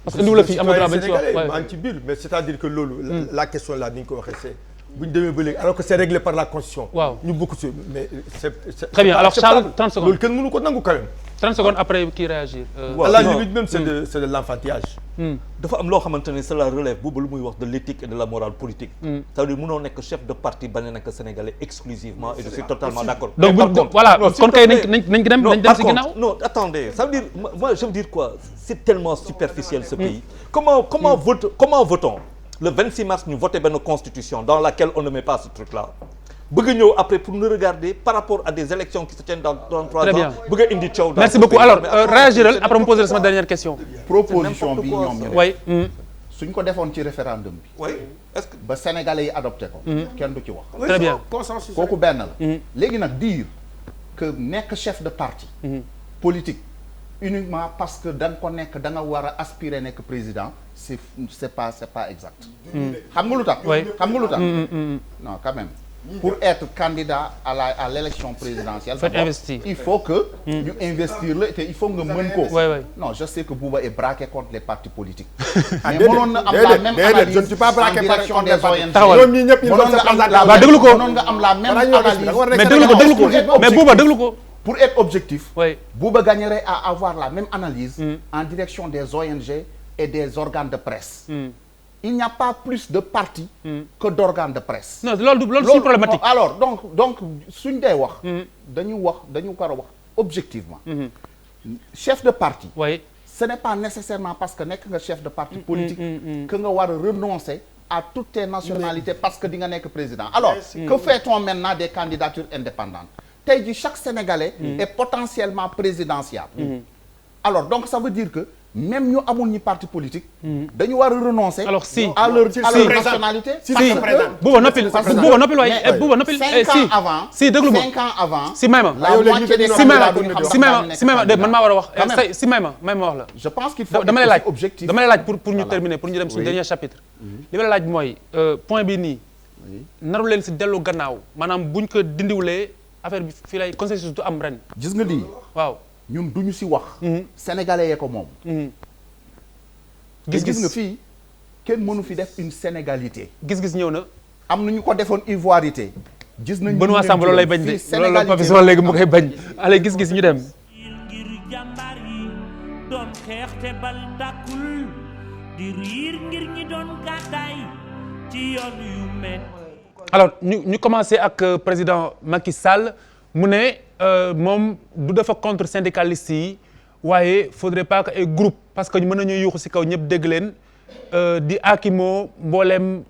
Speaker 3: Parce que nous la fii am nga droit bañ si wax.
Speaker 12: maa ngi ci biir mais c'est-à-dire que loolu. la question là ni ñu ko waxee c'est bu ñu demee ba léegi alors que c'est réglé par la constitution.
Speaker 3: waaw
Speaker 12: ñu bokk ci mais c'est
Speaker 3: très bien alors Charles 30 secondes
Speaker 12: loolu kenn mënu ko nangu quand même.
Speaker 3: 30 secondes après qui réagir.
Speaker 12: à la limite même c'est de l'enfantillage.
Speaker 7: dafa am loo xamante ne cela relève boobu lu muy wax de l'éthique et de la morale politique. ça veut dire mënoo nekk chef de parti bañ a nekk sénégalais exclusivement et je suis totalement d'accord.
Speaker 3: donc voilà kon kay nañ dem ci ginnaaw.
Speaker 7: non attendez ça veut dire moi je veux dire quoi c'est tellement superficiel ce pays. comment votons le 26 mars ñu voté benn constitution dans laquelle on ne met pas ce truc là. bëgg ñëw après pour nous regarder par rapport à des élections qui se tiennent dans 3 ans. bëgg a indi coow.
Speaker 3: merci beaucoup alors réagiral après mu poser sama dernière question.
Speaker 11: proposition bi ñoom ñu
Speaker 3: way
Speaker 11: suñ ko defoon ci référendum bi.
Speaker 7: oui est-ce que
Speaker 11: ba sénégalais yi adopté ko. kenn du ci wax.
Speaker 3: très bien
Speaker 11: consensus kooku benn la. léegi nag dire que nekk chef de parti. politique uniquement parce que da nga ko nekk da nga war a aspirer nekk président c'est pas exact. xam nga lu tax. xam nga lu tax. non quand même. pour être candidat à l'élection présidentielle. il faut que ñu investir la te il faut nga mën ko. non je sais que Bouba est braqué contre les partis politiques. mais mënoon na am la même analyse en direction des ONG.
Speaker 3: déglu ko
Speaker 11: mënoon nga am la même analyse.
Speaker 3: mais déglu ko mais Bouba déglu ko.
Speaker 11: pour être objectif. Bouba gagnerait à avoir la même analyse. en direction des ONG et des organes de presse. Il n'y a pas plus de partis que d'organes de presse.
Speaker 3: Non, c'est problématique.
Speaker 11: Alors, donc, suñ dee wax. dañu war a wax objectivement. Chef de parti.
Speaker 3: Oui.
Speaker 11: Ce n'est pas nécessairement parce que nekk nga chef de parti politique que nga war a renoncer à toutes tes nationalités parce que di nga nekk président. Alors, que fait-on maintenant des candidatures indépendantes? Tey jii chaque Sénégalais est potentiellement présidentiable. Alors, donc ça veut dire que même ñu amul ñi parti politique. dañu war a renoncer.
Speaker 3: alors si
Speaker 11: à leur nationalité.
Speaker 3: Bouba noppil waaye Bouba noppil.
Speaker 11: 5 ans avant.
Speaker 3: si déglu ma
Speaker 11: 5 ans avant.
Speaker 3: si may ma
Speaker 11: la moitié des candidats duñu xam
Speaker 3: si may ma de man maa war a wax. si may ma wax la.
Speaker 11: je pense qu'il faut
Speaker 3: dama lay laaj
Speaker 11: objectif.
Speaker 3: dama lay laaj pour ñu terminer pour ñu dem suñu dernier chapitre. li ma la laaj mooy point bi nii. naru leen si dellu gannaaw maanaam buñ ko dindiwulee affaire bi fii lay consensus du am ren.
Speaker 11: gis nga lii
Speaker 3: waaw.
Speaker 11: ñun duñu ci wax. sénégalais yee ko moom. gis nga fii kenn mënu fi def une sénégalité.
Speaker 3: gis-gis ñëw na.
Speaker 11: am na ñu ko defoon ivoirité. gis nañu
Speaker 3: Benoît Sambou loolu lay bañ de loolu professeur léegi mu koy bañ. allez gis-gis ñu dem.
Speaker 1: ngir jàmbaar yi doon xeex te bal tàkkul di riir ngir ñi doon gàddaay ci yoon yu met.
Speaker 3: alors ñu commencé ak président Macky Sall mu ne. moom du dafa contre syndicalistes yi waaye faudrait pas que ay groupe parce que mën nañu yuuxu ci kaw ñëpp dégg leen di akimoo mbooleem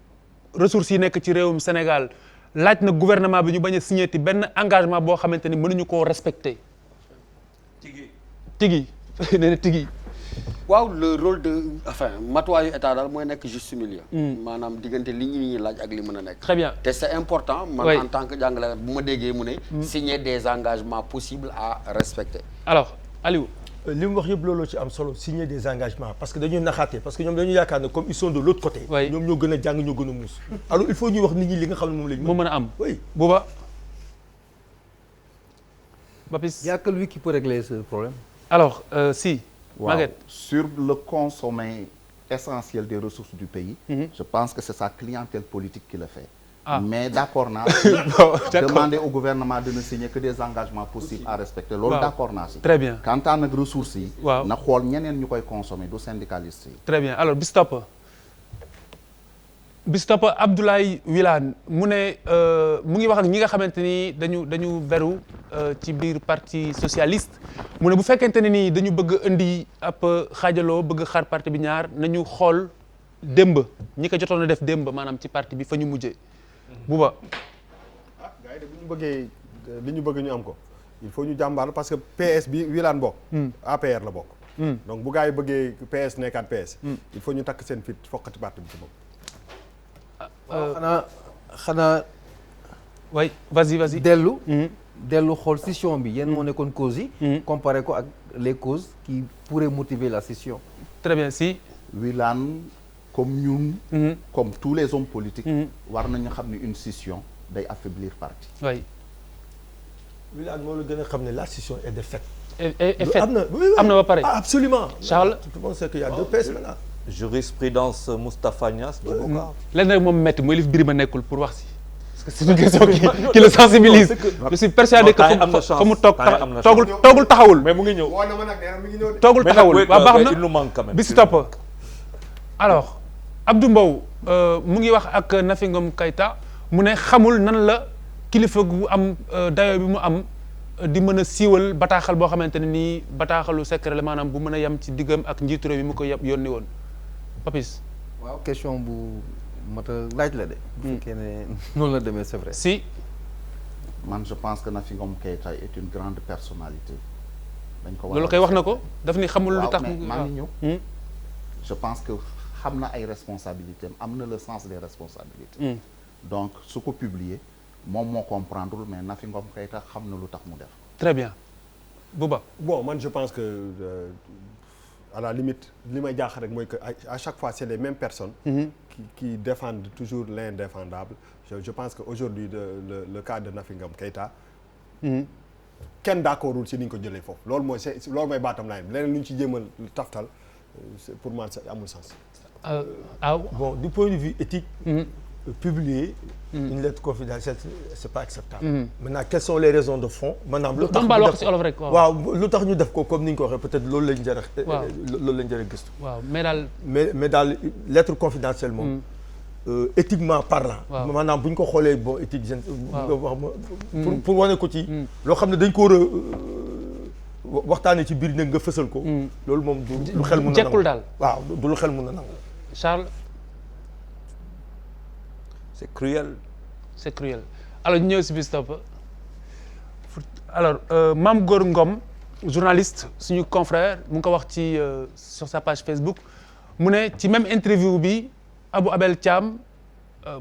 Speaker 3: ressources yi nekk ci réewum Sénégal laaj na gouvernement bi ñu bañ a signé ti benn engagement boo xamante ni mënuñu koo respecter. tigi nee na tigi.
Speaker 9: waaw le rôle de matuwaayu état daal mooy nekk juste milieu. maanaam diggante li ñuy laaj ak li mën a nekk.
Speaker 3: très bien
Speaker 9: te c'est important. man en tant que jàngalekat bu ma déggee mu ne. signer des engagements possibles à respecter.
Speaker 3: alors Aliou.
Speaker 12: li mu wax yëpp looloo ci am solo signer des engagements parce que dañuy naxaate parce que ñoom dañu yaakaar ne comme ils sont de l'autre côté. ñoom ñoo gën a jàng ñoo gën a muus. alors il faut ñuy wax nit ñi li nga xam ne moom lañ.
Speaker 3: moo mën a am
Speaker 12: oui
Speaker 3: Bouba. Bapis.
Speaker 8: Il y a que lui qui peut régler ce problème.
Speaker 3: alors si.
Speaker 11: Wow. Sur le consommé essentiel des ressources du pays, je pense que c'est sa clientèle politique qui le fait. Mais d'accord, demander au gouvernement de ne signer que des engagements possibles à respecter. D'accord,
Speaker 3: très bien.
Speaker 11: Quant à nos ressources, na xool ñeneen ñu koy consommer du syndicaliste yi.
Speaker 3: Très bien. Alors Bistop Abdoulaye Wilane mu ne mu ngi wax ak ñi nga xamante ni dañu beru ci biir parti socialiste mu ne bu fekkente ne ni dañu bëgg indi ab xaajaloo bëgg xaar parti bi ñaar nañu xool démb ñi ko jotoon a def démb maanaam ci parti bi fa ñu mujjee. Bouba.
Speaker 10: gars yi de bu ñu bëggee li ñu bëgg ñu am ko il faut ñu jàmbaar parce que PS bi Wilane bokk. APR la bokk. donc bu gars yi bëggee PS nekkaat PS. il faut ñu takk seen fit foqati parti bi ci bopp.
Speaker 8: xanaa.
Speaker 3: oui vas-y.
Speaker 8: dellu xool scission bi yéen moo nekkoon causes yi. comparé ko ak les causes qui pourraient motiver la scission.
Speaker 3: très bien si.
Speaker 11: Wilane comme ñun. comme tous les hommes politiques. war nañu xam ne une scission day affaiblir parti.
Speaker 3: oui.
Speaker 12: Wilane moo la gën a xam ne la scission est de fait.
Speaker 3: am na ba pare.
Speaker 12: absolument
Speaker 3: Charles.
Speaker 12: je pense qu'il y a deux PS maintenant.
Speaker 7: jurisprudence Moustapha Niasse.
Speaker 3: lenn rek moom métti mooy li fi Birima nekkul pour wax si. parce que c'est une question qui le sensibilise. je suis persuadé que fa mu toog toogul taxawul.
Speaker 7: mais mu ngi ñëw.
Speaker 3: toogul taxawul waaw baax na
Speaker 7: il nous manque quand même.
Speaker 3: bi si topp alors Abdou Mbow mu ngi wax ak Nafi Ngom Keïta mu ne xamul nan la kilifa gu am dayo bi mu am di mën a siiwal bataaxal boo xamante ne nii bataaxalu secret la maanaam bu mën a yem ci diggam ak njiitu réew mi mu ko yónni woon Papis.
Speaker 8: waaw question bu mata laaj la de. bu fekkee ne noonu la demee c'est vrai.
Speaker 3: si.
Speaker 11: man je pense que Nafi Ngom Keïta est une grande personnalité. dañ ko war
Speaker 3: loolu koy wax na ko daf ni xamul lu tax.
Speaker 11: maa ngi ñëw. je pense que xam na ay responsabilités am na le sens des responsabilités. donc su ko publier moom moo comprendre mais Nafi Ngom Keïta xam na lu tax mu def.
Speaker 3: très bien Bouba.
Speaker 10: bon man je pense que à la limite li may jaaxal rek mooy que à chaque fois c'est les mêmes personnes. qui défendent toujours l'indéfendable. je pense que aujourd'hui le cas de Nafi Ngom Keïta. kenn d'accordul si ni ñu ko jëlee foofu loolu mooy baatam line bi leneen lu ñu ci jéemal taftal pour moi ça amul sens.
Speaker 12: Bon, du point de vue éthique, publier une lettre confidentielle, c'est pas acceptable. Maintenant, quelles sont les raisons de fond? Maintenant, lu tax ñu def ko comme ni ñu ko waxee peut-être loolu lañ jar loolu lañ jar a gëstu.
Speaker 3: waaw
Speaker 12: mais daal lettre confidentielle moom. Éthiquement parlant. maanaam bu ñu ko xoolee bon éthique jeune. pour wane ko ci. loo xam ne dañ ko war a waxtaanee ci biir nag nga fësal ko. loolu moom du lu xel mun na nangu
Speaker 3: daal.
Speaker 12: waaw du lu xel mun na nangu.
Speaker 3: Charles.
Speaker 7: c'est cruel.
Speaker 3: c'est cruel alors ñu ñëw si bis topp alors Mame Gor Ngom journaliste suñu confrère mu ngi ko wax ci sur sa page Facebook mu ne ci même interview bi Abou Abel Thiam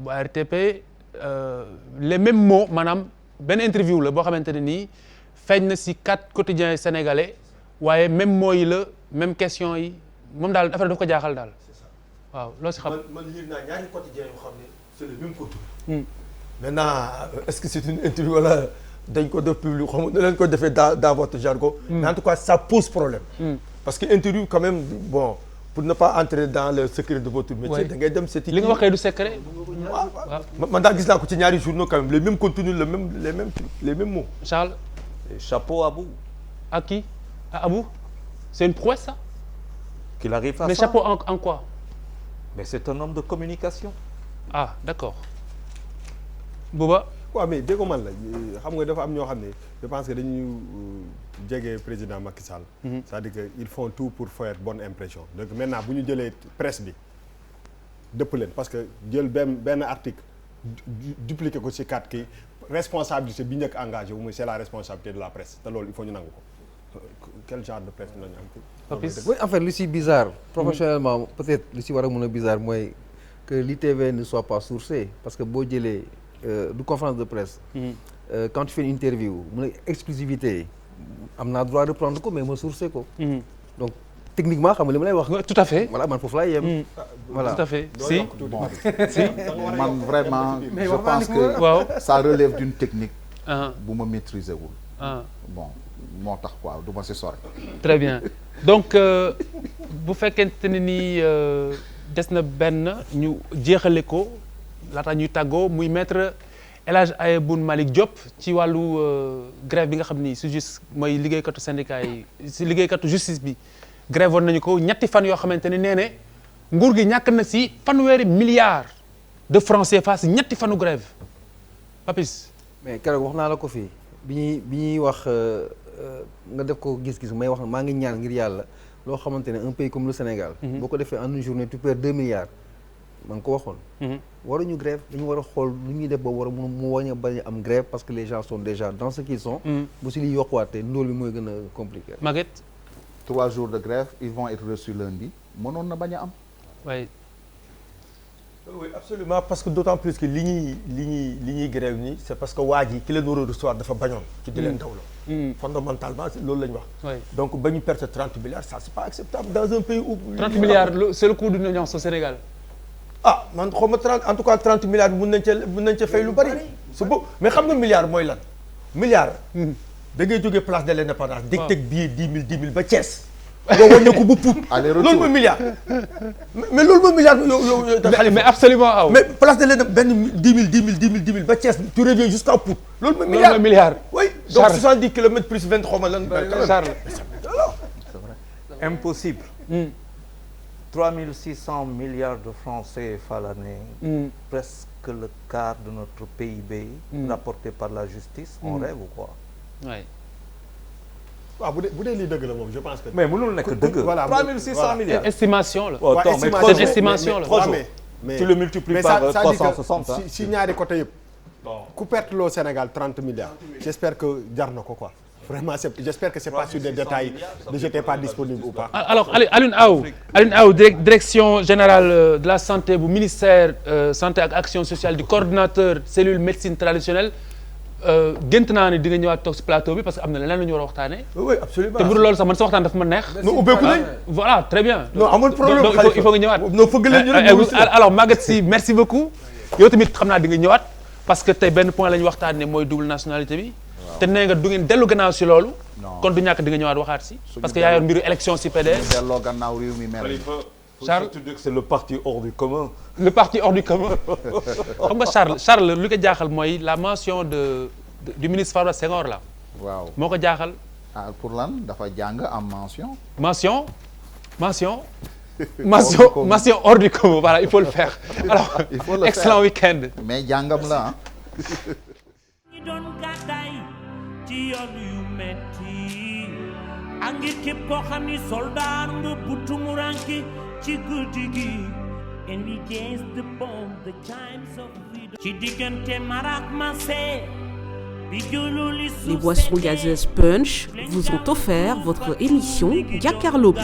Speaker 3: bu ARTP les mêmes mots maanaam benn interview la boo xamante ne nii feeñ na si 4 quotidiens sénégalais waaye même mots yi la même question yi moom daal affaire daf ko jaaxal daal waaw loo si xam.
Speaker 12: man lire naa ñaari quotidiens yoo xam ne c'est le même contenu. maintenant est-ce que c'est une interview wala dañ ko def public xam nga leen ko defee dans votre jargon. mais en tout cas ça pose problème. parce que interview quand même bon pour ne pas entrer dans le secret de votre métier. da ngay dem seeti
Speaker 3: li nga waxee du secret.
Speaker 12: waaw man daal gis naa ko ci ñaari journaux quand même les mêmes contenus les mêmes mots.
Speaker 3: Charles.
Speaker 7: Chapeau à Abou.
Speaker 3: À qui? À Abou? C'est une prouesse ça?
Speaker 7: Qu'il arrive à
Speaker 3: mais
Speaker 7: ça.
Speaker 3: chapeau en quoi?
Speaker 7: Mais c'est un homme de communication.
Speaker 3: Ah d'accord. Bouba.
Speaker 10: waaw mais dégg man la xam nga dafa am ñoo xam ne je pense que dañuy jege président Macky Sall. c'est-à-dire que ils font tout pour faire bonne impression donc maintenant bu ñu jëlee presse bi dëpp leen parce que jël benn article dupliquer ko ci 4 kii responsabilité bi njëkk engagé wu muy c'est la responsabilité de la presse te loolu il faut ñu nangu ko quel genre de presse lañu am.
Speaker 8: oui en fait lu si bizarre. professionnellement peut-être lu si war a mën a bizarre mooy que l'ITV ne soit pas sourcé parce que boo jëlee. du conférence de presse. Quand tu fais une interview mu ne exclusivité am naa droit de prendre ko mais ma sourcé ko. donc techniquement xam nga li ma lay wax.
Speaker 3: tout à fait
Speaker 8: voilà man foofu laay yem. voilà
Speaker 3: tout à fait si.
Speaker 11: si man vraiment je pense que
Speaker 3: waaw
Speaker 11: ça relève d'une technique. bu ma maîtriser wul. bon moo tax quoi du ma si sori.
Speaker 3: très bien donc bu fekkente ne ni des na benn ñu jeexale ko. laata ñuy tàggoo muy maître El Hadj Ayeboun Malick Diop ci wàllu grève bi nga xam ni SYTJUST mooy liggéeykatu syndicat yi si liggéeykatu justice bi grève woon nañu ko ñetti fan yoo xamante ne nee ne nguur gi ñàkk na si fanweeri milliards de francs CFA si ñetti fanu grève Papis.
Speaker 8: mais keroog wax naa la ko fii bi ñuy wax nga def ko gis-gis may wax maa ngi ñaan ngir yàlla loo xamante ne un pays comme le Sénégal. boo ko defee en une journée tu perds 2 milliards. ma ngi ko waxoon. waruñu grève dañu war a xool lu ñuy def ba war a mu wañ a bañ a am grève parce que les gens sont déjà dans ce qu'ils sont. bu si li yokkuwaatee ndóol bi mooy gën a compliqué.
Speaker 3: Maguette.
Speaker 11: 3 jours de grève ils vont être reçus lundi mënoon na bañ a am.
Speaker 3: oui.
Speaker 12: oui absolument parce que d'autant plus que li ñuy grève nii c'est parce que waa ji ki leen war a recevoir dafa bañoon. ci di leen dawloo. fondamentalement loolu la ñu wax. donc ba ñu perte 30 milliards ça c'est pas acceptable dans un pays où.
Speaker 3: 30 milliards c'est le coût d'une audience au Sénégal.
Speaker 12: ah man xaw ma 30 en tout cas 30 milliards mun nañ ca fay lu bari. c'est beau mais xam nga milliard mooy lan. milliard. da ngay jógee place de l'Indépendance. waaw di teg billet 10 000 ba Thiès. nga wàññi ko ba puut. loolu mooy milliard. mais loolu mooy milliard yow
Speaker 3: mais absolument aw.
Speaker 12: mais place de leen benn 10 000 ba Thiès tu reviens jusqu'à Pout. loolu mooy milliard oui donc 70 kilomètres plus 20 xaw ma lan.
Speaker 3: Charles
Speaker 7: impossible. 3600 milliards de francs CFA l'année. Presque le quart de notre PIB. Rapporté par la justice. On rêve ou quoi?
Speaker 3: Oui.
Speaker 10: waaw bu dee lii dëgg la moom je pense que.
Speaker 7: mais mënul nekk dëgg.
Speaker 10: voilà
Speaker 7: 3600 milliards.
Speaker 3: estimation la.
Speaker 7: c'est
Speaker 3: une estimation la.
Speaker 10: mais
Speaker 7: tu le multiplies par 360.
Speaker 10: si ñaari côté yëpp. ku perte loo Sénégal 30 milliards. j'espère que jar na ko quoi. vraiment j'espère que c'est pas sur des détails ne j'étais pas disponible ou pas.
Speaker 3: alors Alioune Aw direction générale de la santé bu ministère santé ak action sociale du coordonnateur cellule médecine traditionnelle. gént naa ne di nga ñëwaat toog si plateau bi parce que am na leneen lu ñu war a waxtaanee.
Speaker 12: oui absolument
Speaker 3: te bu dul loolu sax man sa waxtaan dafa ma neex.
Speaker 12: non ubbeeku nañ.
Speaker 3: voilà très bien.
Speaker 12: non amul problème
Speaker 3: donc il faut nga ñëwaat.
Speaker 12: non fëgg leen ñu
Speaker 3: alors Maguette Sy merci beaucoup. yow tamit xam naa di nga ñëwaat parce que tey benn point la ñu waxtaanee mooy double nationalité bi. te nee nga du ngeen dellu gannaaw si loolu. kon du ñàkk di nga ñëwaat waxaat si. parce que yaa yor mbiru élection si PDS.
Speaker 11: delloo gannaaw réew mi mel.
Speaker 3: Charles
Speaker 7: tu dis que c'est le parti hors du commun.
Speaker 3: le parti hors du commun xam nga Charles lu ko jaaxal mooy la mention du ministre Farba Senghor là.
Speaker 11: waaw
Speaker 3: moo ko jaaxal.
Speaker 11: ah pour lan dafa jàng am mention.
Speaker 3: mention hors du commun voilà il faut le faire. alors
Speaker 11: il faut le
Speaker 3: excellent week-end.
Speaker 11: mais jàngam la ah.
Speaker 1: ñi doon gàddaay ci yoon yu metti ak ngir képp koo xam ni soldat nga bu tumuranke ci guddi gi. and against the bomb the times of freedom. ci diggante Marak Massé.
Speaker 2: Les boissons gazeuses Punch vous ont offert votre émission Jàkkaarloo bi.